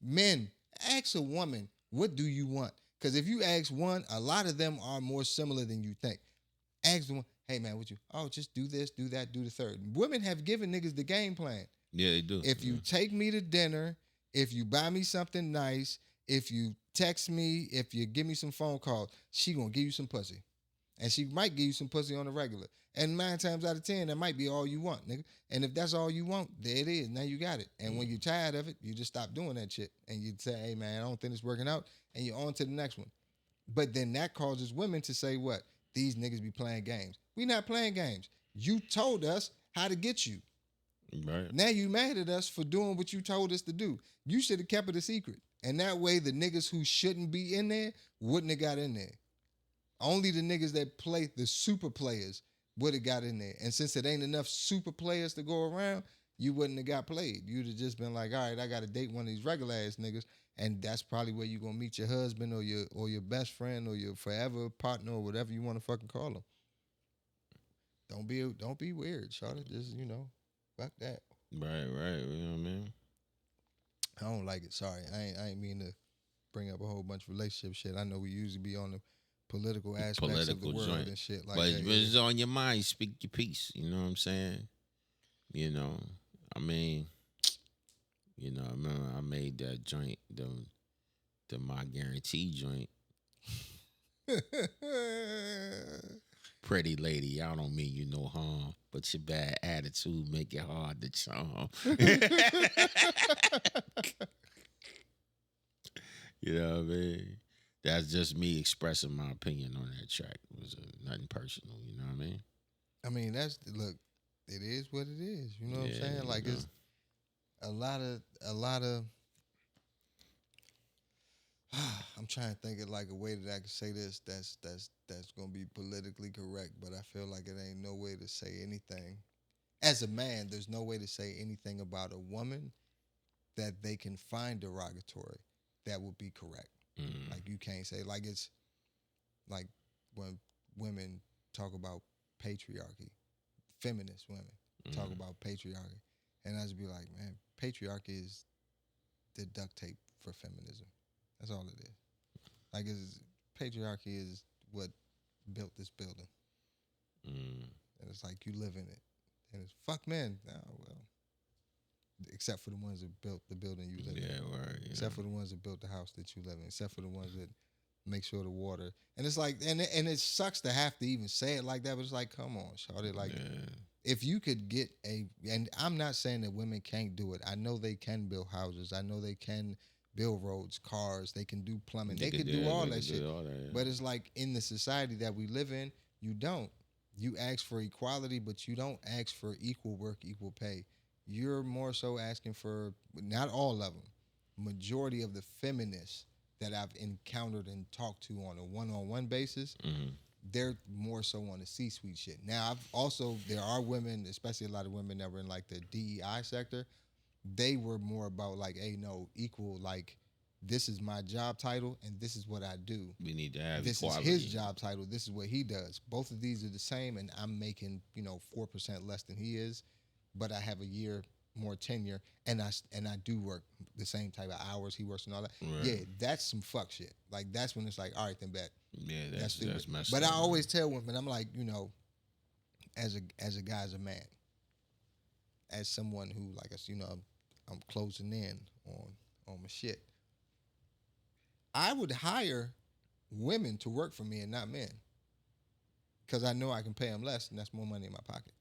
Men, ask a woman, what do you want? Because if you ask one, a lot of them are more similar than you think. Ask the one, hey man, what you? Oh, just do this, do that, do the third. Women have given niggas the game plan. Yeah, they do. If you take me to dinner, if you buy me something nice, if you text me, if you give me some phone calls, she gonna give you some pussy. And she might give you some pussy on the regular. And 9 times out of 10, that might be all you want, nigga. And if that's all you want, there it is. Now you got it. And when you're tired of it, you just stop doing that shit. And you say, hey, man, I don't think it's working out. And you're on to the next one. But then that causes women to say what? These niggas be playing games. We not playing games. You told us how to get you. Right. Now you mad at us for doing what you told us to do. You should have kept it a secret. And that way the niggas who shouldn't be in there wouldn't have got in there. Only the niggas that play, the super players, would have got in there. And since it ain't enough super players to go around, you wouldn't have got played. You'd have just been like, all right, I got to date one of these regular ass niggas. And that's probably where you're going to meet your husband or your best friend or your forever partner or whatever you want to fucking call them. Don't be weird, Shawty. Just, fuck that. Right. You know what I mean? I don't like it. Sorry. I ain't mean to bring up a whole bunch of relationship shit. I know we usually be on the political aspects of the world joint. And shit like that. But it's on your mind, speak your piece. You know what I'm saying? I mean, I remember I made that joint, the My Guarantee joint. Pretty lady, I don't mean you no harm, but your bad attitude make it hard to charm. You know what I mean? That's just me expressing my opinion on that track. It was nothing personal, you know what I mean? I mean, look, it is what it is. You know what I'm saying? Like, it's a lot of I'm trying to think of like a way that I can say this that's gonna be politically correct, but I feel like it ain't no way to say anything. As a man, there's no way to say anything about a woman that they can find derogatory that would be correct. Mm. Like you can't say, like, it's like when women talk about patriarchy, feminist women talk about patriarchy, and I just be like, man, patriarchy is the duct tape for feminism. That's all it is. Like, patriarchy is what built this building. And it's like, you live in it. And it's, fuck men. Oh, well. Except for the ones that built the building you live in. Right. Except for the ones that built the house that you live in. Except for the ones that make sure the water. And it's like, and it sucks to have to even say it like that, but it's like, come on, shawty. Like, if you could get and I'm not saying that women can't do it. I know they can build houses. I know they can build roads, cars. They can do plumbing. They can do all that shit. But it's like, in the society that we live in, you don't. You ask for equality, but you don't ask for equal work, equal pay. You're more so asking for, not all of them, majority of the feminists that I've encountered and talked to on a one-on-one basis, they're more so on the C-suite shit. Now, there are women, especially a lot of women that were in like the DEI sector, they were more about like, hey, no, equal, like, this is my job title and this is what I do. We need to have this equality. Is his job title. This is what he does. Both of these are the same, and I'm making 4% less than he is, but I have a year more tenure, and I do work the same type of hours he works and all that. Right. Yeah, that's some fuck shit. Like, that's when it's like, all right, then bet. Yeah, that's messed up. But I always always tell women, I'm like, as a guy, as a man, as someone who, like, I'm closing in on my shit. I would hire women to work for me and not men, because I know I can pay them less, and that's more money in my pocket.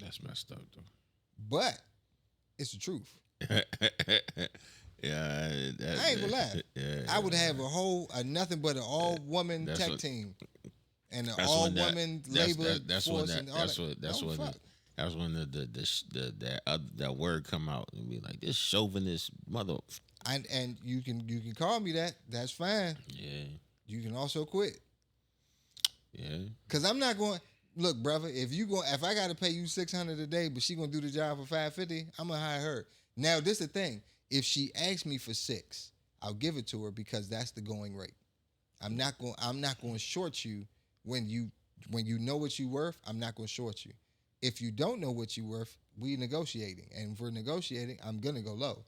That's messed up though. But it's the truth. Yeah, I ain't gonna lie. Yeah, I would have a nothing but an all woman tech team and an all woman labor force and all that. That's when that word come out and be like, this chauvinist mother. And you can call me that. That's fine. Yeah. You can also quit. Yeah. Cause I'm not going. Look, brother. If I got to pay you $600 a day, but she gonna do the job for $550, I'm gonna hire her. Now, this is the thing. If she asks me for $6, I'll give it to her because that's the going rate. I'm not going to short you when you know what you're worth. I'm not going to short you. If you don't know what you're worth, we negotiating, and if we're negotiating, I'm gonna go low.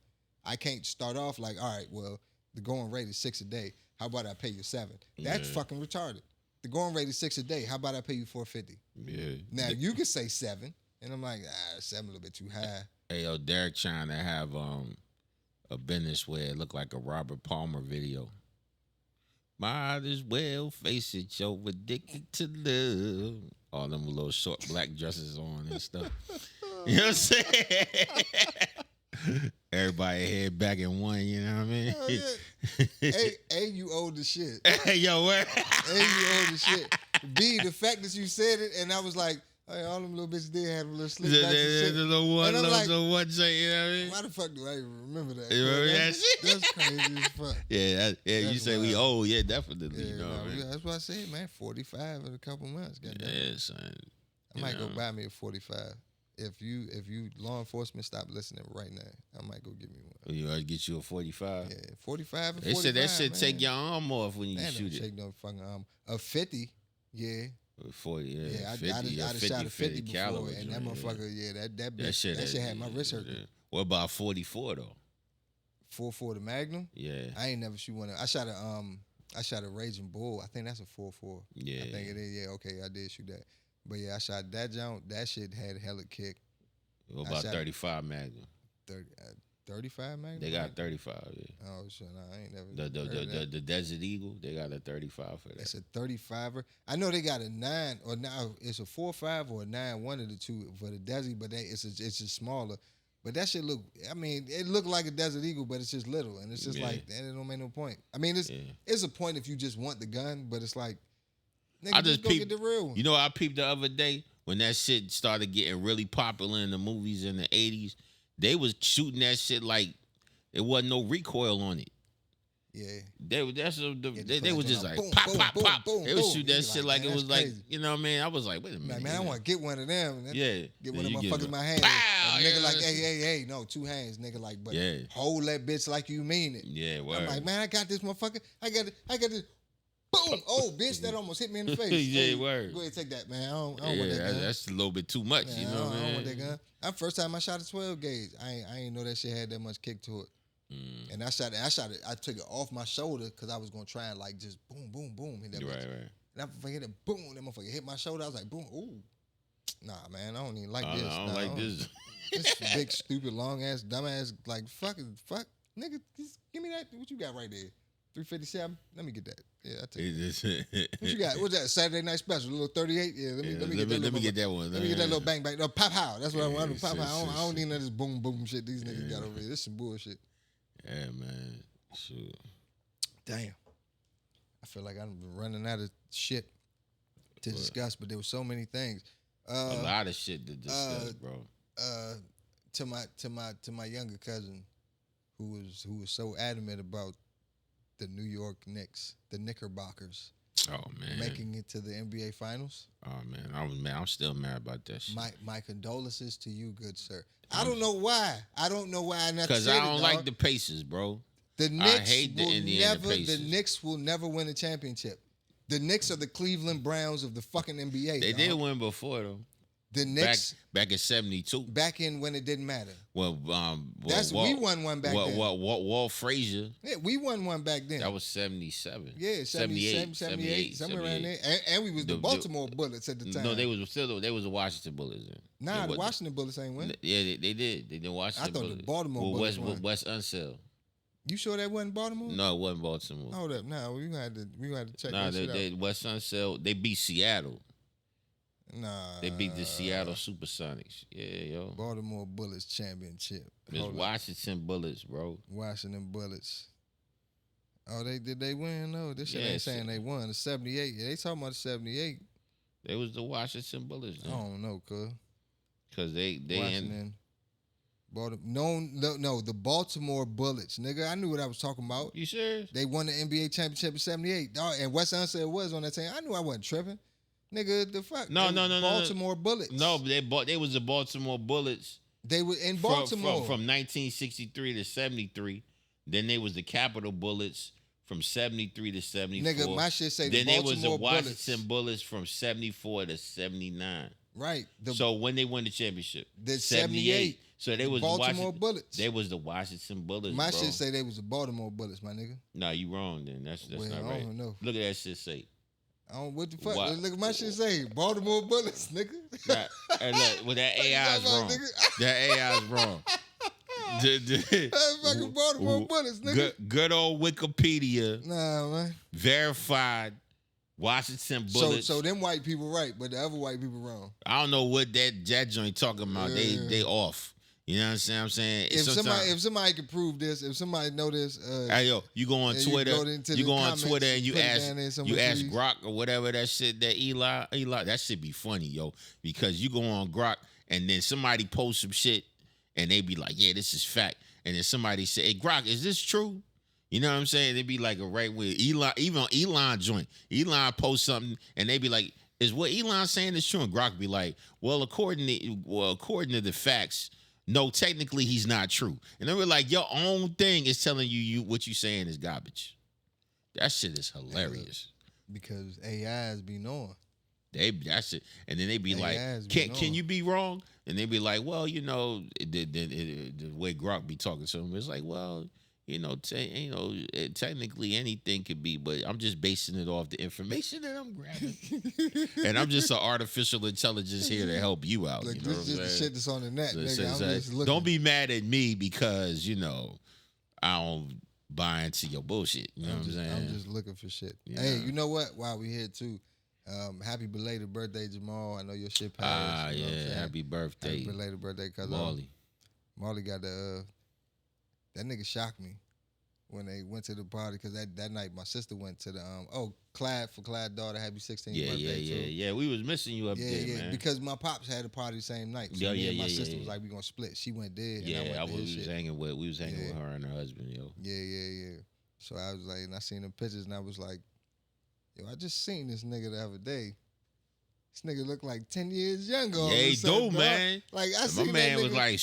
I can't start off like, all right, well, the going rate is $6 a day. How about I pay you $7? That's fucking retarded. The going rate is $6 a day. How about I pay you $450? Yeah. Now you can say $7, and I'm like, $7 a little bit too high. Hey, yo, Derek trying to have a business where it looked like a Robert Palmer video. Might as well face it, you're addicted to love. All them little short black dresses on and stuff. You know what I'm saying? Everybody head back in one, you know what I mean? A, you old as shit. Hey, yo, where? A, you old as shit. B, the fact that you said it, and I was like, hey, all them little bitches did have a little slip back and shit. The little one, little one shit, you know what I mean? Why the fuck do I even remember that? You remember that shit? That's crazy as fuck. Yeah, you say we old, yeah, definitely. Yeah, you know what I mean? That's what I said, man. 45 in a couple months. Yeah, son. I might go buy me a 45. If you law enforcement stop listening right now, I might go get me one. You ought get you a 45? Yeah, 45 and 45, They said that shit man. take your arm off when you shoot it. Take no fucking arm. A 50, yeah. 40, yeah, 50, I'd have shot a 50 before, caliber, and that motherfucker, that shit had my wrist hurting. Yeah. What about 44 though? 4.4 the Magnum? Yeah. I ain't never shoot one. I shot a Raging Bull. I think that's a 4.4. Yeah. I think it is. Yeah, okay, I did shoot that. But yeah, I shot that jump. That shit had hella kick. What about 35 Magnum? 35 Magnum? They got 35, yeah. Oh shit, no, I ain't never. The Desert Eagle, they got a 35 for that. It's a 35er. I know they got a 9 or now it's a 4.5 or a 9, one of the two for the Desert, but it's just smaller. But that shit look. I mean, it looked like a Desert Eagle, but it's just little, and it's just like that. It don't make no point. I mean, it's a point if you just want the gun, but it's like, nigga, I just go get the real one. You know, I peeped the other day when that shit started getting really popular in the movies in the 80s. They was shooting that shit like it wasn't no recoil on it. Yeah. They was just like boom, pop, boom, pop, boom, pop. boom, They would boom. shoot that shit like it was like, crazy. you know what I mean? I was like, wait a minute. Man, I want to get one of them. Yeah. Get one of them motherfuckers in my hand. Pow! Nigga like, hey. No, 2 hands, nigga like, but hold that bitch like you mean it. Yeah, word. I'm like, man, I got this motherfucker. I got this. Boom! Oh, bitch, that almost hit me in the face. Yeah, word. Go ahead, take that, man. I don't want that gun. That's a little bit too much, Man, you know what I mean? I don't want that gun. That first time I shot a 12 gauge, I ain't know that shit had that much kick to it. And I shot it. I took it off my shoulder because I was gonna try and like just boom, boom, boom, hit that bitch. Right. And I hit it, boom, that motherfucker hit my shoulder. I was like, boom, ooh. Nah, man, I don't even like this. I don't like this. This big, stupid, long ass, dumb ass, like fuck, nigga, just give me that. What you got right there? 357. Let me get that. Yeah, I take it. What you got? What's that? Saturday night special, a little 38. Yeah, let me get that. Let me get that one. Let me get that little bang bang. No, pop how. That's what I want. Pop how. I don't need none of this boom boom shit these niggas got over here. This some bullshit. Yeah, man. Shoot. Damn. I feel like I'm running out of shit to discuss, but there were so many things. A lot of shit to discuss, bro. To my younger cousin, who was so adamant about the New York Knicks, the Knickerbockers. Oh man, making it to the NBA Finals. Oh man, I'm still mad about that shit. My condolences to you, good sir. I don't know why. Because I don't like the Pacers, bro. The Knicks I hate the Indiana Pacers. The Knicks will never win a championship. The Knicks are the Cleveland Browns of the fucking NBA. They did win before though. The Knicks back in '72. back in when it didn't matter. Well, We won one back then. Walt Frazier. Yeah, we won one back then. That was 77. Yeah, 78, somewhere around there. And we was the Baltimore Bullets at the time. No, they was the Washington Bullets. Then. Nah, the Washington Bullets ain't win. Yeah, they did. They did Washington. I thought Bullets. the Baltimore Bullets won. West Unseld. You sure that wasn't Baltimore? No, it wasn't Baltimore. Hold up, nah, we gonna have to check Nah, that shit out. West Unseld. They beat Seattle. Nah, they beat the Seattle Supersonics. Yeah, yo. Baltimore Bullets championship. It's Washington Bullets, bro. Washington Bullets. Oh, did they win? No, this shit ain't saying they won. The 78. Yeah, they talking about the 78. They was the Washington Bullets. I don't know, cause they Washington. No, the Baltimore Bullets, nigga. I knew what I was talking about. You serious? They won the NBA championship in '78, and West Unseld was on that team. I knew I wasn't tripping, nigga. The fuck? No. Baltimore Bullets. No, they was the Baltimore Bullets. They were in Baltimore from 1963 to '73. Then they was the Capitol Bullets from '73 to '74. Nigga, my shit say then the Baltimore they was the Bullets. Washington Bullets from '74 to '79. Right. So when they won the championship, the '78. So they was Baltimore Bullets. They was the Washington Bullets. My bro. shit say they was the Baltimore Bullets, my nigga. Nah, you wrong. Then that's not right. I don't know. Look at that shit say. What the fuck? Look at my shit say Baltimore Bullets, nigga. And look, well, that AI is wrong. That AI is wrong. Fucking Baltimore Bullets, nigga. Good old Wikipedia. Nah, man. Verified Washington Bullets. So them white people right, but the other white people wrong. I don't know what that joint talking about. Yeah. They off. You know what I'm saying? If somebody can prove this, if somebody know this, hey yo, you go on Twitter, you go on Twitter and you ask Grok or whatever that shit that Eli, that should be funny, yo, because you go on Grok and then somebody posts some shit and they be like, yeah, this is fact, and then somebody say, hey Grok, is this true? You know what I'm saying? They be like a right with Eli, even on Elon joint. Elon post something and they be like, is what Elon saying is true? And Grok be like, well, according to the facts. No, technically he's not true. And then we're like, your own thing is telling you what you saying is garbage. That shit is hilarious. Because AIs be knowing. That's it. And then they be like, can you be wrong? And they be like, well, you know, the way Grok be talking to him, it's like, well, technically anything could be, but I'm just basing it off the information that I'm grabbing. And I'm just an artificial intelligence here to help you out. Look, you know this is the shit that's on the net, nigga. I'm just looking. Don't be mad at me because, I don't buy into your bullshit. You know what I'm saying? I'm just looking for shit. Yeah. Hey, you know what? While we here too, happy belated birthday, Jamal. I know your shit passed. Happy birthday. Happy belated birthday, cuz Marley got that nigga shocked me when they went to the party because that night my sister went to the Clyde daughter happy 16th birthday too. Yeah. We was missing you up there, man. Because my pops had a party the same night. So me and my sister was like, we gonna split. She went there. And I went we was hanging with her and her husband, yo. Yeah. So I was like, and I seen the pictures and I was like, yo, I just seen this nigga the other day. This nigga look like 10 years younger. Yeah, he do, man. Like I seen my man that nigga, was like.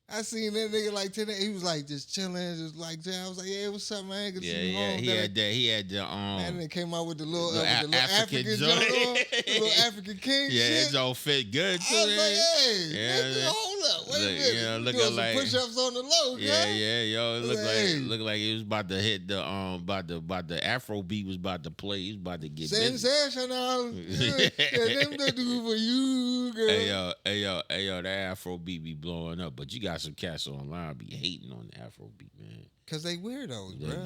I seen that nigga like today. He was like just chilling, just like I was like, yeah, what's up, man? Good to see you home. He had the and then came out with the little African joint, the little African king. Yeah, shit. it's all fit good too. I was like, hey, nigga, hold up, wait a minute. Yeah, looking some like push-ups on the low. Yo, it looked like he was about to hit the about the Afro beat was about to play. He was about to get sensational. Yeah, them the do for you, girl. Hey yo, that Afro beat be blowing up, but you got some cats online be hating on the Afro beat, man. Cause they weirdos, bro.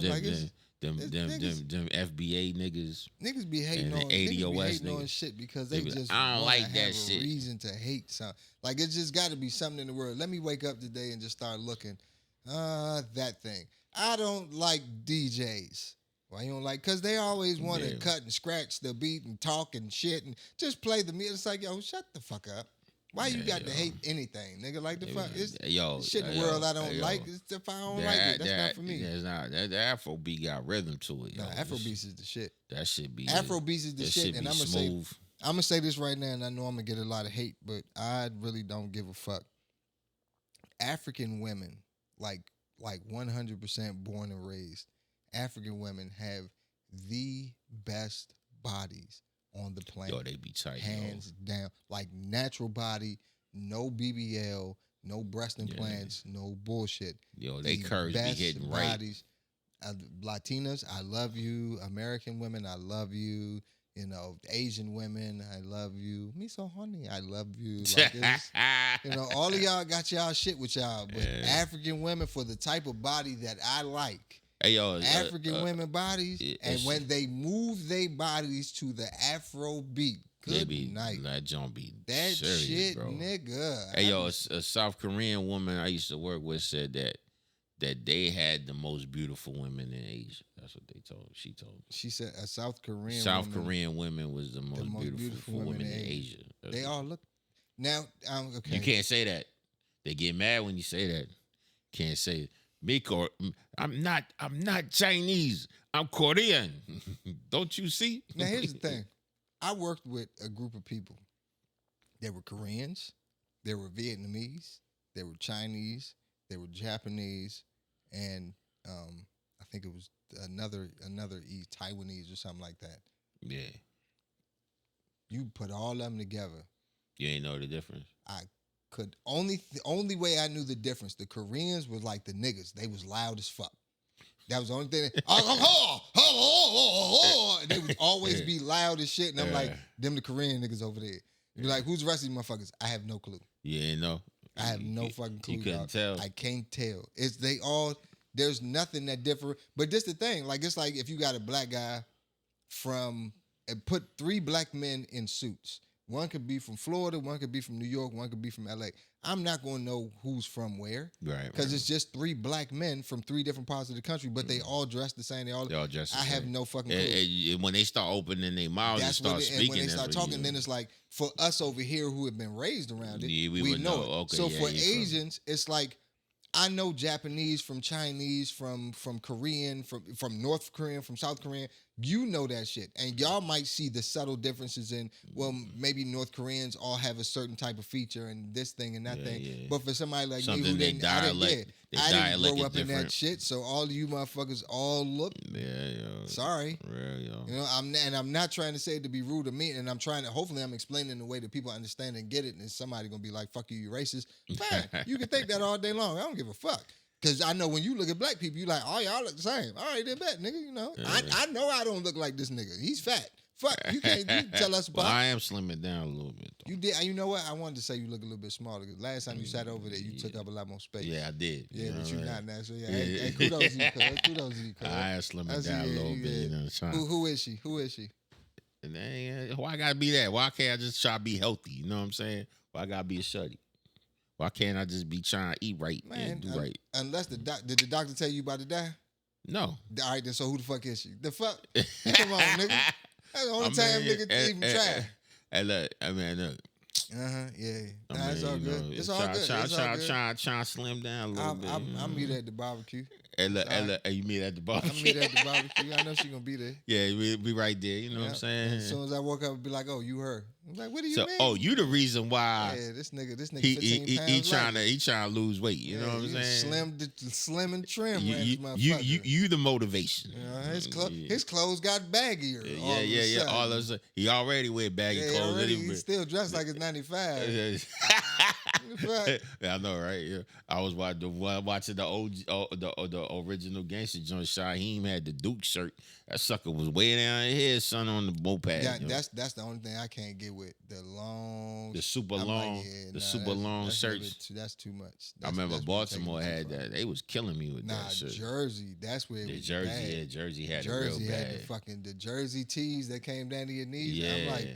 Them FBA niggas. Niggas be hating on ADOS niggas. Shit because they just I don't like that have shit. A reason to hate something. Like it's just got to be something in the world. Let me wake up today and just start looking. That thing. I don't like DJs. Why you don't like? Cause they always want to cut and scratch the beat and talk and shit and just play the music. It's like, yo, shut the fuck up. Why you got to hate anything, nigga? Like the fuck, it's shit in the world I don't like. It's if I don't like it, that's not for me. It's not. That Afrobeat got rhythm to it. Nah, Afrobeats is the shit. That should be. Afrobeats is the shit, and I'm gonna say this right now, and I know I'm gonna get a lot of hate, but I really don't give a fuck. African women, like 100% born and raised, African women have the best bodies on the planet. Yo, they be tight. Hands down. Like natural body, no BBL, no breast implants, no bullshit. Yo, they The curves be best hitting right. bodies. Latinas, I love you. American women, I love you. You know, Asian women, I love you. Me so honey, I love you. Like it's, you know, all of y'all got y'all shit with y'all, but African women for the type of body that I like. Hey, yo, African women bodies, and when they move their bodies to the Afro beat, good night. That don't be that serious, shit, bro. nigga. Hey, yo, a South Korean woman I used to work with said that they had the most beautiful women in Asia. That's what she told me. She said a South Korean women was the most beautiful women in Asia. They all look now. Okay, you can't say that. They get mad when you say that. Can't say it. I'm not Chinese. I'm Korean. Don't you see? Now here's the thing. I worked with a group of people. There were Koreans, there were Vietnamese, there were Chinese, there were Japanese, and I think it was another Taiwanese or something like that. Yeah. You put all of them together. You ain't know the difference. I could the only way I knew the difference. The Koreans was like the niggas. They was loud as fuck. That was the only thing. And they would always be loud as shit. And I'm like, them the Korean niggas over there. You'd be like, who's the rest of these motherfuckers? I have no clue. You ain't know. I have no fucking clue. You couldn't tell. I can't tell. There's nothing that different. But this the thing. Like, it's like if you got a black guy and put 3 black men in suits. One could be from Florida, one could be from New York, one could be from LA. I'm not going to know who's from where. Right. Because it's just 3 black men from 3 different parts of the country, but they all dress the same. They all dress the same. I have no fucking clue. When they start opening their mouths and start speaking. And when they start talking, then it's like, for us over here who have been raised around it, we know it. Okay, so for Asians, it's like, I know Japanese from Chinese, from Korean, from North Korean, from South Korean. You know that shit. And y'all might see the subtle differences in, well, maybe North Koreans all have a certain type of feature and this thing and that thing. Yeah. But for somebody like me who didn't grow up in that shit, so all of you motherfuckers all look. Yeah, yo. Sorry. Real, yo. You know, I'm not trying to say it to be rude to me, and hopefully I'm explaining in a way that people understand and get it, and somebody gonna be like, fuck you, you racist. Fine. You can think that all day long. I don't give a fuck. Because I know when you look at black people, you like, oh, y'all look the same. All right, then bet, nigga, you know. Yeah. I know I don't look like this nigga. He's fat. Fuck, you can't tell us about. Well, I am slimming down a little bit, though. You did. You know what? I wanted to say you look a little bit smaller. Because last time you sat over there, you took up a lot more space. Yeah, I did. Yeah, but you're not now. So, yeah. Hey, kudos to you, cuz. Kudos to you, cuz. I am slimming down a little bit. You know, who is she? Who is she? And why I gotta be that? Why can't I just try to be healthy? You know what I'm saying? Why I gotta be a shutty? Why can't I just be trying to eat right and do right? Unless did the doctor tell you about to die? No. All right, then so who the fuck is she? The fuck? Come on, nigga. That's the only time nigga even try. Hey, look, look. Yeah. Nah, it's all good. It's all good. Trying to slim down a little bit. I'll meet her at the barbecue. Hey, look, you meet at the barbecue. I'll meet her at the barbecue. I know she gonna be there. Yeah, we'll be right there. You know what I'm saying? As soon as I walk up, I'll be like, "Oh, you her?" I'm like, "What do you mean?" Oh, you the reason why? Yeah, this nigga. 15 pounds he trying to lose weight. You know what I'm saying? Slim and trim. You the motivation. His clothes got baggier. Yeah. All of a he already wear baggy clothes. He's still dressed like it's 95. Yeah, I know, right? Yeah, I was watching the original gangster joint. Shaheem had the Duke shirt. That sucker was way down his son on the moped. Yeah, that's the only thing I can't get with the super long shirts. That's too much. I remember Baltimore had that. They was killing me with that shirt. Jersey. That's where it was Jersey. bad. Yeah, Jersey had Jersey it real had bad. the Jersey tees that came down to your knees. Yeah. I'm like,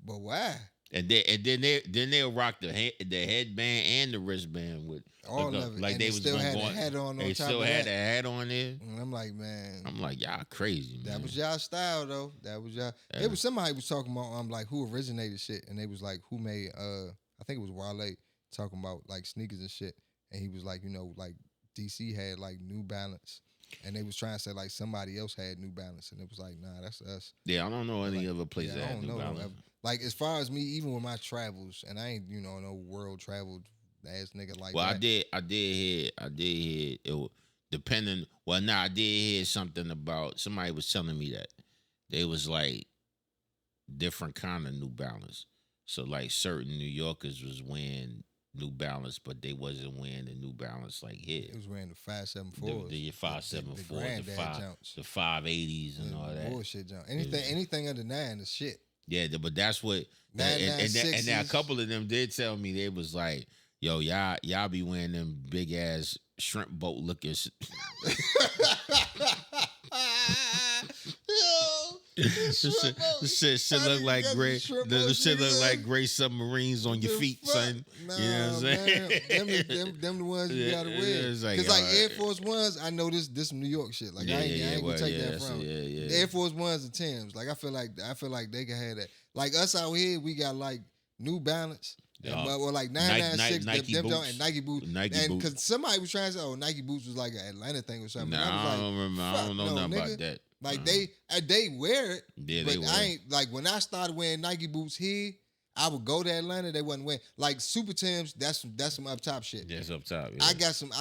but why? And then they'll rock the headband and the wristband with all of it. Like and they was still had a hat on. They top still of had that. a hat on there. And I'm like, man. I'm like, y'all crazy, man. That was y'all style though. That was y'all. Yeah. It was somebody was talking about like who originated shit, and they was like who made I think it was Wale talking about like sneakers and shit, and he was like, you know, like DC had like New Balance. And they was trying to say like somebody else had New Balance, and it was like, nah, that's us. Yeah, I don't know any other place that had New Balance. Like as far as me, even with my travels, and I ain't no world traveled ass nigga like that. Well, I did hear it. Depending, I did hear something about somebody was telling me that they was like different kind of New Balance. So like certain New Yorkers was wearing New Balance, but they wasn't wearing the New Balance like here. It was wearing the 574s. The 574s, granddad jumps. the 580s and all that. Bullshit jump. Anything under 9 is shit. Yeah, but that's what. And now a couple of them did tell me they was like, "Yo, y'all be wearing them big ass shrimp boat looking." Shit look like gray. The shit look like gray submarines on your feet, son. Nah, you know what I'm saying? Them the ones you gotta wear. Cause like Air Force Ones, I know this New York shit. Like I ain't gonna take that from. The Air Force Ones and Timbs. Like I feel like they can have that. Like us out here, we got like New Balance. Or like 996, Nike them boots. and Nike boots. And because somebody was trying to say, oh, Nike boots was like an Atlanta thing or something. Nah, I don't remember. I don't know nothing about that. Like they wear it, yeah, but they wear. I ain't like when I started wearing Nike boots here. I would go to Atlanta. They wasn't wearing like Super Timbs. That's some up top shit. That's up top. Yeah. I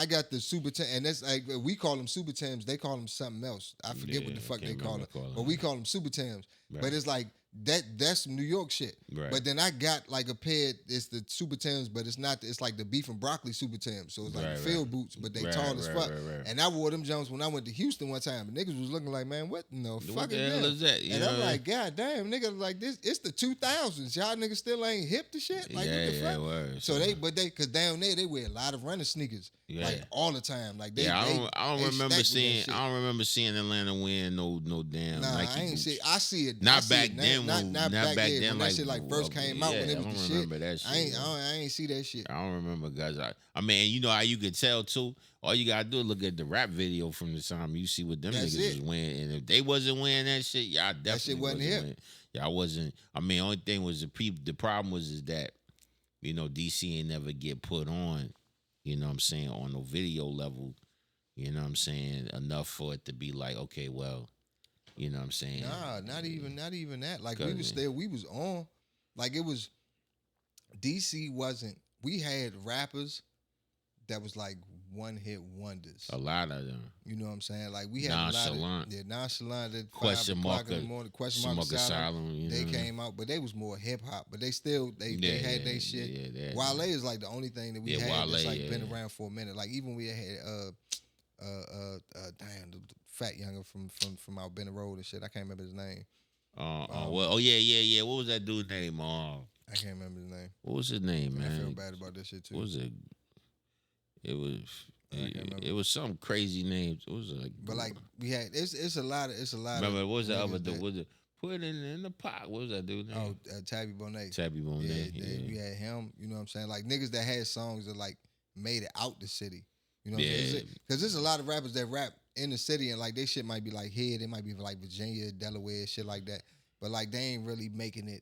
got the Super Timbs, and that's like we call them Super Timbs. They call them something else. I forget what the fuck they call them, but we call them Super Timbs. Right. But it's like that's New York shit. Right. But then I got like a pair. It's the Super Timbs, but it's not. It's like the beef and broccoli Super Timbs. So it's like field boots, but they tall as fuck. And I wore them Jones when I went to Houston one time. And niggas was looking like, man, what in the fuck is that? And I'm like, God damn, nigga, like this. It's the 2000s. Y'all niggas still ain't hip to shit. Like what the fuck? Word. So cause down there they wear a lot of running sneakers, like all the time. Like I don't remember seeing Atlanta wearing no damn Nike I ain't boots. I see it. Not back then. Not back then. When that shit like first came out when it was the shit. That shit. I ain't see that shit. I don't remember, guys. I mean, you know how you could tell too. All you gotta do is look at the rap video from the time. You see what them niggas was wearing, and if they wasn't wearing that shit, y'all definitely that shit wasn't hip. Wearing. Y'all wasn't. I mean, only thing was the problem was is that DC ain't never get put on. You know what I'm saying, on no video level. You know what I'm saying, enough for it to be like, okay, well. You know what I'm saying? Nah, not even that. Like we was on. Like it was DC wasn't. We had rappers that was like one hit wonders. A lot of them. You know what I'm saying? Like we had Nonchalant. a lot of Nonchalant. That Question mark in the morning. Question mark Asylum. They came out, but they was more hip hop. But they still they had their shit. Yeah, Wale is like the only thing that we had that's like been around for a minute. Like even we had damn the fat younger from out Bennett Road and shit. I can't remember his name. Yeah. What was that dude's name? I can't remember his name. What was his name, man? I feel bad about that shit too. What was it? It was some crazy name. It was like, but like we had, it's a lot. Remember, what was the other dude? Was it put it in the pot? What was that dude name? Oh, Tabby Bonet. Tabby Bonet. Yeah, we had him. You know what I'm saying? Like niggas that had songs that like made it out the city. You know what I'm saying? Because there's a lot of rappers that rap in the city and like they shit might be like here, they might be like Virginia, Delaware, shit like that. But like they ain't really making it.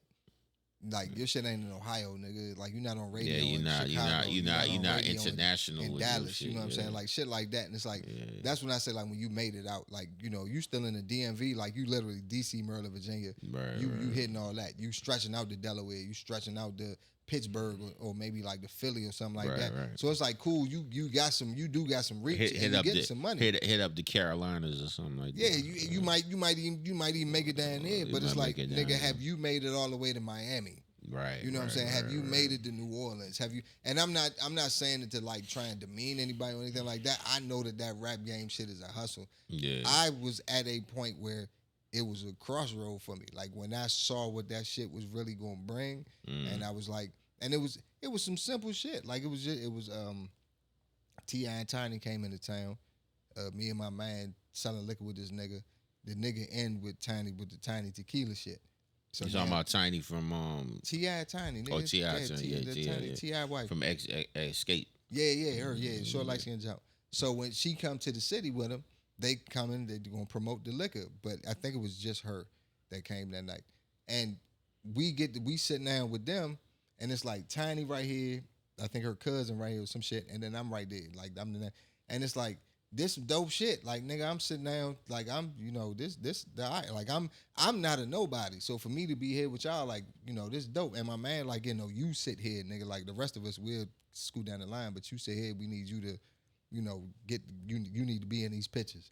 Like your shit ain't in Ohio, nigga. Like you're not on radio. Yeah, you're not international in Dallas. You know what I'm saying? Like shit like that. And it's like that's when I say like when you made it out, like you still in the DMV, like you literally DC, Maryland, Virginia. You hitting all that. You stretching out to Delaware. You stretching out to Pittsburgh or maybe like the Philly or something like that. Right. So it's like cool. You do got some reach. Hit up some money. Hit up the Carolinas or something like that. Yeah, you might even make it down there. But it's like nigga, have you made it all the way to Miami? Right. You know what I'm saying? Have you made it to New Orleans? Have you? And I'm not saying it to like try and demean anybody or anything like that. I know that rap game shit is a hustle. Yeah. I was at a point where it was a crossroad for me. Like when I saw what that shit was really gonna bring, and I was like, and it was some simple shit. Like it was T.I. and Tiny came into town. Me and my man selling liquor with this nigga. The nigga end with Tiny with the Tiny tequila shit. So you talking about Tiny from T.I. Tiny, nigga. Oh, T.I. Tiny, T.I. wife from Escape. Her, short light skin job. So when she come to the city with him, they come in, they gonna promote the liquor. But I think it was just her that came that night. And we sit down with them, and it's like Tiny right here, I think her cousin right here or some shit, and then I'm right there. Like and it's like this dope shit. Like nigga, I'm sitting down, like I'm, like I'm not a nobody. So for me to be here with y'all, like, this dope. And my man, like, you sit here, nigga, like the rest of us will scoot down the line, but you sit here, we need you to, you need to be in these pictures.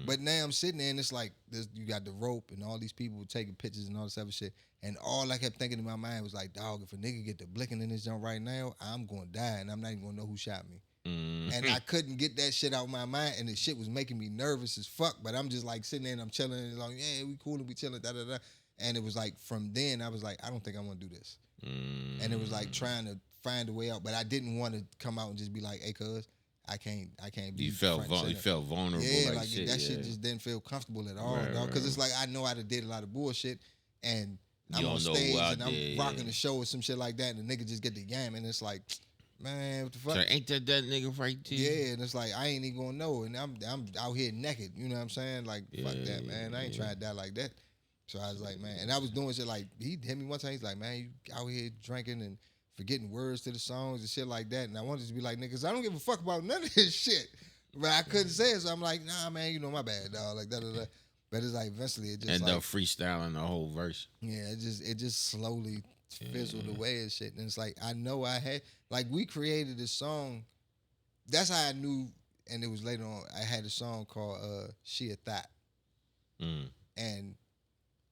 But now I'm sitting there and it's like you got the rope and all these people taking pictures and all this other shit. And all I kept thinking in my mind was like, dog, if a nigga get the blicking in this joint right now, I'm gonna die and I'm not even gonna know who shot me. And I couldn't get that shit out of my mind, and the shit was making me nervous as fuck. But I'm just like sitting there and I'm chilling and like, yeah, we cool and we chilling, da da da. And it was like from then I was like, I don't think I want to do this. And it was like trying to find a way out, but I didn't want to come out and just be like, hey, cuz, I can't be. You felt vulnerable. Yeah, like shit, shit just didn't feel comfortable at all, dog. Because it's like I know I did a lot of bullshit, and I'm on stage and I'm rocking the show or some shit like that, and the nigga just get the yam, and it's like, man, what the fuck? So ain't that nigga right there? Yeah, and it's like I ain't even gonna know, and I'm out here naked. You know what I'm saying? Like fuck that, man. I ain't trying to die like that. So I was like, man, and I was doing shit like he hit me one time. He's like, man, you out here drinking and forgetting words to the songs and shit like that. And I wanted to be like, niggas, I don't give a fuck about none of this shit. But I couldn't say it, so I'm like, nah, man, you know my bad, dog. Like that. But it's like eventually it just end up freestyling the whole verse. Yeah, it just slowly fizzled away and shit. And it's like I know I had like we created this song. That's how I knew. And it was later on. I had a song called "She a Thot," and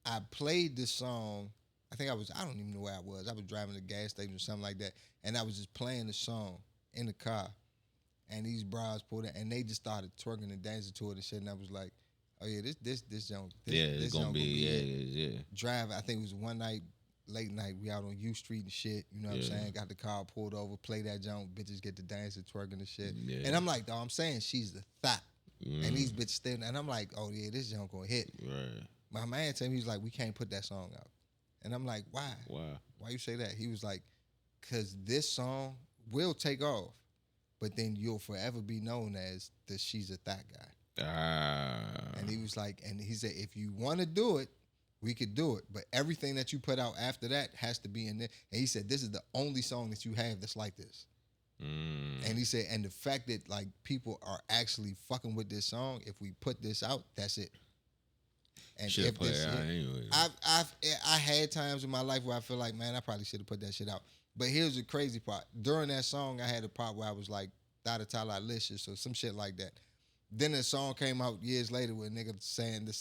I played this song. I don't even know where I was. I was driving to the gas station or something like that, and I was just playing the song in the car. And these bras pulled in, and they just started twerking and dancing to it and shit. And I was like, oh yeah, this junk. It's gonna be Drive. I think it was one night, late night. We out on U Street and shit. You know what I'm saying? Got the car pulled over, play that junk. Bitches get to dancing, twerking and shit. Yeah. And I'm like, dog, I'm saying she's the thot. And these bitches still, and I'm like, oh yeah, this junk gonna hit. Right. My man told me, he was like, we can't put that song out. And I'm like, why? Why you say that? He was like, cause this song will take off, but then you'll forever be known as the She's a Thot guy. And he was like, and he said, if you want to do it, we could do it. But everything that you put out after that has to be in there. And he said, this is the only song that you have that's like this. And he said, and the fact that like people are actually fucking with this song, if we put this out, that's it. And should have put it out anyway. I had times in my life where I feel like, man, I probably should have put that shit out. But here's the crazy part. During that song, I had a part where I was like, Thottatala licious or some shit like that. Then a song came out years later with a nigga saying the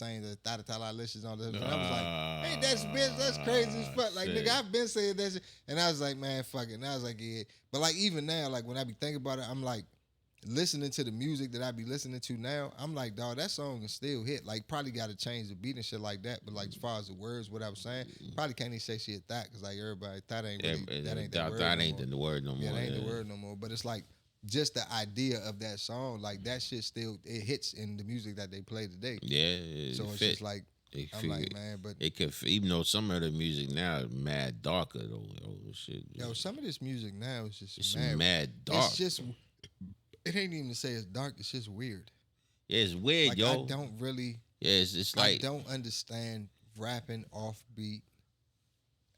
Thottatala licious and all that. And I was like, hey, that's crazy as fuck. Like, nigga, I've been saying that shit. And I was like, man, fuck it. And I was like, yeah. But like, even now, like when I be thinking about it, I'm like, listening to the music that I be listening to now, I'm like, dog, that song is still hit. Like, probably got to change the beat and shit like that. But like, as far as the words, what I was saying, probably can't even say she a thot because like everybody, thot ain't really, that ain't the word. That ain't the word no more. Yeah, that ain't the word no more. But it's like just the idea of that song, like that shit still it hits in the music that they play today. Yeah, so it's just like. I'm like, man, but it could, even though some of the music now is mad darker though. Oh shit. Yo, some of this music now is just it's mad dark. It's just. It ain't even to say it's dark. It's just weird. Yeah, it's weird, like, yo. I don't really. Yeah, it's like I don't understand rapping offbeat.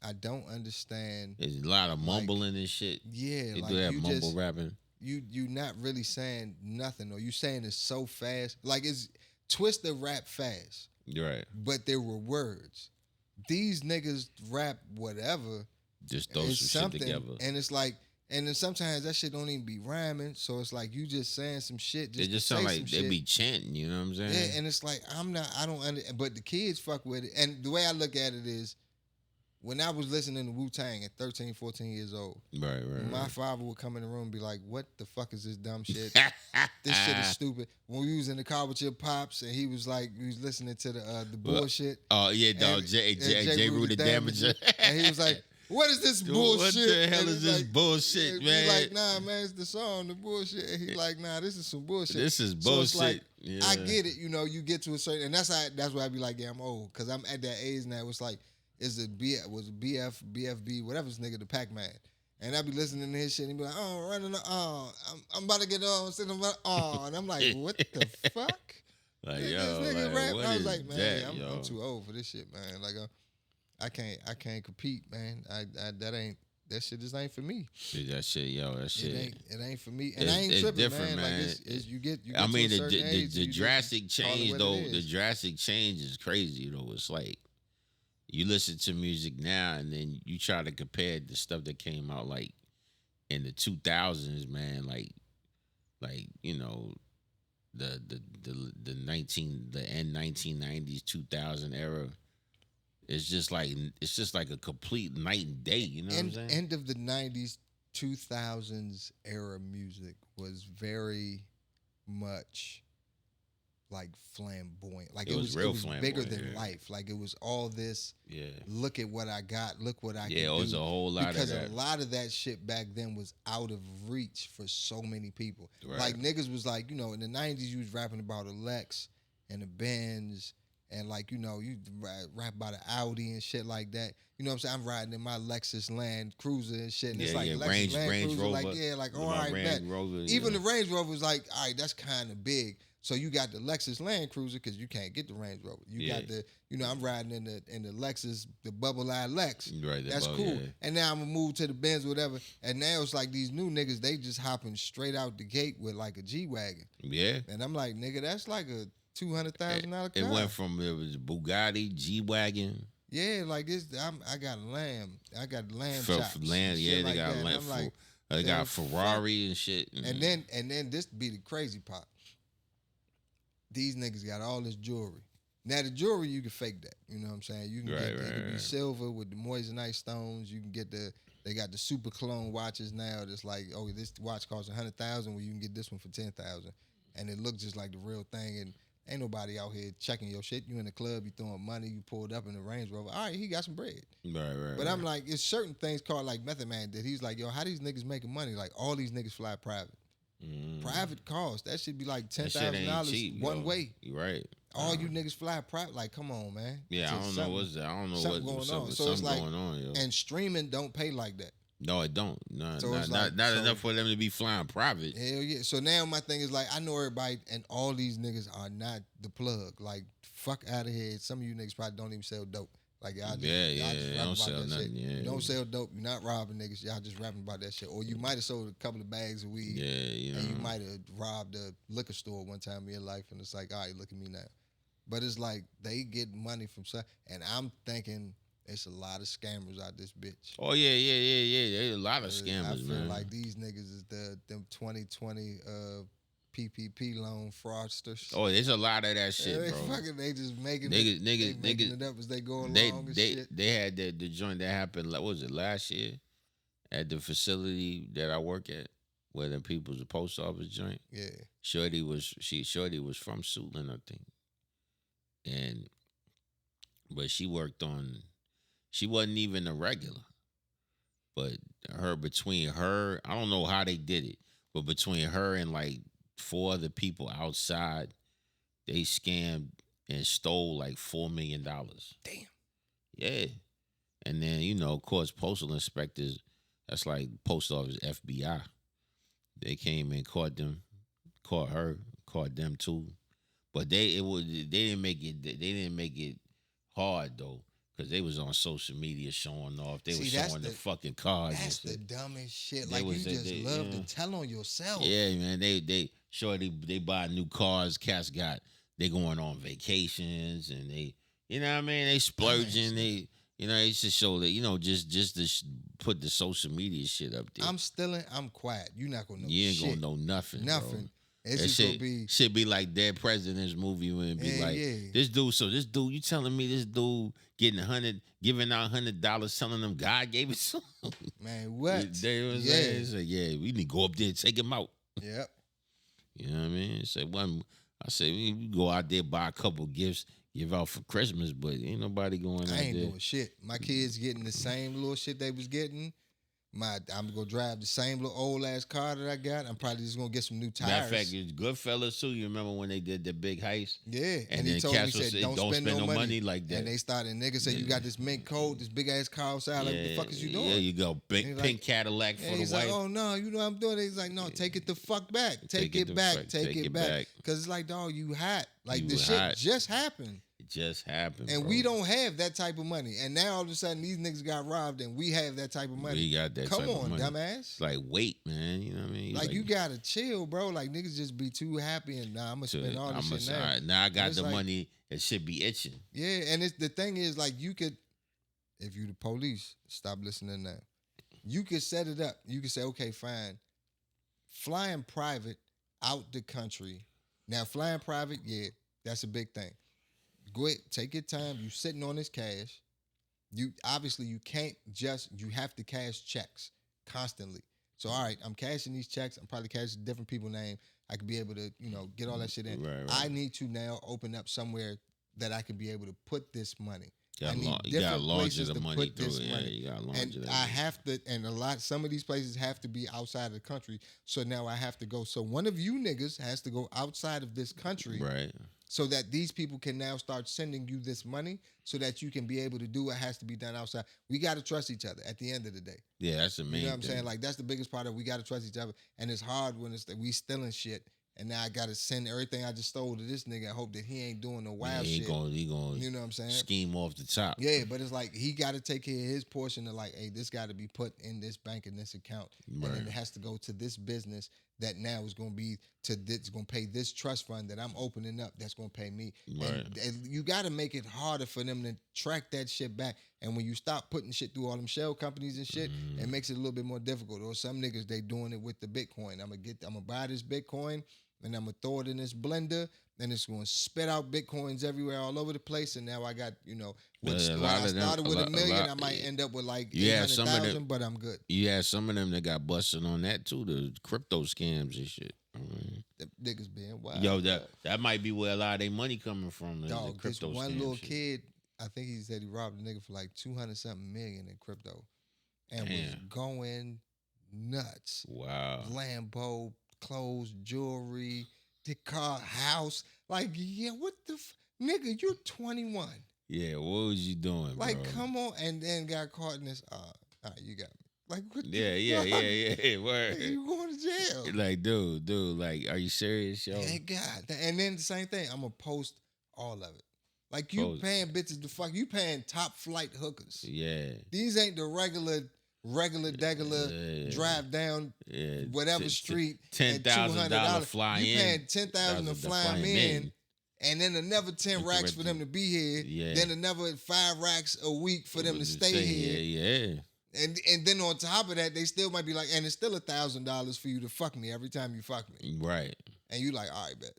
I don't understand. There's a lot of mumbling and shit. Yeah, they like do that you mumble just, rapping. You not really saying nothing, or you saying it so fast. Like it's Twista rap fast. Right. But there were words. These niggas rap whatever. Just throw some shit together. And it's like. And then sometimes that shit don't even be rhyming, so it's like you just saying some shit. It just sound like they be chanting, you know what I'm saying? Yeah, and it's like but the kids fuck with it. And the way I look at it is, when I was listening to Wu-Tang at 13, 14 years old, my father would come in the room and be like, "What the fuck is this dumb shit? This shit is stupid." When we was in the car with your pops, and he was listening to the bullshit. Oh yeah, dog, J. Rue the Damager, and he was like. What is this bullshit? What the hell is this bullshit, man? He like, nah, man, it's the song, the bullshit. And he like, nah, this is some bullshit. This is bullshit. So it's like, I get it, you get to a certain, and that's why I be like, yeah, I'm old, because I'm at that age now. It's like, was it BF, BFB, whatever this nigga, the Pac-Man. And I be listening to his shit, and he be like, oh, running, I'm about to get on, sitting on, and I'm like, what the fuck? Like, this nigga rap. I was like, man, I'm too old for this shit, man. Like, I can't compete, man. That shit just ain't for me. That shit, that shit. It ain't for me. And I ain't tripping, man. Like you get I mean, to a certain age, the drastic change though. The drastic change is crazy though. It's like you listen to music now, and then you try to compare the stuff that came out like in the 2000s, man. Like the end 1990s 2000 era. It's just like a complete night and day. You know what I'm saying? End of the 90s, 2000s era music was very much like flamboyant. Like It was real bigger flamboyant, than yeah. life. Like it was all this. Yeah. Look at what I got. Look what I can Yeah, do. it was a whole lot of because that. a lot of that shit back then was out of reach for so many people. Right. Like niggas was like, in the 90s you was rapping about a Lex and a Benz and like, you rap about an Audi and shit like that. You know what I'm saying? I'm riding in my Lexus Land Cruiser and shit. And it's like Lexus Land Cruiser, Rover. like, all right, bet. Even the Range Rover was like, all right, that's kind of big. So you got the Lexus Land Cruiser because you can't get the Range Rover. You got the, I'm riding in the Lexus, the Bubble Eye Lex. Right, that's cool. Yeah. And now I'm gonna move to the Benz, whatever. And now it's like these new niggas, they just hopping straight out the gate with like a G wagon. Yeah. And I'm like, nigga, that's like a $200,000 car. It went from it was Bugatti, G wagon. Yeah, like this. I got lamb. I got lamb chops. Lamb, yeah, they like got that. lamb. Like, they got Ferrari and shit. And then this be the crazy part. These niggas got all this jewelry. Now the jewelry you can fake that. You know what I'm saying? You can get it can be silver with the moissanite stones. You can get they got the super cologne watches now. That's like, oh, this watch costs $100,000, well you can get this one for $10,000, and it looks just like the real thing. And ain't nobody out here checking your shit. You in the club, you throwing money, you pulled up in the Range Rover. All right, he got some bread. Right. But I'm like, it's certain things called like Method Man that he's like, yo, how these niggas making money? Like all these niggas fly private. Private cars, that should be like $10,000 one way. You right. All you niggas fly private, like come on, man. Yeah, I don't know what's that. I don't know something what's going on. So something it's like, going on, yo. And streaming don't pay like that. No, it don't. No, so not enough for them to be flying private. Hell yeah. So now my thing is like, I know everybody, and all these niggas are not the plug. Like, fuck out of here. Some of you niggas probably don't even sell dope. Like y'all just don't sell nothing. Yeah. You don't sell dope. You're not robbing niggas. Y'all just rapping about that shit. Or you might have sold a couple of bags of weed. Yeah, And you might have robbed a liquor store one time in your life, and it's like, all right, look at me now. But it's like they get money from some, and I'm thinking it's a lot of scammers out this bitch. Oh yeah. There's a lot of scammers, I feel man. like these niggas is them 2020 PPP loan fraudsters. Oh, there's a lot of that shit, bro. They just making niggas it up as they go along and shit. They had the joint that happened, what was it, last year? At the facility that I work at, where the people's post office joint. Yeah. Shorty was from Suitland, I think. But she wasn't even a regular. But between her, I don't know how they did it, but between her and like 4 other people outside, they scammed and stole like $4 million. Damn. Yeah. And then, of course, postal inspectors, that's like post office FBI. They came and caught them, caught her, caught them too. But they didn't make it hard though. Because they was on social media showing off. They were showing the fucking cars. That's the dumbest shit. Like, you just love to tell on yourself. Yeah, man. They buy new cars. Cats they going on vacations and they, you know what I mean? They splurging. They used to show that, just to put the social media shit up there. I'm quiet. You're not going to know You ain't shit. going to know nothing, Nothing. Bro. It's just shit, gonna be should be like Dead President's movie and be this dude. So this dude, you telling me this dude giving out $100, telling them God gave it to him? Man, what? They was we need to go up there and take him out. Yep. You know what I mean? I said we go out there, buy a couple gifts, give out for Christmas, but ain't nobody going out there. I ain't doing shit. My kids getting the same little shit they was getting. I'm gonna drive the same little old ass car that I got. I'm probably just gonna get some new tires. Matter of fact, it's Goodfellas too. You remember when they did the big heist? Yeah, and he told me, he said, don't spend no money like that. And they started, niggas said, you got this mink coat, this big ass car outside. Like, what the fuck is you doing? Yeah, you go pink Cadillac for the he's wife. Like, oh no, you know what I'm doing? He's like, no, take it the fuck back. Take it back. Because it's like, dog, you hot. Like, the shit just happened. It just happened, and bro. we don't have that type of money. And now all of a sudden these niggas got robbed and we have that type of money. We got that type of money. Come on, dumbass. It's like, wait, man. You know what I mean? Like you gotta chill, bro. Like niggas just be too happy and I'm gonna spend all this shit now. Now I got the money. It should be itching. Yeah, and the thing is, like, you could, if you the police, stop listening now. You could set it up. You could say, okay, fine. Flying private out the country, Now, flying private, yeah, that's a big thing. Go ahead, take your time. You sitting on this cash. You obviously you can't you have to cash checks constantly. So all right, I'm cashing these checks. I'm probably cashing different people's name. I could be able to, get all that shit in. Right. I need to now open up somewhere that I could be able to put this money. I need you got different places the to money put through this it. money. Yeah, you got And that. I have to, and some of these places have to be outside of the country. So now I have to go. So one of you niggas has to go outside of this country. Right. So that these people can now start sending you this money so that you can be able to do what has to be done outside. We got to trust each other at the end of the day. Yeah, that's the main thing. You know what I'm saying? Like, that's the biggest part of it. We got to trust each other. And it's hard when it's that we stealing shit. And now I got to send everything I just stole to this nigga and hope that he ain't doing no wild shit. He gonna, you know what I'm saying? Scheme off the top. Yeah, but it's like he got to take care of his portion of like, hey, this got to be put in this bank in this account. Right. And then it has to go to this business that now is going to be it's going to pay this trust fund that I'm opening up that's going to pay me. Right. And you got to make it harder for them to track that shit back. And when you stop putting shit through all them shell companies and shit, it makes it a little bit more difficult. Or some niggas, they doing it with the Bitcoin. I'm going to buy this Bitcoin and I'm going to throw it in this blender and it's going to spit out Bitcoins everywhere all over the place. And now I got, when I started with $1 million, I might end up with like 800,000, but I'm good. Yeah, some of them that got busted on that too, the crypto scams and shit. The niggas being wild. Yo, that might be where a lot of their money coming from. Dog, the crypto this one scam little shit. kid, I think he said he robbed a nigga for like 200-something million in crypto. And was going nuts. Wow. Lambo, clothes, jewelry, the car, house. Like, yeah, what the nigga, you're 21. Yeah, what was you doing, like, bro? come on. And then got caught in this, all right, you got me. Like, what yeah. Word. You going to jail. Like, dude, like, are you serious, yo? Thank God. And then the same thing, I'm going to post all of it. Like, you paying bitches the fuck, you paying top flight hookers. Yeah. These ain't the regular drive down whatever street. $10,000 fly in. You paying $10,000 to fly them in. And then another 10 racks for them to be here. Yeah. Then another 5 racks a week for them to stay here. Yeah. And then on top of that, they still might be like, and it's still $1,000 for you to fuck me every time you fuck me. Right. And you like, all right, bet.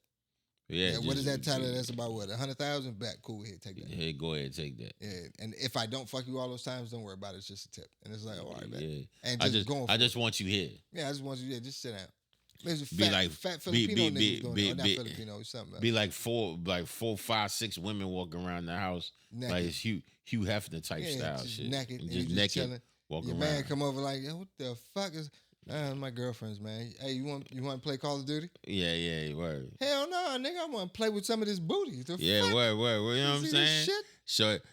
Yeah. What is that title? That's about what? 100,000? Bet. Cool. Here, take that. Hey, go ahead, take that. Yeah. And if I don't fuck you all those times, don't worry about it. It's just a tip. And it's like, all right, bet. Yeah. And I just want you here. Yeah, I just want you. Yeah, just sit down. There's a fat Filipino niggas doing it. Not Filipino, it's something else. Be like four, 5, 6 women walking around the house, naked. Like it's Hugh Hefner type style just shit. Naked, and just naked, chilling. Walking Your around. man come over like, yo, what the fuck is? My girlfriend's, man. Hey, you want to play Call of Duty? Yeah, word. Hell no, nigga. I want to play with some of this booty. Word. You know what I'm saying?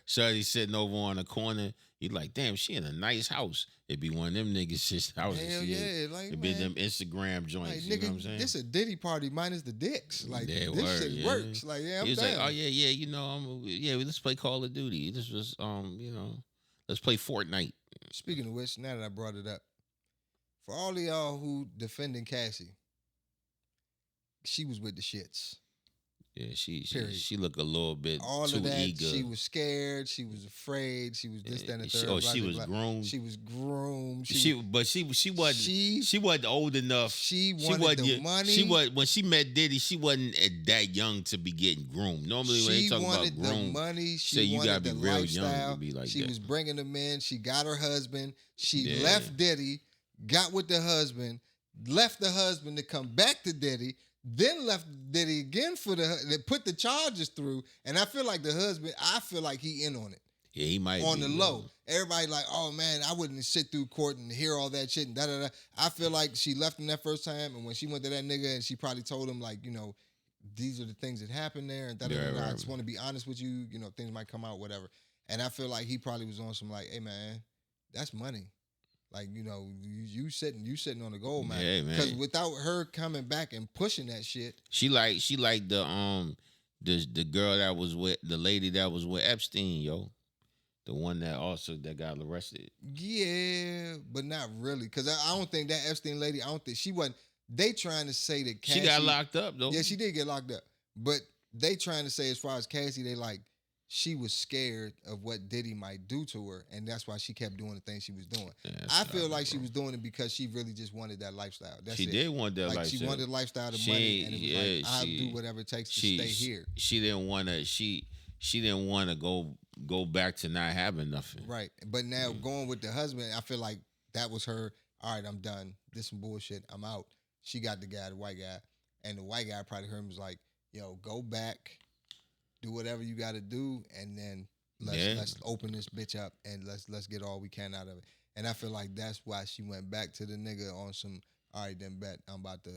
Shorty sitting over on the corner. You like, damn, she in a nice house. It'd be one of them niggas' just houses. Hell yeah, like it'd be them Instagram joints. Like, you nigga, know what I'm saying? This a Diddy party minus the dicks. Like this shit works. Like I'm He was down. like, oh yeah, let's play Call of Duty. This was let's play Fortnite. Speaking of which, now that I brought it up, for all of y'all who defending Cassie, she was with the shits. Yeah, she looked a little bit all too of that, eager. She was scared. She was afraid. She was this, that, and the third. She was groomed. She was groomed. She wasn't old enough. She wanted the money. When she met Diddy, she wasn't that young to be getting groomed. Normally, when they talk about groomed, the money. She wanted the lifestyle. She was bringing them in. She got her husband. She left Diddy, got with the husband, left the husband to come back to Diddy. Then left Diddy again they put the charges through, and I feel like the husband, he in on it. Yeah, he might on be, the low. Everybody like, oh man, I wouldn't sit through court and hear all that shit and da-da-da. I feel like she left him that first time, and when she went to that nigga and she probably told him like, these are the things that happened there, and da-da-da. Right. I just want to be honest with you, things might come out, whatever. And I feel like he probably was on some like, hey man, that's money. Like, you sitting on the gold mine. Yeah, man. Because without her coming back and pushing that shit. She like the girl that was with the lady that was with Epstein, yo. The one that got arrested. Yeah, but not really. Because I don't think that Epstein lady, she wasn't. They trying to say that Cassie. She got locked up, though. Yeah, she did get locked up. But they trying to say as far as Cassie, they like, she was scared of what Diddy might do to her, and that's why she kept doing the things she was doing. Yeah, I feel like she bro. was doing it because she really just wanted that lifestyle. That's She it. did want that Like she lifestyle. wanted the lifestyle, the She money, and it was like yeah, I'll do whatever it takes to stay here. she didn't want to she didn't want to go back to not having nothing. Right. But now going with the husband, I feel like that was her. All right, I'm done. This some bullshit. I'm out. She got the guy, the white guy, and the white guy probably heard him was like, "Yo, go back, do whatever you got to do, and then let's open this bitch up and let's get all we can out of it." And I feel like that's why she went back to the nigga on some. All right, then bet I'm about to.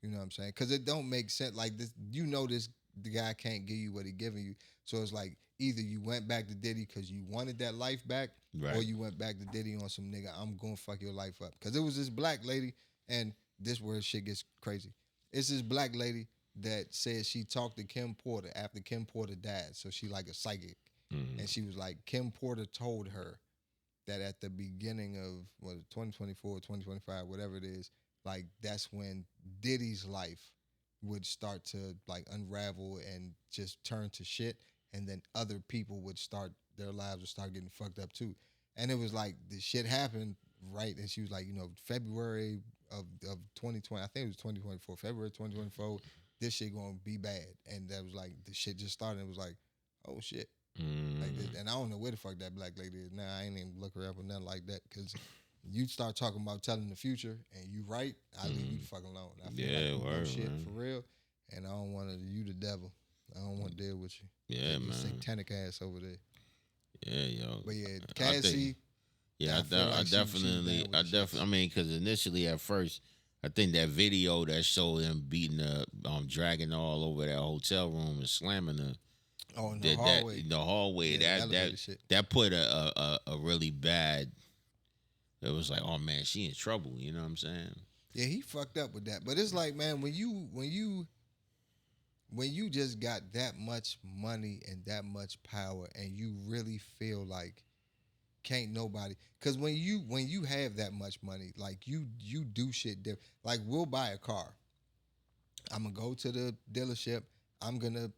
You know what I'm saying? Because it don't make sense. Like this, this the guy can't give you what he giving you. So it's like either you went back to Diddy because you wanted that life back, Right. or you went back to Diddy on some nigga, I'm gonna fuck your life up. Because it was this black lady, and this where shit gets crazy. It's this black lady that said she talked to Kim Porter after Kim Porter died. So she like a psychic. And she was like, Kim Porter told her that at the beginning of 2024, 2025, whatever it is, like that's when Diddy's life would start to like unravel and just turn to shit, and then other people would start their lives would start getting fucked up too. And it was like the shit happened right, and she was like, February of 2020, I think it was 2024, February 2024, this shit gonna be bad, and that was like the shit just started. It was like, oh shit. Like, and I don't know where the fuck that black lady is now. I ain't even look her up or nothing like that, because you start talking about telling the future and you right, I leave you the fuck alone. I feel like you know shit for real, and I don't want to. You the devil. I don't want to deal with you. Yeah, man. Satanic ass over there. Yeah, yo. But yeah, Cassie. I definitely. I mean, because initially at first, I think that video that showed him beating dragging her all over that hotel room and slamming her. Oh, in the hallway. The hallway. Yeah, that put a really bad. It was like, oh man, she in trouble. You know what I'm saying? Yeah, he fucked up with that. But it's like, man, when you just got that much money and that much power, and you really feel like can't nobody, because when you have that much money, like you do shit different. Like we'll buy a car. I'm gonna go to the dealership. I'm gonna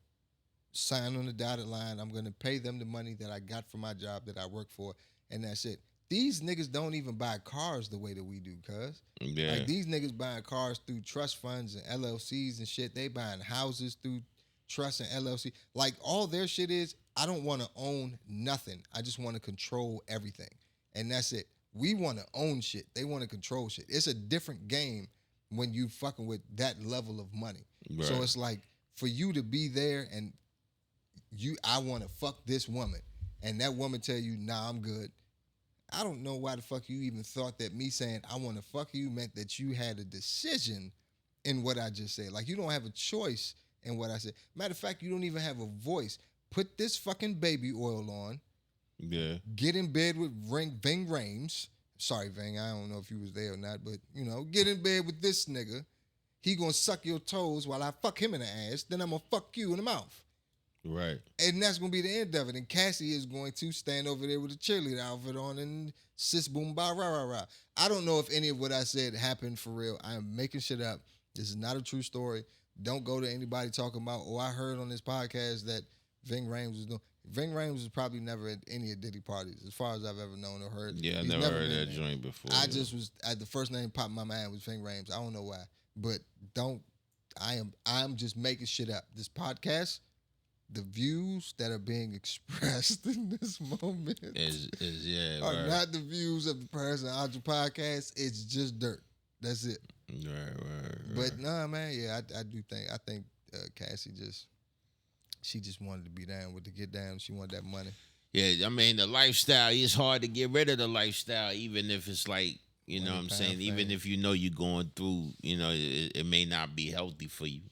sign on the dotted line. I'm gonna pay them the money that I got from my job that I work for, and that's it. These niggas don't even buy cars the way that we do, cuz. Yeah. Like these niggas buying cars through trust funds and LLCs and shit. They buying houses through trust and LLC. Like all their shit is, I don't want to own nothing. I just want to control everything. And that's it. We want to own shit. They want to control shit. It's a different game when you fucking with that level of money. Right. So it's like for you to be there and I want to fuck this woman, and that woman tell you, nah, I'm good. I don't know why the fuck you even thought that me saying I want to fuck you meant that you had a decision in what I just said. Like you don't have a choice in what I said. Matter of fact, you don't even have a voice. Put this fucking baby oil on. Yeah. Get in bed with Ving Rhames. Sorry, Ving, I don't know if you was there or not, but get in bed with this nigga. He gonna suck your toes while I fuck him in the ass. Then I'm gonna fuck you in the mouth. Right. And that's going to be the end of it. And Cassie is going to stand over there with a cheerleader outfit on and sis boom ba rah rah rah. I don't know if any of what I said happened for real. I am making shit up. This is not a true story. Don't go to anybody talking about, I heard on this podcast that Ving Rhames was doing. Ving Rhames was probably never at any of Diddy parties, as far as I've ever known or heard. Yeah, I never heard that joint before. I just was, the first name popped in my mind was Ving Rhames. I don't know why. But I'm just making shit up. This podcast, the views that are being expressed in this moment are not the views of the Parris Archer podcast. It's just dirt. That's it. Right. But nah, man, yeah, I do think Cassie she just wanted to be down with the get down. She wanted that money. Yeah, I mean the lifestyle. It's hard to get rid of the lifestyle, even if it's like know what I'm saying. Even if you're going through, it may not be healthy for you.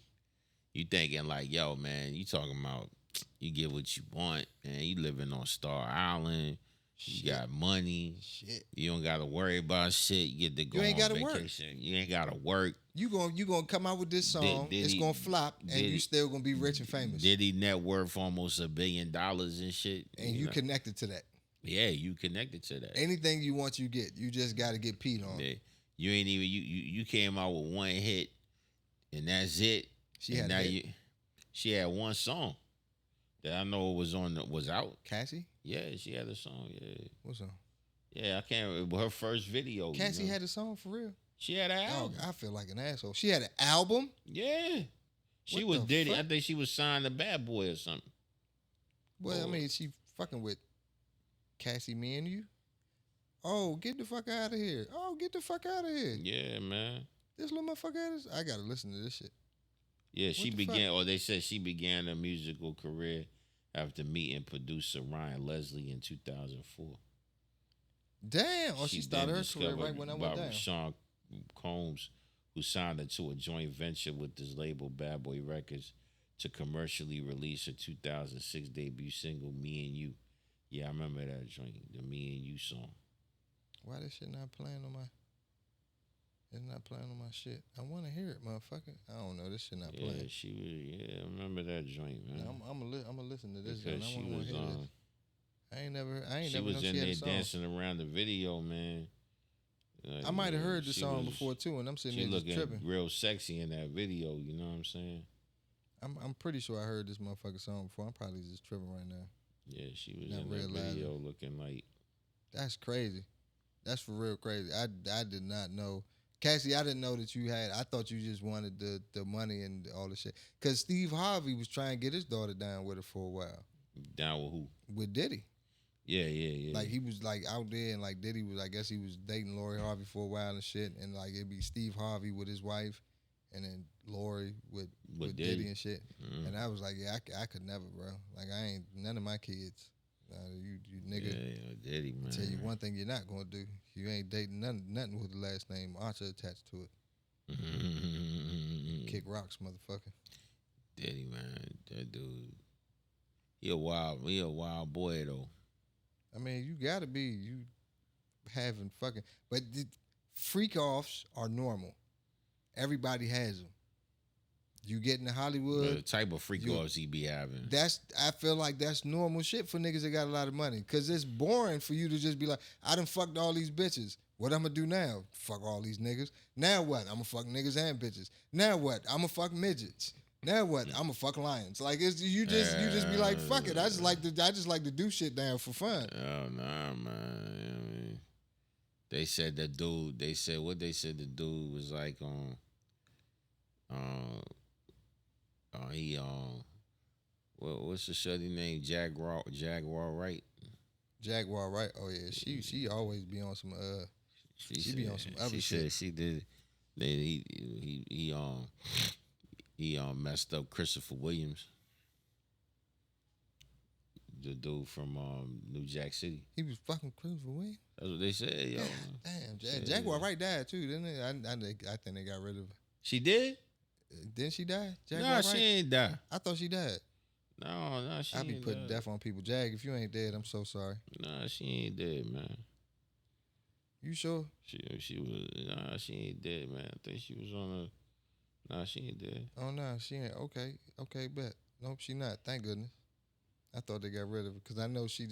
You thinking like, yo, man, you talking about you get what you want, man. You living on Star Island. You got money. Shit. You don't got to worry about shit. You get to go on vacation. You ain't got to work. You gonna come out with this song. It's gonna flop, and you still gonna be rich and famous. Diddy net worth almost $1 billion and shit. And you connected to that. Yeah, you connected to that. Anything you want, you get. You just got to get peed on. Yeah. You ain't even you came out with one hit, and that's it. She had one song. that I know was out. Cassie? Yeah, she had a song. Yeah, What song? yeah. I can't remember her first video. Cassie had a song for real? She had an Oh, album. I feel like an asshole. She had an album? Yeah, she What was the Diddy. fuck? I think she was signed to Bad Boy or something. Well, I mean, she fucking with Cassie, me and you? Oh, get the fuck out of here. Oh, get the fuck out of here. Yeah, man. This little motherfucker I gotta listen to this shit. Yeah, she began, fuck? or they said she began her musical career after meeting producer Ryan Leslie in 2004. Damn. Oh, she started her career discovered right when I went down. Sean Combs, who signed her to a joint venture with his label Bad Boy Records to commercially release her 2006 debut single "Me and You." Yeah, I remember that joint, the "Me and You" song. Why this shit not playing on my? It's not playing on my shit. I want to hear it, motherfucker. I don't know. This shit not playing. Yeah, she was. Yeah, I remember that joint, man. Now, I'm gonna listen to this. Because I she want to was hear this. I ain't never she know was in she had there a song. dancing around the video, man. I might have heard the she song was- before too, and I'm sitting She there just looking tripping. real sexy in that video. You know what I'm saying? I'm pretty sure I heard this motherfucking song before. I'm probably just tripping right now. Yeah, she was Not in that realizing. video looking like. That's crazy. That's for real crazy. I did not know. Cassie, I didn't know that you had. I thought you just wanted the money and all the shit. Because Steve Harvey was trying to get his daughter down with her for a while. Down with who? With Diddy. Yeah. Like he was like out there and like Diddy was, I guess he was dating Lori Harvey for a while and shit. And like it'd be Steve Harvey with his wife and then Lori with Diddy and shit. Mm-hmm. And I was like, yeah, I could never, bro. Like I ain't, none of my kids. You nigga. Yeah, Diddy, man. Tell you one thing you're not gonna do. You ain't dating nothing with the last name Archer attached to it. Kick rocks, motherfucker. Diddy, man. That dude. He a wild boy though. I mean, you gotta be you having fucking, but freak offs are normal. Everybody has them. You get into Hollywood. The type of freak offs he be having. I feel like that's normal shit for niggas that got a lot of money. Cause it's boring for you to just be like, I done fucked all these bitches. What I'm gonna do now? Fuck all these niggas. Now what? I'm gonna fuck niggas and bitches. Now what? I'm gonna fuck midgets. Now what? I'm gonna fuck lions. Like it's you just be like, fuck it. I just like to do shit down for fun. Oh nah, man. I mean, they said the dude. They said the dude was like what's the shorty name? Jaguar Wright. Jaguar, right? Oh yeah, she always be on some she be on some other she shit. Said she did. He messed up Christopher Williams, the dude from New Jack City. He was fucking Christopher Williams. That's what they said, yo. Damn, Jaguar Wright died too, didn't it? I think they got rid of her. She did? Didn't she die? Jaguar No, Wright? she ain't die. I thought she died. No, she I ain't be putting dead. death on people. Jag, if you ain't dead, I'm so sorry. Nah, she ain't dead, man. You sure? She ain't dead, man. I think she was on a. Nah, she ain't dead. Oh no, she ain't. Okay, bet. Nope, she not. Thank goodness. I thought they got rid of her because I know she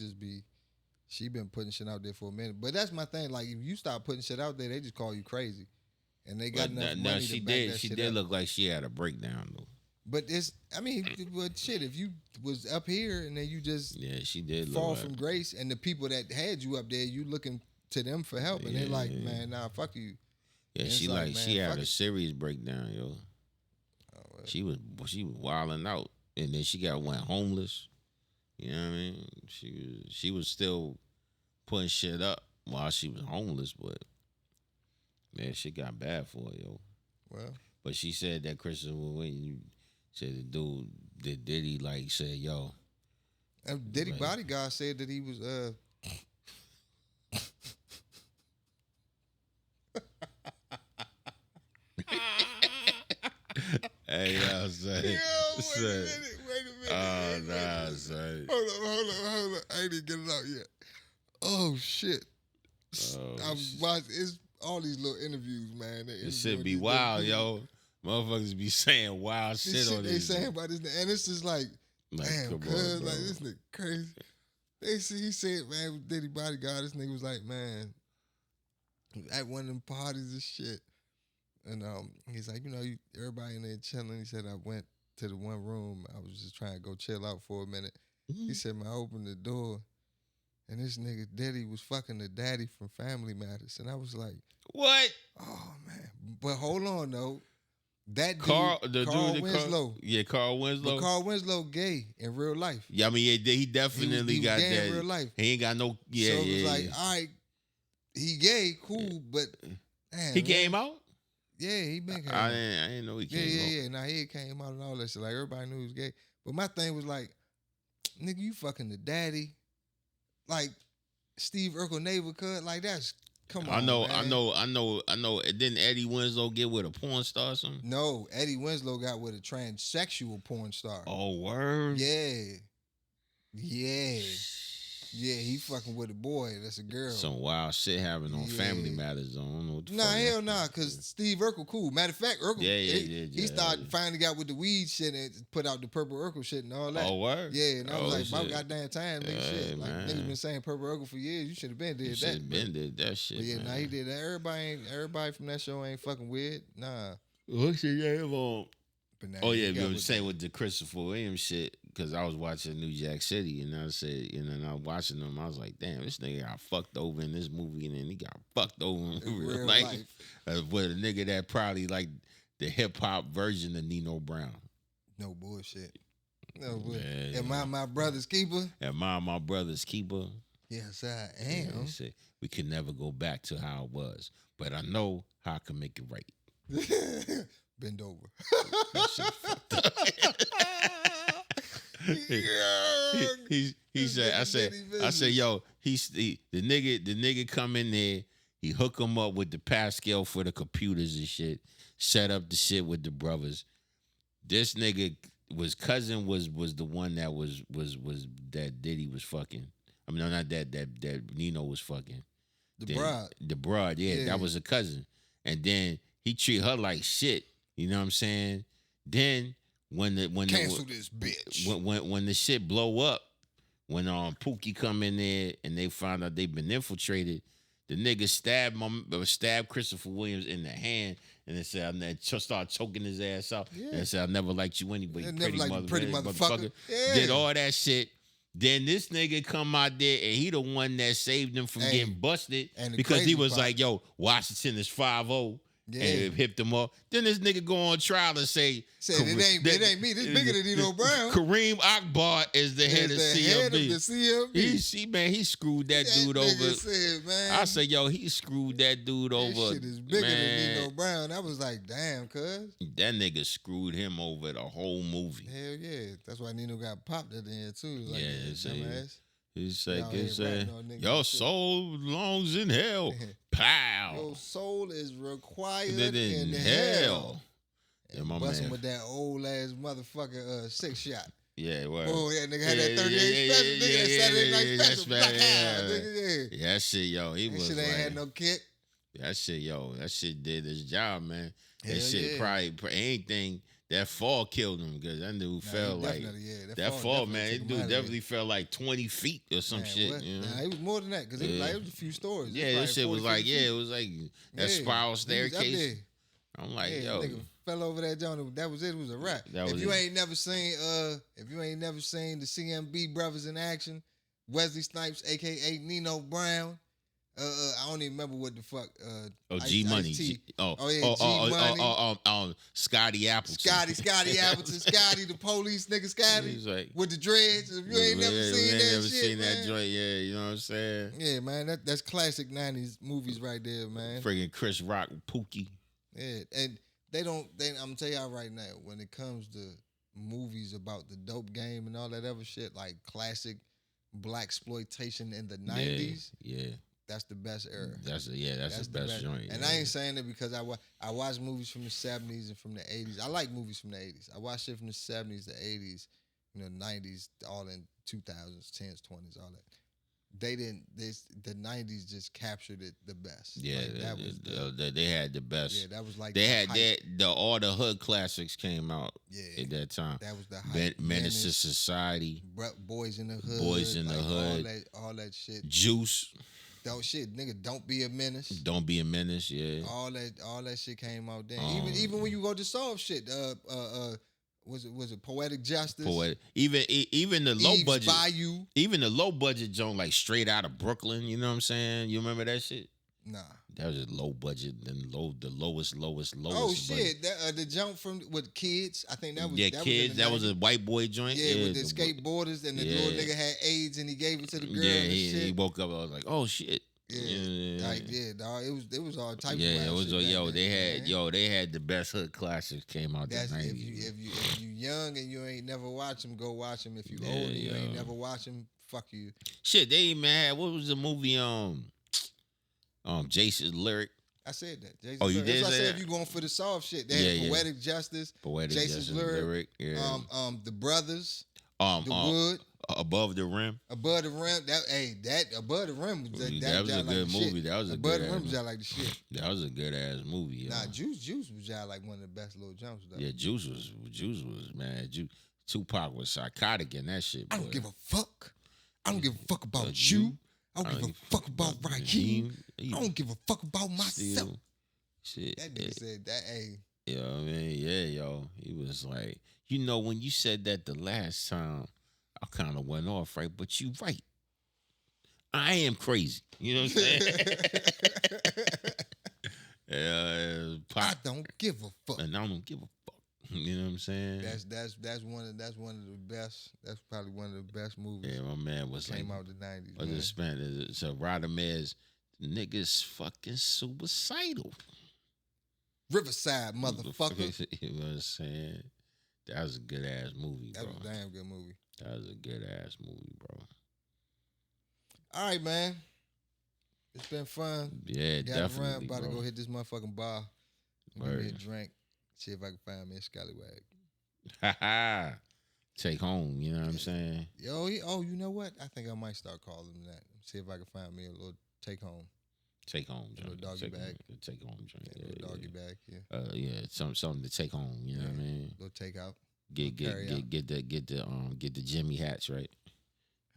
been putting shit out there for a minute. But that's my thing. Like if you start putting shit out there, they just call you crazy, and they got enough money she to back did. that She shit did up. look like she had a breakdown though. But but shit, if you was up here and then you just She did fall look from like, grace, and the people that had you up there, you looking to them for help, and they're like, man, nah, fuck you. Yeah, And she it's like like, she man, had fuck a it. serious breakdown, yo. Oh, well. She was wilding out, and then she went homeless. You know what I mean? She was still putting shit up while she was homeless, but man, shit got bad for her, yo. Well, But she said that Christopher Williams said the dude that Diddy like said, yo. Diddy Right. bodyguard said that he was Hey, yo, son. Yo, Son. wait a minute. Oh, nah, son. Hold up. I ain't even get it out yet. Oh shit. Oh, I was watching it's all these little interviews, man. It should be wild, yo. Motherfuckers be saying wild This shit shit on they this. saying about this, and it's just like, damn, come cuz on, bro. like this nigga crazy. He said, man, with Diddy bodyguard, this nigga was like, man, at one of them parties and shit. And he's like, everybody in there chilling. He said, I went to the one room. I was just trying to go chill out for a minute. He said, man, I opened the door, and this nigga Diddy was fucking the daddy from Family Matters. And I was like, What? oh, man. But hold on, though. That dude, Carl Winslow. Carl Winslow. But Carl Winslow gay in real life. Yeah, I mean, he definitely he was got gay that. in real life. He ain't got no. Yeah, so it yeah. was like, all right, he gay, cool, but damn, he came out. Yeah, he been came I out. didn't know he came out. Yeah. Now he came out and all that shit. Like everybody knew he was gay. But my thing was like, nigga, you fucking the daddy, like Steve Urkel neighbor cut. Like that's come on. I know. Didn't Eddie Winslow get with a porn star or something? No, Eddie Winslow got with a transsexual porn star. Oh, word. Yeah. He fucking with a boy. That's a girl. Some wild shit happening on Family Matters. I don't know what the fuck hell nah, because Steve Urkel cool. Matter of fact, Urkel, he started finally got with the weed shit and put out the Purple Urkel shit and all that. Oh, word? Yeah, and I was like, shit. my goddamn time, nigga, shit. Like, man. niggas been saying Purple Urkel for years. You should have been did that. Should have been did that shit, But yeah, man. nah, he did that. Everybody from that show ain't fucking weird. Nah. What's your name on? But nah, Oh, yeah, you were saying with the Christopher Williams shit, because I was watching New Jack City, and I said, and I was watching them, I was like, damn, this nigga got fucked over in this movie, and then he got fucked over in real life. With a nigga that probably like the hip-hop version of Nino Brown. No bullshit. No bullshit. Yeah, Am I my brother's keeper? Am I my brother's keeper? Yes, I am. Yeah, said, we can never go back to how it was, but I know how I can make it right. Bend over. He said, I said, yo, the nigga come in there, he hook him up with the Pascal for the computers and shit, set up the shit with the brothers. This nigga cousin was the one that was that Diddy was fucking. I mean, no, not that Nino was fucking. The broad, yeah, that was a cousin. And then he treat her like shit. You know what I'm saying? Then when cancel this bitch. When the shit blow up, when Pookie come in there and they find out they've been infiltrated, the nigga stabbed Christopher Williams in the hand and they said, start choking his ass out. Yeah. And they said, I never liked you anyway, pretty motherfucker. Yeah. Did all that shit. Then this nigga come out there and he the one that saved him from getting busted because he was like, yo, Washington is 5-0. Yeah. And hipped him up. Then this nigga go on trial and said it ain't me. This bigger than Nino Brown. Kareem Akbar is the head of CMB. He screwed that dude over. Said, man, I said, yo, he screwed that dude over. This shit is bigger than Nino Brown. I was like, damn, cuz. That nigga screwed him over the whole movie. Hell yeah. That's why Nino got popped at the end too. Like, He's like, your soul belongs in hell. Pow. Your soul is required in hell. And busting with that old ass motherfucker 6 shot. Yeah, well. Oh, yeah, nigga had that 38 special. Nigga that Saturday night special. Yeah, that shit, yo. That shit ain't had no kick. That shit, yo. That shit did his job, man. That shit probably anything. That fall killed him because that dude fell like that fall, man. That dude definitely fell like 20 feet or some shit. You know? Nah, it was more than that because it was a few stories. Yeah, this shit was like it was like that spiral staircase. I'm like, yo, nigga fell over that joint. That was it. It was a wrap. If you ain't never seen the CMB brothers in action, Wesley Snipes, aka Nino Brown. I don't even remember what the fuck. G Money. G Money. Scotty Appleton. Scotty Appleton. Scotty, the police nigga. Scotty like, with the dreads. If you ain't never seen that joint, yeah, you know what I'm saying? Yeah, man, that's classic '90s movies right there, man. Friggin' Chris Rock, Pookie. Yeah, and I'm gonna tell y'all right now, when it comes to movies about the dope game and all that other shit, like classic black exploitation in the '90s. Yeah. That's the best era. That's the best joint. And I ain't saying it because I watch movies from the 70s and from the 80s. I like movies from the 80s. I watch shit from the 70s, the 80s, 90s, all in 2000s, 10s, 20s, all that. The 90s just captured it the best. Yeah, like they had the best. Yeah, that was like they had that. All the hood classics came out at that time. That was the hype. Menace to Society, Boys in the Hood, all that shit. Juice. Don't shit, nigga. Don't be a menace. Don't be a menace. Yeah. All that shit came out then. Even when you go to soft shit, Was it Poetic Justice? Even the low Eve's budget, Bayou. even the low budget joint like Straight Out of Brooklyn. You know what I'm saying? You remember that shit? Nah. That was just low budget and the lowest. Oh shit! That, the jump from with kids. I think that was kids. That was a white boy joint. Yeah, with the skateboarders and the little nigga had AIDS and he gave it to the girl. Yeah, and he woke up. I was like, oh shit. Yeah, like dog. It was all type. Yeah, of it was. shit They had the best hood classics came out. That's the 90s. if you young and you ain't never watch them, go watch them. If you old and you ain't never watch them, fuck you. Shit, they even had what was the movie? Jason's Lyric. I said that. Jason's you Lyric. did That's why I say said that? if you going for the soft shit, they had Poetic Justice, Jason's Lyric, the Brothers, the Wood. Above the Rim. Above the Rim. That Above the Rim was that was a good movie. Shit. That was a Above good the Rim was out like the shit. That was a good ass movie. Nah, Juice was out like one of the best little jumps. Though. Yeah, Juice was man. Tupac was psychotic in that shit. Boy. I don't give a fuck. I don't give a fuck about you. I don't give a fuck about Raheem. I don't give a fuck about myself. Shit. That nigga said that. Hey. You know what I mean? Yeah, yo. He was like, when you said that the last time, I kind of went off, right? But you right. I am crazy. You know what I'm saying? I don't give a fuck. And I don't give a fuck. You know what I'm saying? That's one of the best. That's probably one of the best movies. Yeah, my man was came out in the 90s. I just spent it. So Rodamez, niggas fucking suicidal. Riverside, motherfucker. You know what I'm saying? That was a good ass movie, bro. That was a damn good movie. That was a good ass movie, bro. All right, man. It's been fun. Yeah, definitely. About to go hit this motherfucking bar. Give me a drink. See if I can find me a scallywag. Ha ha. Take home, you know what I'm saying? You know what? I think I might start calling them that. See if I can find me a little take home. Take home, a little doggy bag. Take home drink. Yeah, little doggy bag. Yeah. Something to take home. You know what I mean? Little takeout. Get the Jimmy hats right.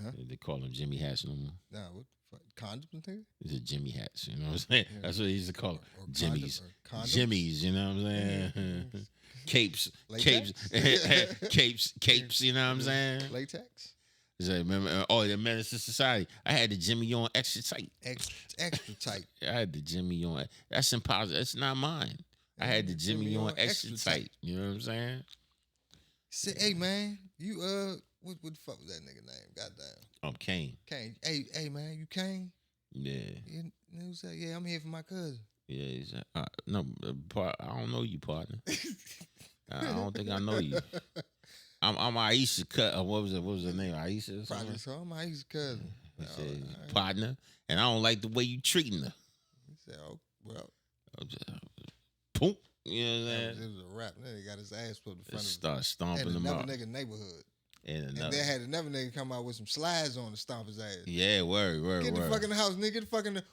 Huh? They call them Jimmy hats no more. Nah, what the fuck? Condoms, nigga? It's a Jimmy hats. You know what I'm saying? Yeah. That's what they used to call them. Jimmies. Jimmies. You know what I'm saying? Capes. Capes. You know what I'm saying? Latex. Remember? The Menace to Society. I had the Jimmy on extra tight. Extra tight. I had the Jimmy on. That's impossible. It's not mine. I had the Jimmy on extra tight. You know what I'm saying? Say, hey man, you what the fuck was that nigga name? Goddamn. Kane. Kane. Hey man, you Kane? Yeah. He said, yeah, I'm here for my cousin. Yeah, he said, no, I don't know you, partner. I don't think I know you. I'm Aisha's cousin. What was her name? Aisha or something? Probably so. I'm Aisha's cousin. He said, partner, and I don't like the way you treating her. He said, oh, well. Boom. You know what I'm saying? It was a rap. Then he got his ass put in front of him. Start stomping him out. Another nigga neighborhood. And they had another nigga come out with some slides on to stomp his ass. Yeah, word. Get the fuck in the house, nigga. Get the fuck in the...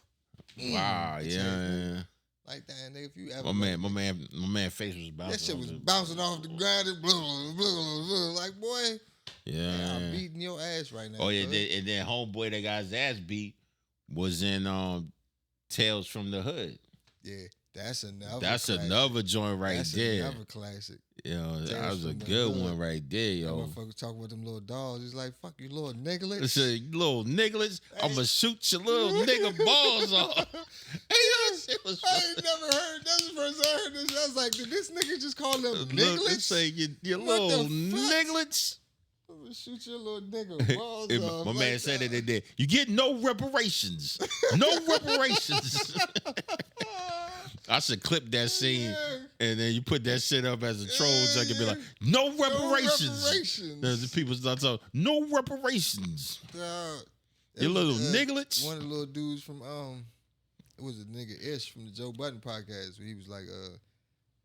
Wow, yeah. Like that, nigga. If you ever... My man face was bouncing. That shit was bouncing off the ground. And blah. Like, boy... Yeah. I'm beating your ass right now. Oh, yeah. And then homeboy that got his ass beat was in Tales from the Hood. Yeah. That's another joint right there. That's another classic. Yo, that was a good one right there, yo. Motherfuckers talk with them little dogs. It's like, fuck you, little nigglets. It's a little nigglets. I'm going to shoot your little nigga balls off. Hey, that shit was I ain't never heard. That's the first I heard this. I was like, did this nigga just call them nigglets? Say your little nigglets. I'm going to shoot your little nigga balls off. My man said it in there. You get no reparations. No reparations. I should clip that scene, and then you put that shit up as a troll junk and be like, no reparations. The people start talking, no reparations. You little nigglets. One of the little dudes from, it was a nigga Ish from the Joe Budden podcast, where he was like,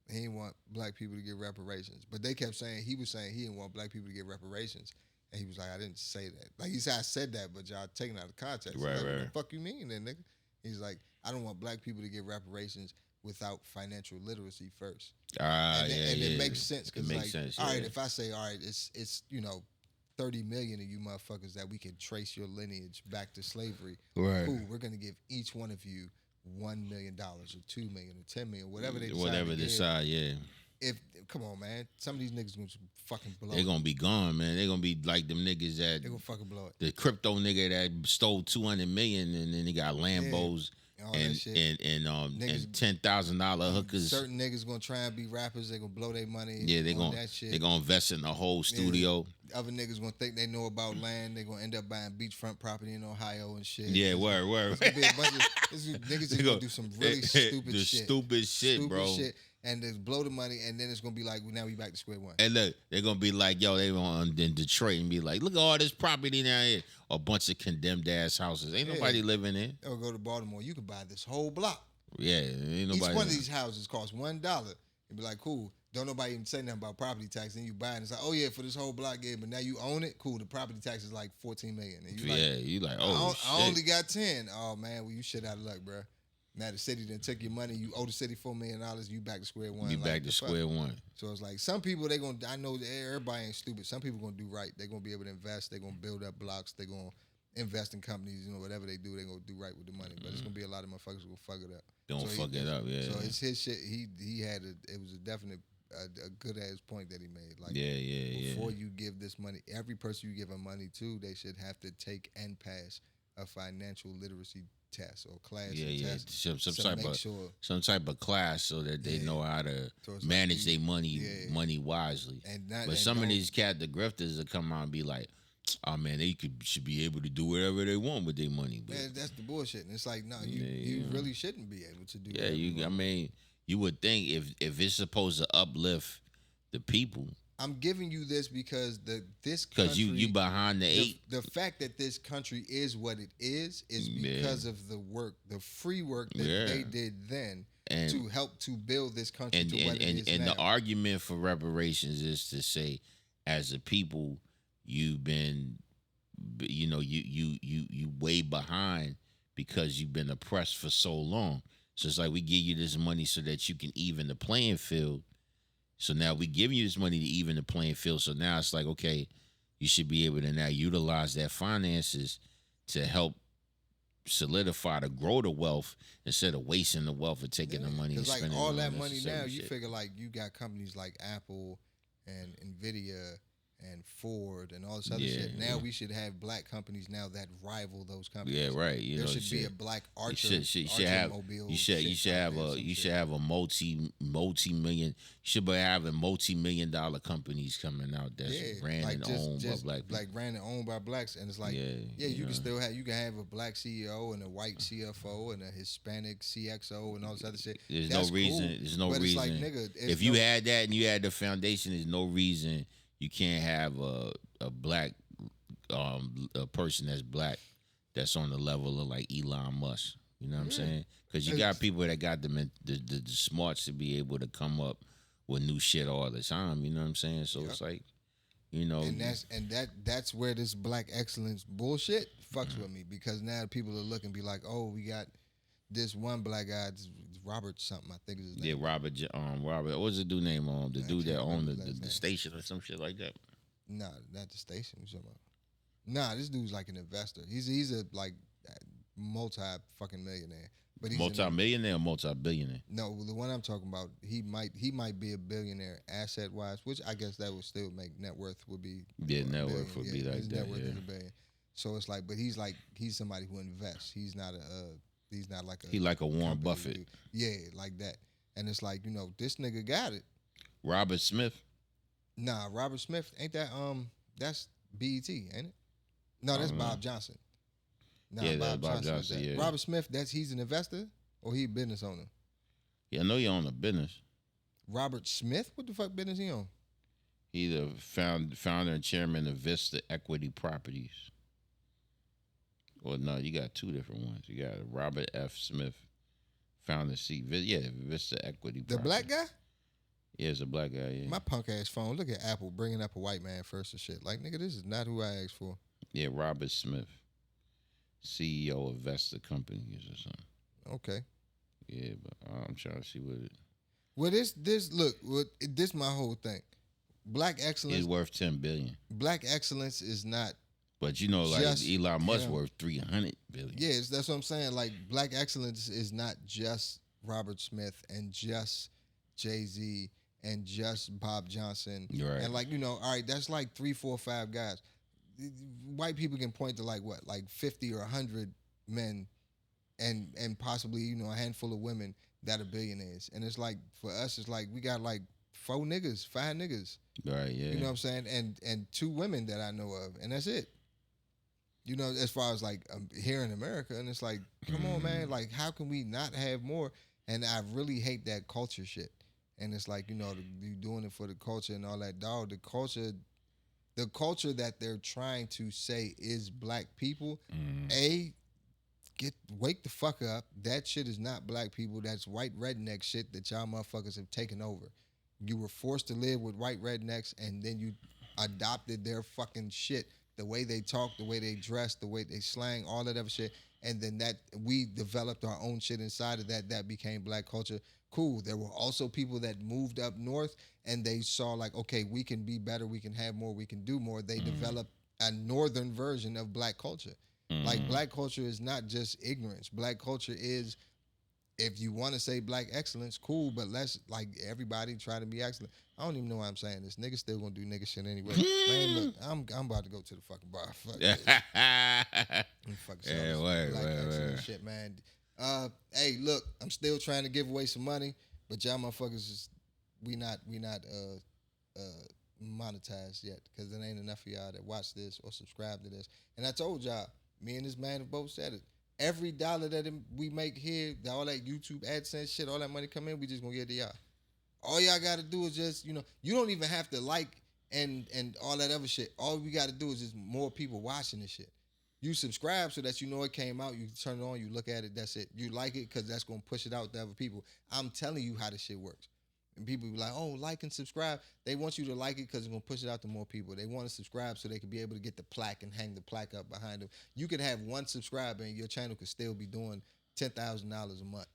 he didn't want black people to get reparations. But they kept saying, he was saying he didn't want black people to get reparations. And he was like, I didn't say that. Like, he said, I said that, but y'all taking it out of context. Right. What the fuck you mean then, nigga? He's like, I don't want black people to get reparations without financial literacy first. It makes sense because, like, all right, if I say, all right, it's 30 million of you motherfuckers that we can trace your lineage back to slavery. Right. Cool. We're gonna give each one of you $1 million or $2 million or $10 million, whatever they decide. Whatever they decide, yeah. come on, man, some of these niggas gonna fucking blow. They're gonna be gone, man. They're gonna be like them niggas that They gonna fucking blow it. the crypto nigga that stole 200 million and then he got Lambos All that shit. and Niggas- $10,000 hookers. Certain niggas gonna try and be rappers. They gonna blow their money. Yeah, they on gonna that shit. they gonna invest in the whole studio. Other niggas gonna think they know about land. They gonna end up buying beachfront property in Ohio and shit. Yeah, word. It's gonna be a bunch of niggas just gonna do some really stupid the shit. Stupid shit, bro. And just blow the money, and then it's gonna be like, well, now we back to square one. And look, they're gonna be like, yo, they on in Detroit and be like, look at all this property down here. A bunch of condemned ass houses. Ain't nobody living in. Or go to Baltimore, you can buy this whole block. Yeah, ain't nobody. Each one of these houses costs $1. And be like, cool. Don't nobody even say nothing about property tax. Then you buy it and it's like, oh yeah, for this whole block, yeah, but now you own it. Cool. The property tax is like $14 million. And you like, oh I only got 10. Oh man, well you shit out of luck, bro. Now the city then took your money. You owe the city $4 million. You back to square one. You back to square one. So it's like some people I know everybody ain't stupid. Some people gonna do right. They gonna be able to invest. They gonna build up blocks. They gonna invest in companies. Whatever they do, they gonna do right with the money. But it's gonna be a lot of motherfuckers who gonna fuck it up. Don't fuck it up, yeah. So it's his shit. He had it was a definite a good ass point that he made. Like before you give this money, every person you give money to, they should have to take and pass a financial literacy test or class. Test some type of class so that they know how to manage their money wisely. But some of these the grifters will come out and be like, oh man, they should be able to do whatever they want with their money. But man, that's the bullshit. And it's like, no, you really shouldn't be able to do that. Yeah, I mean, you would think if it's supposed to uplift the people. I'm giving you this because this country, because you behind the eight. The fact that this country is what it is because of the work, the free work that they did then to help to build this country to what it is now. And the argument for reparations is to say, as a people, you've been, you way behind because you've been oppressed for so long. So it's like we give you this money so that you can even the playing field. So now we give you this money to even the playing field. So now it's like, okay, you should be able to now utilize that finances to help solidify to grow the wealth instead of wasting the wealth and taking the money and like spending all it that on money now. You shit. figure like you got companies like Apple and Nvidia and Ford and all this other shit. Now we should have black companies now that rival those companies. Yeah, right. There should be a black Archer. You should have a multi-million. You should be having multi-million-dollar companies coming out that's ran and owned by black people. Like ran and owned by blacks, and it's like you can still have a black CEO and a white CFO and a Hispanic CXO and all this other shit. There's no reason. Cool. There's no but reason. It's like, nigga, if you had that and you had the foundation, there's no reason you can't have a black a person that's black that's on the level of like Elon Musk. You know what I'm saying? Because you got people that got the smarts to be able to come up with new shit all the time. You know what I'm saying? So it's like, and that's where this black excellence bullshit fucks with me, because now people are looking and be like, oh, we got this one black guy, Robert something, I think is his name. Yeah, Robert. What's the dude name? The dude that owned the station or some shit like that. Nah, not the station. Nah, this dude's like an investor. He's a like multi fucking millionaire. But he's multi-millionaire or multi-billionaire? No, the one I'm talking about, he might be a billionaire asset wise, which I guess that would still make net worth would be. Yeah, net worth would be like his that. Net worth is $1 billion. So it's like, but he's somebody who invests. He's not like a. He like a Warren Buffett. Dude. Yeah, like that. And it's like, this nigga got it. Robert Smith. Nah, Robert Smith ain't that that's BET, ain't it? No, that's Bob Johnson. Nah, yeah, Bob Johnson. Yeah. Robert Smith, he's an investor or he a business owner? Yeah, I know he own a business. Robert Smith, what the fuck business he own? He the founder and chairman of Vista Equity Properties. Well, no, you got two different ones. You got Robert F. Smith, founder Vista Equity Properties. The black guy? Yeah, it's a black guy, yeah. My punk ass phone. Look at Apple bringing up a white man first and shit. Like, nigga, this is not who I asked for. Yeah, Robert Smith, CEO of Vesta Companies or something. Okay. Yeah, but I'm trying to see what it. Well, this my whole thing. Black excellence is worth $10 billion. Black excellence is not. But like Elon Musk worth $300 billion. Yeah, that's what I'm saying. Like, black excellence is not just Robert Smith and just Jay-Z and just Bob Johnson. Right. And like, all right, that's like 3, 4, 5 guys. White people can point to like what, like 50 or 100 men and possibly, a handful of women that are billionaires. And it's like, for us, it's like we got like 4 niggas, 5 niggas. Right, yeah. You know what I'm saying? And 2 women that I know of, and that's it. As far as like here in America, and it's like, come on, man, like how can we not have more? And I really hate that culture shit. And it's like, you doing it for the culture and all that, dog. The culture that they're trying to say is black people. Wake the fuck up. That shit is not black people. That's white redneck shit that y'all motherfuckers have taken over. You were forced to live with white rednecks, and then you adopted their fucking shit. The way they talk, the way they dress, the way they slang, all that other shit. And then that we developed our own shit inside of that became black culture. Cool. There were also people that moved up north and they saw like, okay, we can be better, we can have more, we can do more. They developed a northern version of black culture. Like black culture is not just ignorance. Black culture is, if you want to say black excellence, cool, but let's like everybody try to be excellent. I don't even know why I'm saying this. Niggas still gonna do nigga shit anyway. Man, look, I'm about to go to the fucking bar. Fuck this. Excellent shit, man. Hey, look, I'm still trying to give away some money, but y'all motherfuckers we not monetized yet because there ain't enough of y'all that watch this or subscribe to this. And I told y'all, me and this man have both said it. Every dollar that we make here, all that YouTube AdSense shit, all that money come in, we just gonna get to y'all. All y'all gotta do is just, you don't even have to like and all that other shit. All we gotta do is just more people watching this shit. You subscribe so that you know it came out, you turn it on, you look at it, that's it. You like it because that's gonna push it out to other people. I'm telling you how this shit works. And people be like, oh, like and subscribe. They want you to like it because it's going to push it out to more people. They want to subscribe so they can be able to get the plaque and hang the plaque up behind them. You could have 1 subscriber and your channel could still be doing $10,000 a month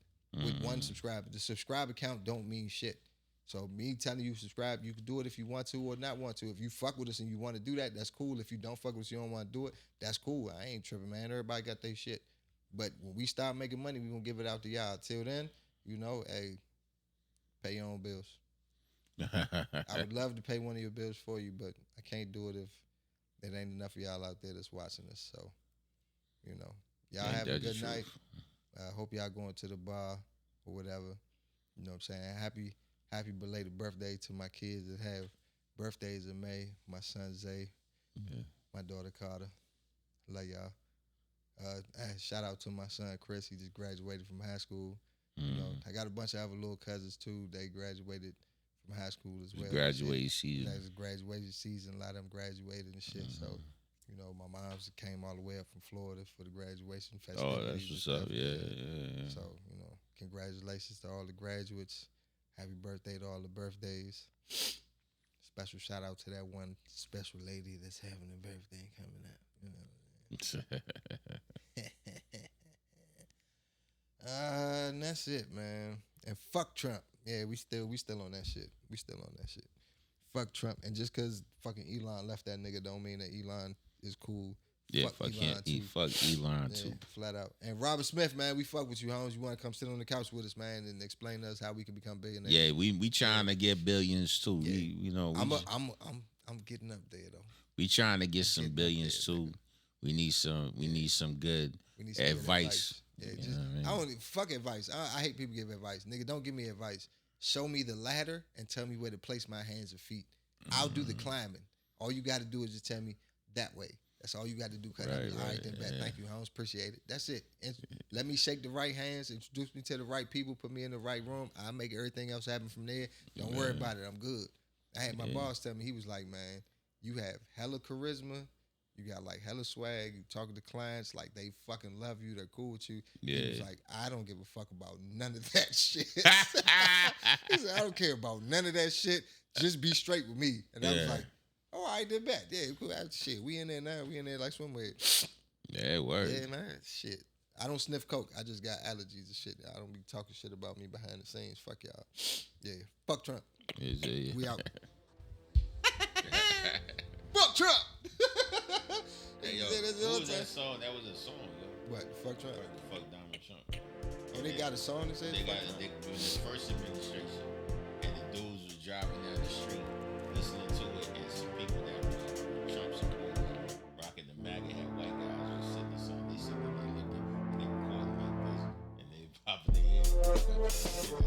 with 1 subscriber. The subscriber count don't mean shit. So me telling you subscribe, you can do it if you want to or not want to. If you fuck with us and you want to do that, that's cool. If you don't fuck with us, you don't want to do it, that's cool. I ain't tripping, man. Everybody got their shit. But when we start making money, we going to give it out to y'all. Till then, hey, pay your own bills. I would love to pay one of your bills for you, but I can't do it if there ain't enough of y'all out there that's watching us. So, y'all have a good night. I hope y'all going to the bar or whatever. You know what I'm saying? Happy belated birthday to my kids that have birthdays in May. My son Zay, my daughter Carter. Love y'all. Shout out to my son Chris. He just graduated from high school. I got a bunch of other little cousins too. They graduated from high school as well. Graduation season. That's graduation season. A lot of them graduated and shit. So, my mom's came all the way up from Florida for the graduation festival. Oh, that's what's up. Yeah. So, congratulations to all the graduates. Happy birthday to all the birthdays. Special shout out to that one special lady that's having a birthday coming up. And that's it, man. And fuck Trump. Yeah, we still on that shit. Fuck Trump. And just because fucking Elon left that nigga don't mean that Elon is cool. Yeah, fuck Elon too. Fuck Elon too. Flat out. And Robert Smith, man, we fuck with you, Holmes. You want to come sit on the couch with us, man, and explain to us how we can become billionaires? Yeah, we trying to get billions too. Yeah. I'm getting up there though. We trying to get some billions too. We need some good advice. Yeah, I don't fuck advice. I hate people give advice. Nigga, don't give me advice. Show me the ladder and tell me where to place my hands and feet. I'll do the climbing. All you got to do is just tell me that way. That's all you got to do. All right, then, bet. Thank you, Holmes. Appreciate it. That's it. Let me shake the right hands, introduce me to the right people, put me in the right room. I'll make everything else happen from there. Don't worry about it. I'm good. I had my boss tell me, he was like, man, you have hella charisma. You got like hella swag. You talking to clients like they fucking love you. They're cool with you. Yeah. He was like, I don't give a fuck about none of that shit. He said, I don't care about none of that shit. Just be straight with me. And I was like, all right, then bet. Yeah, cool. Shit, we in there now. We in there like swimwear. Yeah, it works. Yeah, man. Shit. I don't sniff coke. I just got allergies and shit. I don't be talking shit about me behind the scenes. Fuck y'all. Yeah. Fuck Trump. Yeah. We out. Fuck Trump. Hey, yo, who was that song? That was a song, yo. What? Fuck Trump? Fuck Donald Trump. Oh, they got a song that says they got it in the first administration, and the dudes was driving down the street, listening to it, and some people that were Trump supporters rocking the MAGA hat, white guys was sitting there, they sitting there, they looked at, and they recording like this, and they popping their head.